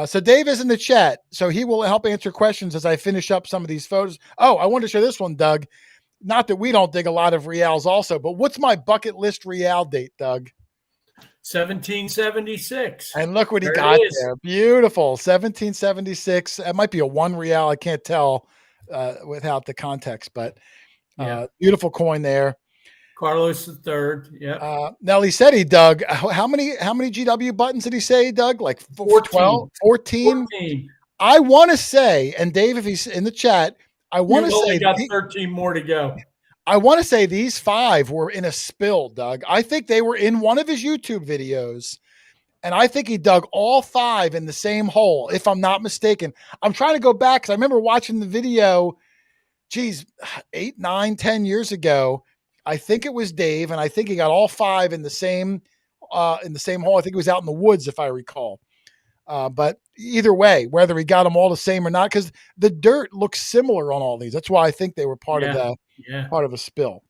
So Dave is in the chat, so he will help answer questions as I finish up some of these photos. Oh, I wanted to show this one, Doug. Not that we don't dig a lot of reals also, but what's my bucket list real date, Doug? 1776. And look what he got there. Beautiful. 1776. It might be a 1 real. I can't tell without the context, but beautiful coin there. Carlos III. Yeah. Now he said Doug, how many GW buttons did he say, Doug? Like 14? 14? I want to say, and Dave, if he's in the chat, I want to say got 13 more to go. I want to say these 5 were in a spill, Doug. I think they were in one of his YouTube videos, and I think he dug all 5 in the same hole, if I'm not mistaken. I'm trying to go back because I remember watching the video, geez, 8, 9, 10 years ago. I think it was Dave, and I think he got all 5 in the same hole. I think it was out in the woods, if I recall. But either way, whether he got them all the same or not, because the dirt looks similar on all these. That's why I think they were part of a spill.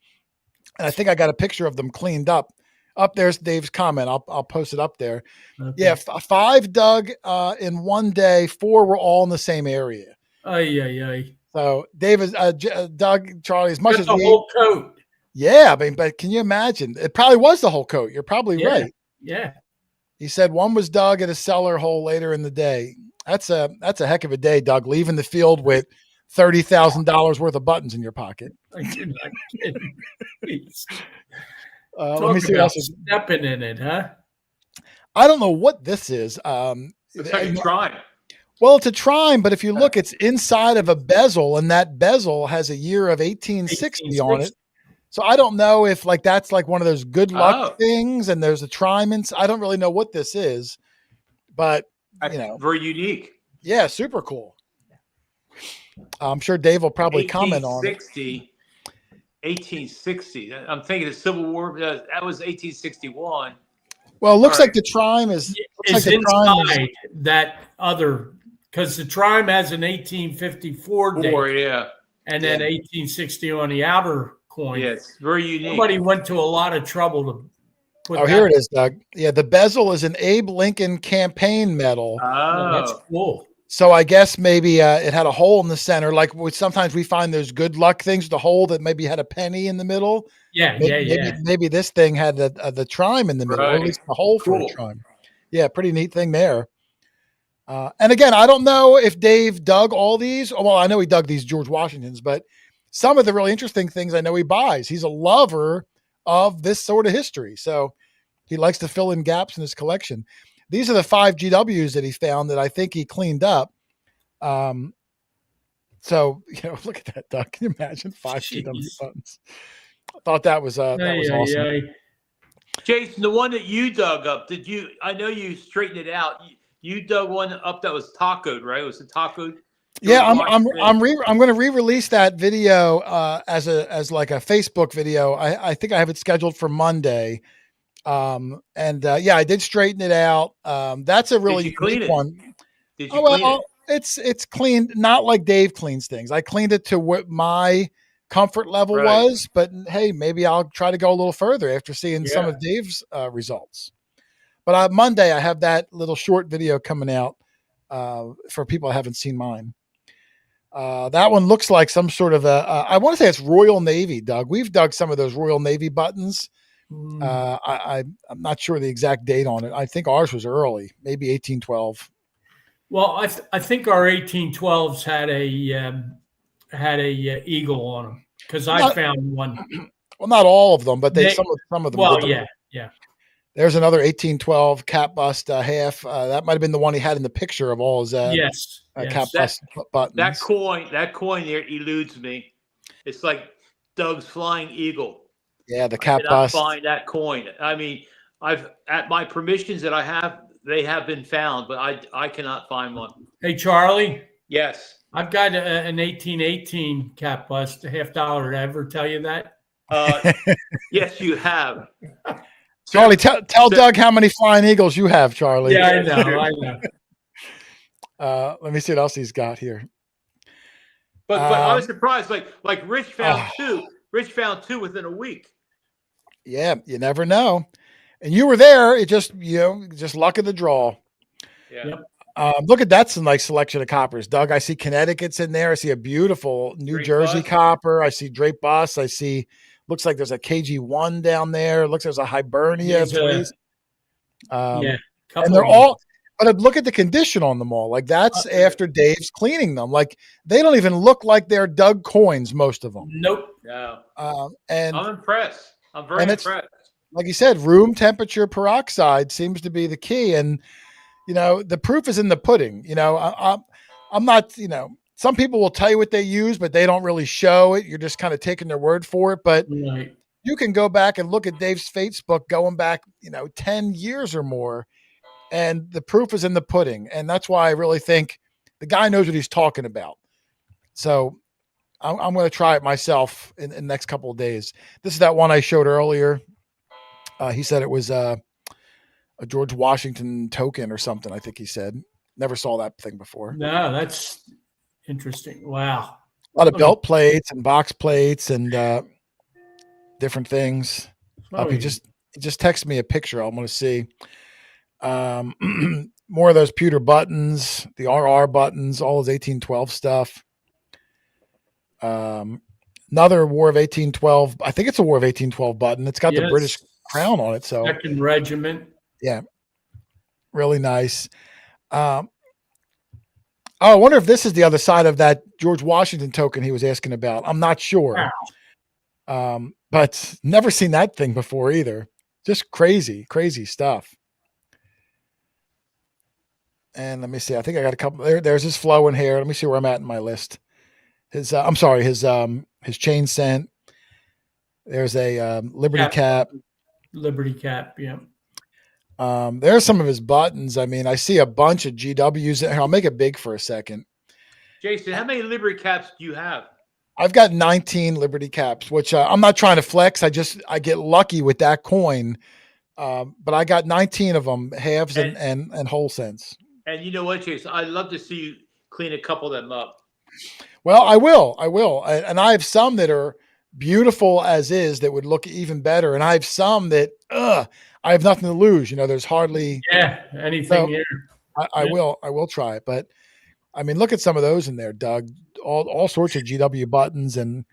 And I think I got a picture of them cleaned up. Up there's Dave's comment. I'll post it up there. Okay. Yeah, 5 dug in one day. 4 were all in the same area. Aye. So David, Doug, Charlie, as much as the whole coat. Yeah, I mean, but can you imagine? It probably was the whole coat. You're probably right. Yeah. He said one was dug at a cellar hole later in the day. That's a heck of a day, Doug, leaving the field with $30,000 worth of buttons in your pocket. You're not kidding. Let me see what else is stepping in it, huh? I don't know what this is. It's like a trime. Well, it's a trime, but if you look, it's inside of a bezel, and that bezel has a year of 1860 on it. So I don't know if that's like one of those good luck things, and there's a trime. I don't really know what this is, but very unique. Yeah, super cool. I'm sure Dave will probably comment on it. 1860. I'm thinking the Civil War. That was 1861. Well, it looks like the trime is inside that other, because the trime has an 1854 date. And then 1860 on the outer coin. Yeah, it's very unique. Somebody went to a lot of trouble to put here it is, Doug. Yeah, the bezel is an Abe Lincoln campaign medal. Oh, that's cool. So I guess maybe it had a hole in the center. Like sometimes we find those good luck things, the hole that maybe had a penny in the middle. Maybe this thing had the trime in the middle, or at least the hole for the trime. Yeah, pretty neat thing there. And again, I don't know if Dave dug all these. Well, I know he dug these George Washingtons, but some of the really interesting things I know he buys. He's a lover of this sort of history. So he likes to fill in gaps in his collection. These are the 5 GWs that he found that I think he cleaned up. So, look at that, Doug. Can you imagine 5 GW buttons? I thought that was awesome. Jason, the one that you dug up, I know you straightened it out. You dug one up that was tacoed, right? It was a tacoed. Yeah, I'm going to re-release that video as like a Facebook video. I think I have it scheduled for Monday. I did straighten it out. That's a really unique one. Did you clean it? It's cleaned, not like Dave cleans things. I cleaned it to what my comfort level was, but hey, maybe I'll try to go a little further after seeing some of Dave's results. But Monday, I have that little short video coming out for people who haven't seen mine. That one looks like some sort of I want to say it's Royal Navy, Doug. We've dug some of those Royal Navy buttons. I'm not sure the exact date on it. I think ours was early, maybe 1812. Well, I think our 1812s had a eagle on them, because I found one. Well, not all of them, but some of them. Well, yeah. There's another 1812 cap bust half. That might have been the one he had in the picture of all his cap bust buttons. That coin there eludes me. It's like Doug's flying eagle. Yeah, the cap bust. Find that coin. I mean, at my permissions that I have, they have been found, but I cannot find one. Hey, Charlie. Yes. I've got an 1818 cap bust, $50. Did I ever tell you that? Yes, you have. Charlie, tell Doug how many flying eagles you have, Charlie. Yeah, I know. Let me see what else he's got here. But I was surprised. Like Rich found two. Rich found 2 within a week. Yeah, you never know. And you were there. It just luck of the draw. Yeah. Yep. Look at that, some nice selection of coppers, Doug. I see Connecticut's in there. I see a beautiful New Jersey copper. I see Drape Bus. I see. Looks like there's a KG1 down there. Looks like there's a Hibernia. And they're all. But look at the condition on them all. Like that's after Dave's cleaning them. Like they don't even look like they're dug coins. Most of them. Nope. No. And I'm impressed. I'm very impressed. Like you said, room temperature peroxide seems to be the key. And the proof is in the pudding. I'm not some people will tell you what they use, but they don't really show it. You're just kind of taking their word for it. But Right. you can go back and look at Dave's Facebook going back, 10 years or more, and the proof is in the pudding. And that's why I really think the guy knows what he's talking about. So I'm going to try it myself in the next couple of days. This is that one I showed earlier. He said it was a George Washington token or something, I think he said. Never saw that thing before. No, that's interesting. Wow. A lot of belt plates and box plates and different things. He just texted me a picture. I'm going to see. More of those pewter buttons, the RR buttons, all his 1812 stuff. Another War of 1812. I think it's a War of 1812 button. It's got the British crown on it. So Second Regiment. Yeah, really nice. I wonder if this is the other side of that George Washington token he was asking about. I'm not sure. Wow. But never seen that thing before either. Just crazy stuff. And let me see. I think I got a couple. There's his flow in here. Let me see where I'm at in my list. His chain scent. There's a Liberty cap. Liberty cap. Yeah. There's some of his buttons. I mean, I see a bunch of GWs. I'll make it big for a second. Jason, how many Liberty caps do you have? I've got 19 Liberty caps, which I'm not trying to flex. I get lucky with that coin. But I got 19 of them, halves and whole cents. And you know what, Jason? I'd love to see you clean a couple of them up. Well, I will. And I have some that are beautiful as is that would look even better. And I have some that, I have nothing to lose. There's hardly anything here. I will try it. But I mean, look at some of those in there, Doug. All sorts of GW buttons and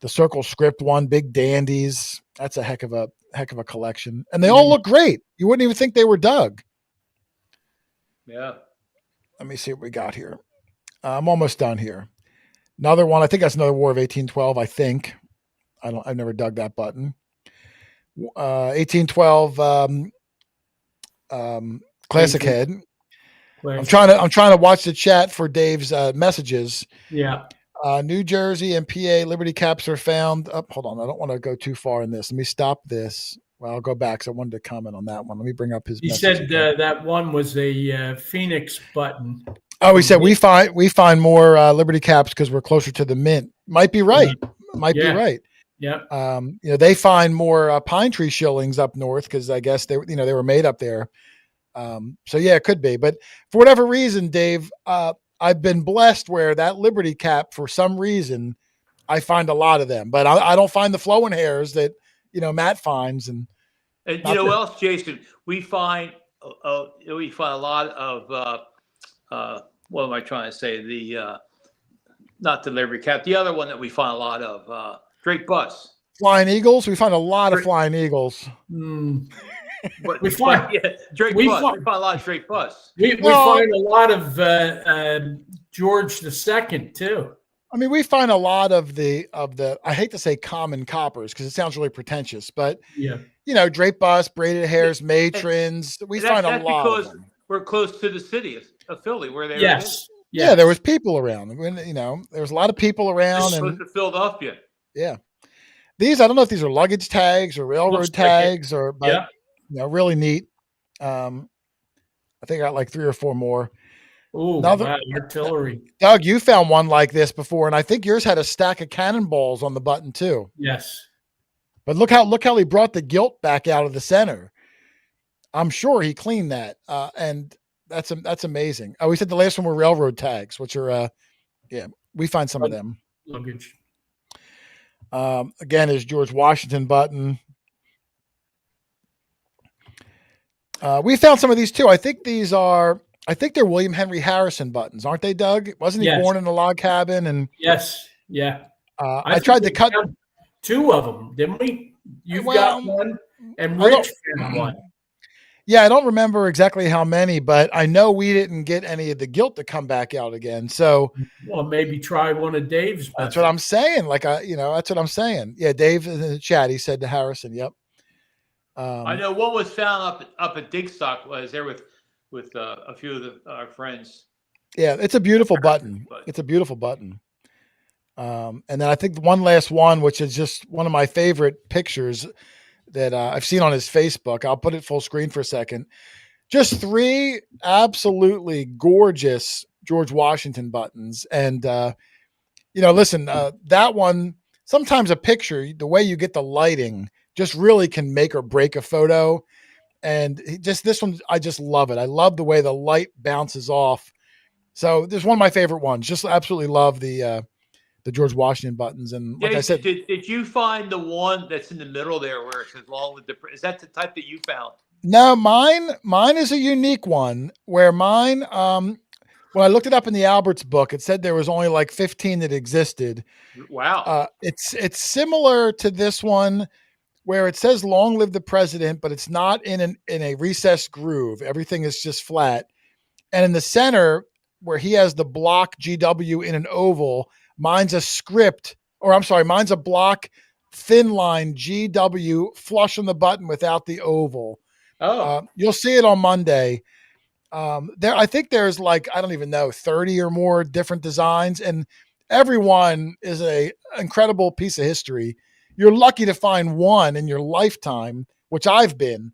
the circle script one, big dandies. That's a heck of a collection. And they all look great. You wouldn't even think they were Doug. Yeah. Let me see what we got here. I'm almost done here. Another one. I think that's another War of 1812. I think. I've never dug that button. 1812 classic head. I'm trying to watch the chat for Dave's messages. Yeah. New Jersey and PA Liberty caps are found. Hold on. I don't want to go too far in this. Let me stop this. Well, I'll go back. So I wanted to comment on that one. Let me bring up his. He said that one was a Phoenix button. Oh, he said we find more Liberty caps because we're closer to the mint. Might be right. Be right. Yeah. They find more pine tree shillings up north because I guess they were made up there. So yeah, it could be. But for whatever reason, Dave, I've been blessed where that Liberty cap, for some reason, I find a lot of them, but I don't find the flowing hairs that Matt finds. And you know what else, Jason? We find a lot of what am I trying to say? The not the Liberty cap, the other one that we find a lot of Drake bus. Flying eagles. We find a lot of flying eagles. But we find Drake bus. We find a lot of Drake bus. We find a lot of George II too. I mean, we find a lot of the I hate to say common coppers because it sounds really pretentious, but drape bus, braided hairs, matrons. We find a lot because of them. We're close to the city of Philly, where they Yeah, there was people around. There was a lot of people around. Close to Philadelphia. Yeah, these I don't know if these are luggage tags or railroad tags but really neat. I think I got like 3 or 4 more. Oh, wow, artillery. Doug, you found one like this before, and I think yours had a stack of cannonballs on the button too. Yes. But look how he brought the gilt back out of the center. I'm sure he cleaned that, and that's amazing. Oh, we said the last one were railroad tags, which are, we find some of them. Luggage. Again, is George Washington button. We found some of these too. I think they're William Henry Harrison buttons, aren't they, Doug? Wasn't he born in a log cabin? And yes, yeah. I tried to cut 2 of them, didn't we? You've got one, and Rich found one. Yeah, I don't remember exactly how many, but I know we didn't get any of the gilt to come back out again. So, well, maybe try one of Dave's. That's what I'm saying. That's what I'm saying. Yeah, Dave in the chat, he said to Harrison. Yep. I know what was found up at Digstock was there with a few of our friends. Yeah, it's a beautiful button. But It's a beautiful button. And then I think one last one, which is just one of my favorite pictures that I've seen on his Facebook. I'll put it full screen for a second. Just three absolutely gorgeous George Washington buttons. And, listen, that one, sometimes a picture, the way you get the lighting just really can make or break a photo. And just this one, I just love it. I love the way the light bounces off. So this is one of my favorite ones. Just absolutely love the George Washington buttons. And like I Dave, said, did you find the one that's in the middle there where it says long live the is that the type that you found? no, mine is a unique one where mine, when I looked it up in the Alberts book, it said there was only like 15 that existed. Wow. It's similar to this one where it says "Long live the president," but it's not in a recessed groove. Everything is just flat, and in the center where he has the block GW in an oval, mine's a script, or I'm sorry, mine's a block thin line GW flush on the button without the oval. Oh. You'll see it on Monday. I think there's like, I don't even know, 30 or more different designs, and every one is a incredible piece of history. You're lucky to find one in your lifetime, which I've been.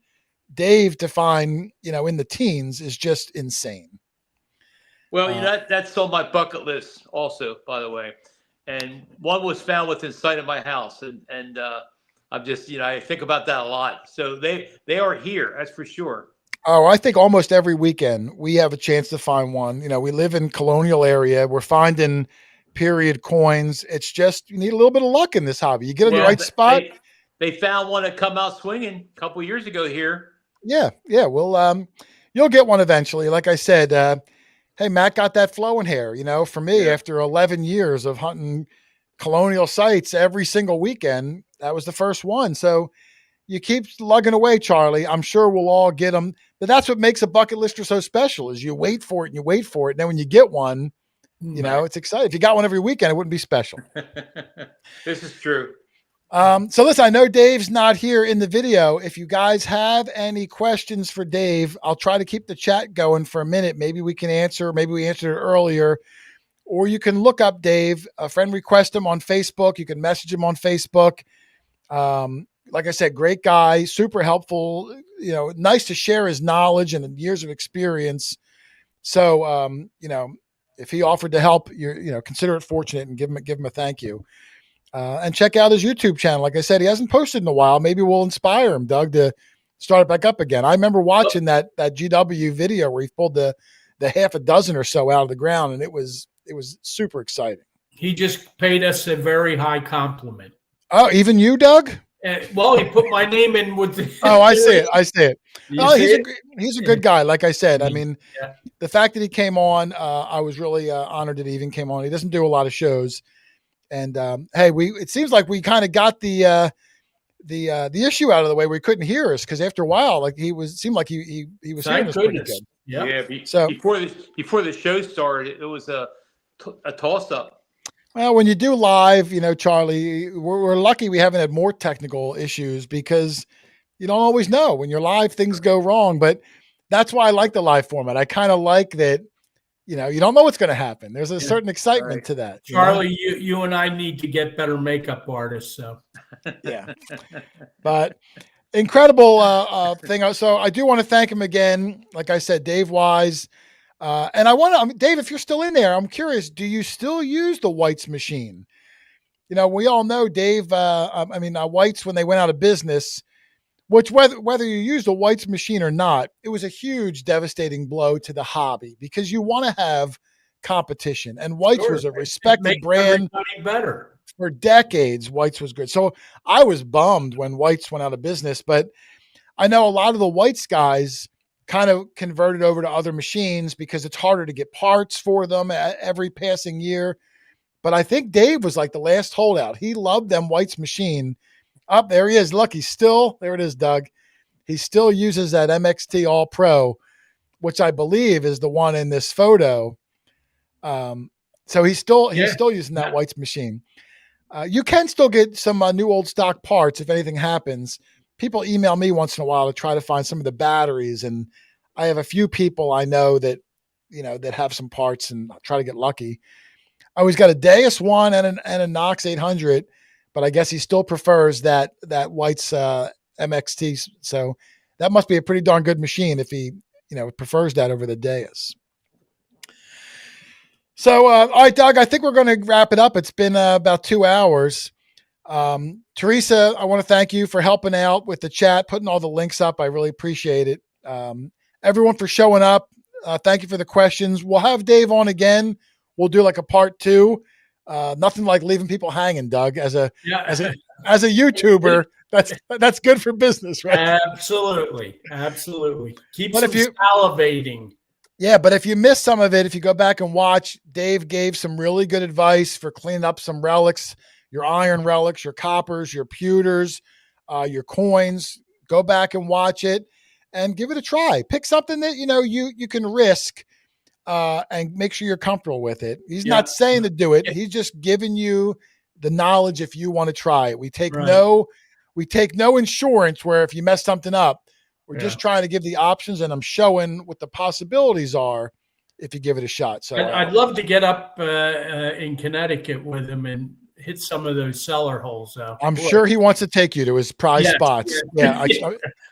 Dave to find, in the teens is just insane. Well, that's on my bucket list also, by the way. And one was found within sight of my house, and I'm just, I think about that a lot. So they are here, that's for sure. Oh, I think almost every weekend we have a chance to find one. We live in colonial area. We're finding period coins. It's just, you need a little bit of luck in this hobby. You get in the right spot. They found one that come out swinging a couple years ago here. Yeah. Well, you'll get one eventually. Like I said, hey, Matt got that flowing hair. For me, after 11 years of hunting colonial sites every single weekend, that was the first one. So you keep lugging away, Charlie. I'm sure we'll all get them. But that's what makes a bucket lister so special is you wait for it and you wait for it. And then when you get one, it's exciting. If you got one every weekend, it wouldn't be special. This is true. So listen, I know Dave's not here in the video. If you guys have any questions for Dave, I'll try to keep the chat going for a minute. Maybe we can answer. Maybe we answered it earlier. Or you can look up Dave, a friend request him on Facebook. You can message him on Facebook. Like I said, great guy, super helpful, nice to share his knowledge and years of experience. So, if he offered to help, consider it fortunate and give him a thank you. And check out his YouTube channel. Like I said, he hasn't posted in a while. Maybe we'll inspire him, Doug, to start it back up again. I remember watching that GW video where he pulled the half a dozen or so out of the ground, and it was super exciting. He just paid us a very high compliment. Oh, even you, Doug? Well, he put my name in with the. Oh, I see it. Oh, he's a good guy. Like I said, I mean, the fact that he came on, I was really honored that he even came on. He doesn't do a lot of shows, and hey, it seems like we kind of got the issue out of the way where he couldn't hear us, because after a while, like he seemed like he was hearing us pretty good. Yeah. So before the show started, it was a toss up. Well, when you do live, Charlie, we're lucky we haven't had more technical issues, because you don't always know. When you're live, things go wrong. But that's why I like the live format. I kind of like that, you don't know what's going to happen. There's a certain excitement to that. Charlie, you and I need to get better makeup artists. So, yeah. But incredible thing. So I do want to thank him again. Like I said, Dave Wise. And Dave, if you're still in there, I'm curious, do you still use the Whites machine? We all know Dave, Whites, when they went out of business, which whether you use the Whites machine or not, it was a huge devastating blow to the hobby, because you want to have competition. And Whites was a respected brand. Better. For decades, Whites was good. So I was bummed when Whites went out of business, but I know a lot of the Whites guys kind of converted over to other machines because it's harder to get parts for them every passing year. But I think Dave was like the last holdout. He loved them White's machine. Up there he is. Look, there it is, Doug. He still uses that MXT All Pro, which I believe is the one in this photo. So he's still using that White's machine. You can still get some new old stock parts if anything happens. People email me once in a while to try to find some of the batteries, and I have a few people I know that that have some parts and try to get lucky. I always got a Deus 1 and a Knox 800, but I guess he still prefers that White's MXT. So that must be a pretty darn good machine if he prefers that over the Deus. So, all right, Doug, I think we're going to wrap it up. It's been about 2 hours. Teresa, I want to thank you for helping out with the chat, putting all the links up. I really appreciate it. Everyone for showing up. Thank you for the questions. We'll have Dave on again. We'll do like a part 2. Nothing like leaving people hanging, Doug. As a YouTuber, that's good for business, right? Absolutely. Keeps But them salivating. Yeah, but if you missed some of it, if you go back and watch, Dave gave some really good advice for cleaning up some relics, your iron relics, your coppers, your pewters, your coins. Go back and watch it and give it a try. Pick something that you can risk and make sure you're comfortable with it. He's not saying to do it. He's just giving you the knowledge if you want to try it. We take no insurance where if you mess something up. We're just trying to give the options, and I'm showing what the possibilities are if you give it a shot. So I'd love to get up in Connecticut with him and hit some of those cellar holes. I'm sure he wants to take you to his prize spots. Yeah,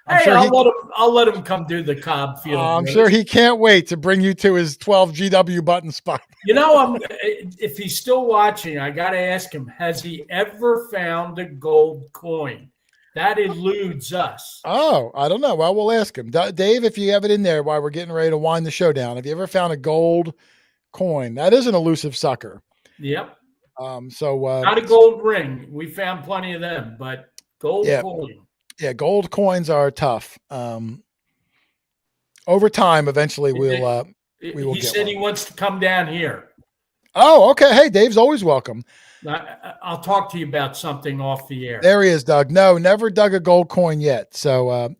I'll let him come do the Cobb Field. I'm sure he can't wait to bring you to his 12 GW button spot. If he's still watching, I got to ask him: has he ever found a gold coin? That eludes us. Oh, I don't know. Well, we'll ask him. Dave, if you have it in there while we're getting ready to wind the show down, have you ever found a gold coin? That is an elusive sucker. Yep. Not a gold ring. We found plenty of them, but gold coin. Yeah, gold coins are tough. Over time, eventually we will He said he wants to come down here. Oh, okay. Hey, Dave's always welcome. I'll talk to you about something off the air. There he is, Doug. No, never dug a gold coin yet. So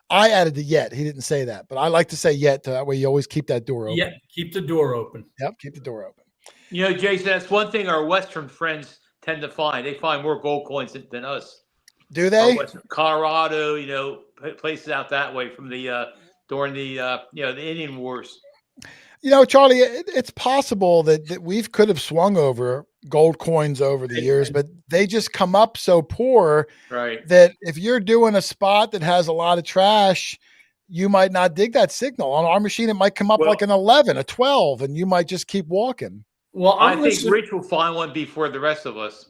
I added the yet. He didn't say that, but I like to say yet. That way you always keep that door open. Yeah, keep the door open. Yep, keep the door open. Jason, that's one thing our Western friends tend to find. They find more gold coins than us. Do they? Colorado, places out that way from during the Indian Wars. Charlie, it's possible that we could have swung over gold coins over the years, but they just come up so poor that if you're doing a spot that has a lot of trash, you might not dig that signal. On our machine, it might come up like an 11, a 12, and you might just keep walking. Well, I think Rich will find one before the rest of us.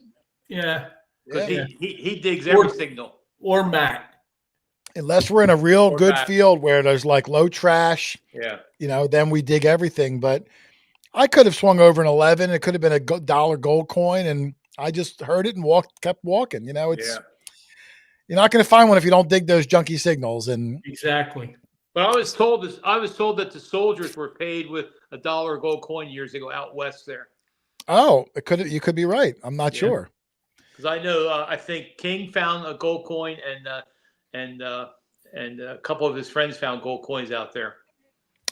Yeah. Because he digs every signal. Or Matt. Unless we're in a real good field where there's like low trash, then we dig everything. But I could have swung over an 11. It could have been a dollar gold coin, and I just heard it and kept walking. You're not going to find one if you don't dig those junky signals. And exactly. But I was told that the soldiers were paid with a dollar gold coin years ago out west there. Oh, you could be right. I'm not sure. Because I know I think King found a gold coin and a couple of his friends found gold coins out there.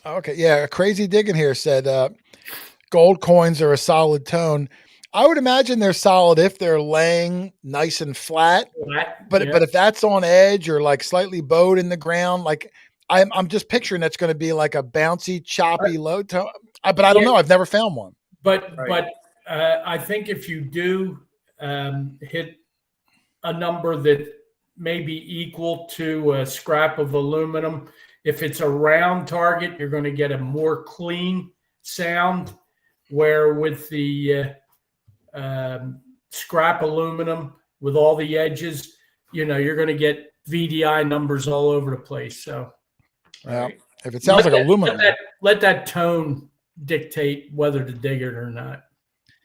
Okay, yeah. Crazy Digging here said gold coins are a solid tone. I would imagine they're solid if they're laying nice and flat. But if that's on edge or like slightly bowed in the ground, like I'm just picturing that's going to be like a bouncy, choppy low tone. But I don't know. I've never found one. But I think if you do hit a number that may be equal to a scrap of aluminum, if it's a round target, you're going to get a more clean sound. Where with the scrap aluminum with all the edges, you're going to get VDI numbers all over the place. So, if it sounds like aluminum, let that tone dictate whether to dig it or not.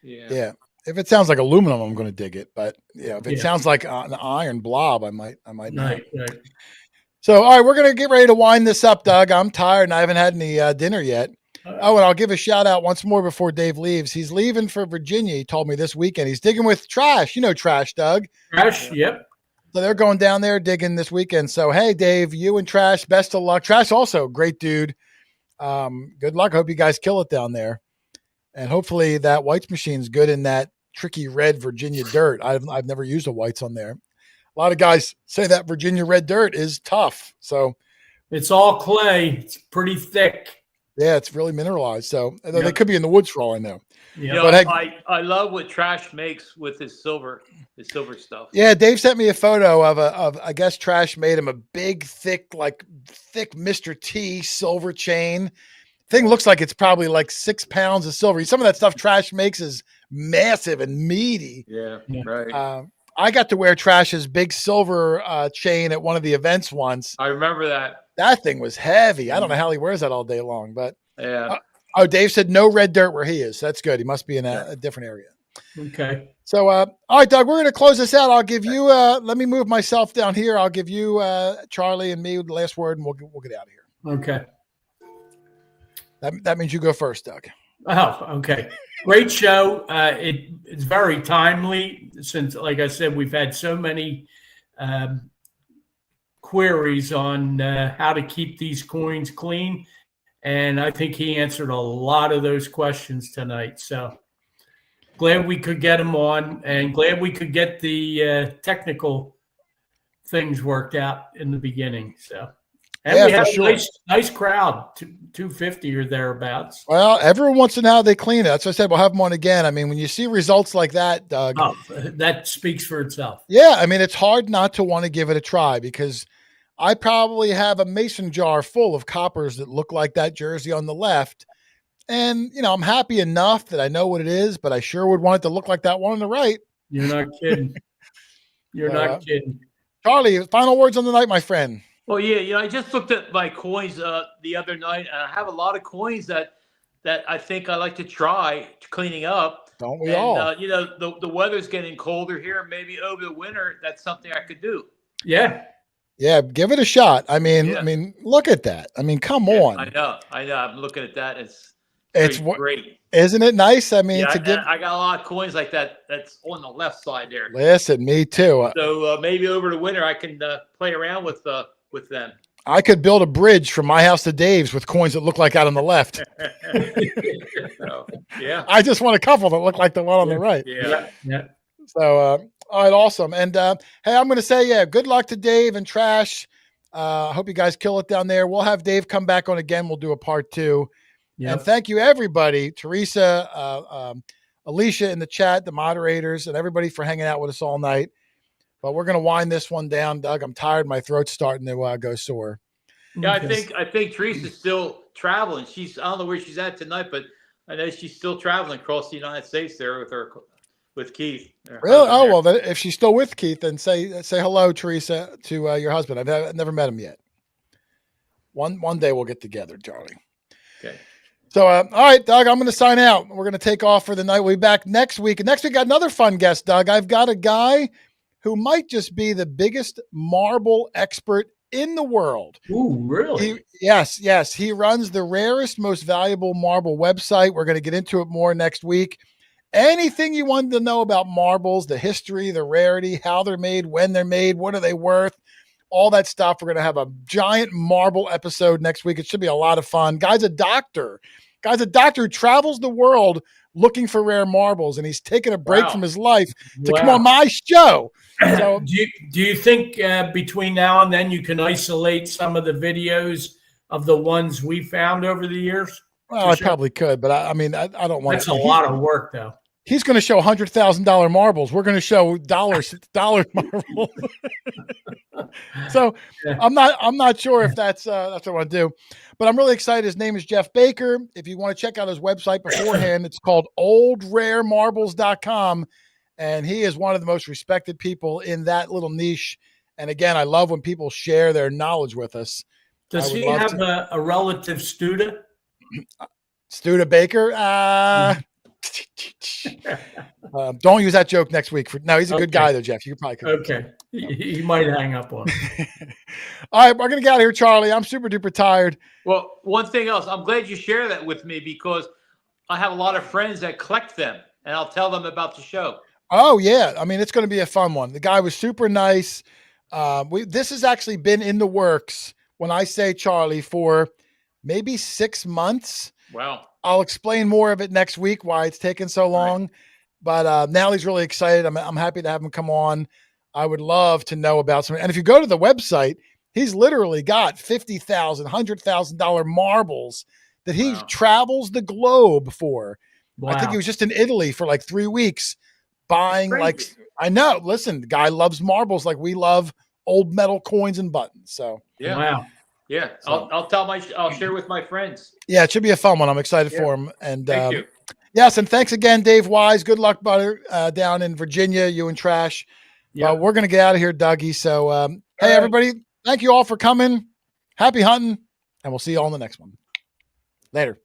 Yeah. If it sounds like aluminum, I'm going to dig it. But if it sounds like an iron blob, I might not. Right. So, all right, we're going to get ready to wind this up, Doug. I'm tired and I haven't had any dinner yet. Oh, and I'll give a shout out once more before Dave leaves. He's leaving for Virginia. He told me this weekend. He's digging with Trash. You know Trash, Doug. Trash, yep. So they're going down there digging this weekend. So, hey, Dave, you and Trash, best of luck. Trash also, great dude. Good luck. Hope you guys kill it down there. And hopefully that Whites machine's good in that tricky red Virginia dirt. I've never used a Whites on there. A lot of guys say that Virginia red dirt is tough. So it's all clay. It's pretty thick. Yeah, it's really mineralized. So they Yep. could be in the woods for all I know. You Yeah. know, But hey, I love what Trash makes with his silver stuff. yeah, Dave sent me a photo of I guess Trash made him a big, thick Mr. T silver chain. Thing looks like it's probably like 6 pounds of silver. Some of that stuff Trash makes is massive and meaty. Yeah, Yeah. right. I got to wear Trash's big silver chain at one of the events once. I remember that. That thing was heavy. I don't know how he wears that all day long, but Yeah. oh, Dave said no red dirt where he is. That's good. He must be in a different area. Okay. So, all right, Doug, we're going to close this out. I'll give you, let me move myself down here. I'll give you, Charlie and me the last word, and we'll get out of here. Okay. That means you go first, Doug. Oh, okay. Great show. It's very timely since, like I said, we've had so many queries on how to keep these coins clean. And I think he answered a lot of those questions tonight. So glad we could get him on, and glad we could get the technical things worked out in the beginning. So, and Yeah, we for had sure. a nice crowd, 250 or thereabouts. Well, everyone wants to know how they clean it. That's what I said. We'll have them on again. I mean, when you see results like that, Doug. Oh, that speaks for itself. Yeah, I mean, it's hard not to want to give it a try because I probably have a mason jar full of coppers that look like that jersey on the left. And, I'm happy enough that I know what it is, but I sure would want it to look like that one on the right. You're not kidding. You're not kidding. Charlie, final words on the night, my friend. Well, yeah, I just looked at my coins the other night, and I have a lot of coins that I think I like to try cleaning up. Don't we all? The weather's getting colder here. Maybe over the winter, that's something I could do. Yeah. Yeah, give it a shot. I mean, look at that. I mean, come on. I know. I'm looking at that. It's great. Isn't it nice? I mean, I got a lot of coins like that. That's on the left side there. Listen, me too. So maybe over the winter I can play around with them. I could build a bridge from my house to Dave's with coins that look like that on the left. So, yeah. I just want a couple that look like the one on the right. Yeah. So, all right, awesome. And hey, I'm going to say, good luck to Dave and Trash. I hope you guys kill it down there. We'll have Dave come back on again. We'll do a part 2. Yep. And thank you, everybody, Teresa, Alicia in the chat, the moderators, and everybody for hanging out with us all night. But we're going to wind this one down, Doug. I'm tired. My throat's starting to go sore. Yeah, I think Teresa's still traveling. I don't know where she's at tonight, but I know she's still traveling across the United States there with Keith. Really? Oh, well, then if she's still with Keith, then say hello, Teresa, to your husband. I've never met him yet. One day we'll get together, Charlie. Okay. So, all right, Doug, I'm going to sign out. We're going to take off for the night. We'll be back next week. And next week, got another fun guest, Doug. I've got a guy who might just be the biggest marble expert in the world. Ooh, really? Yes. He runs the rarest, most valuable marble website. We're going to get into it more next week. Anything you wanted to know about marbles, the history, the rarity, how they're made, when they're made, what are they worth, all that stuff. We're going to have a giant marble episode next week. It should be a lot of fun. Guy's a doctor who travels the world looking for rare marbles, and he's taking a break from his life to come on my show. So, do you think between now and then you can isolate some of the videos of the ones we found over the years? Well, I probably could, but I mean, I don't want to. That's a lot of work, though. He's going to show $100,000 marbles. We're going to show dollar marbles. So I'm not sure if that's what I want to do, but I'm really excited. His name is Jeff Baker. If you want to check out his website beforehand, it's called oldraremarbles.com. And he is one of the most respected people in that little niche. And again, I love when people share their knowledge with us. Does he have a relative Studa? Studa Baker? Don't use that joke next week. No, he's a good guy, though, Jeff. You probably could. Okay. He might hang up on him. All right, we're going to get out of here, Charlie. I'm super duper tired. Well, one thing else, I'm glad you share that with me because I have a lot of friends that collect them, and I'll tell them about the show. Oh, yeah. I mean, it's going to be a fun one. The guy was super nice. This has actually been in the works, when I say, Charlie, for maybe 6 months. Wow. I'll explain more of it next week, why it's taken so long. Right. But now he's really excited. I'm happy to have him come on. I would love to know about something. And if you go to the website, he's literally got $50,000, $100,000 marbles that he Wow. travels the globe for. Wow. I think he was just in Italy for like 3 weeks buying like, Crazy. I know, listen, the guy loves marbles like we love old metal coins and buttons. So Yeah. Wow. Yeah. So- I'll share with my friends. yeah, it should be a fun one. I'm excited Yeah. for him. And Thank you. yes, and thanks again, Dave Wise. Good luck, brother, down in Virginia, you and Trash. Yeah. But we're going to get out of here, Dougie. So, hey, right. everybody, thank you all for coming. Happy hunting, and we'll see you all in the next one. Later.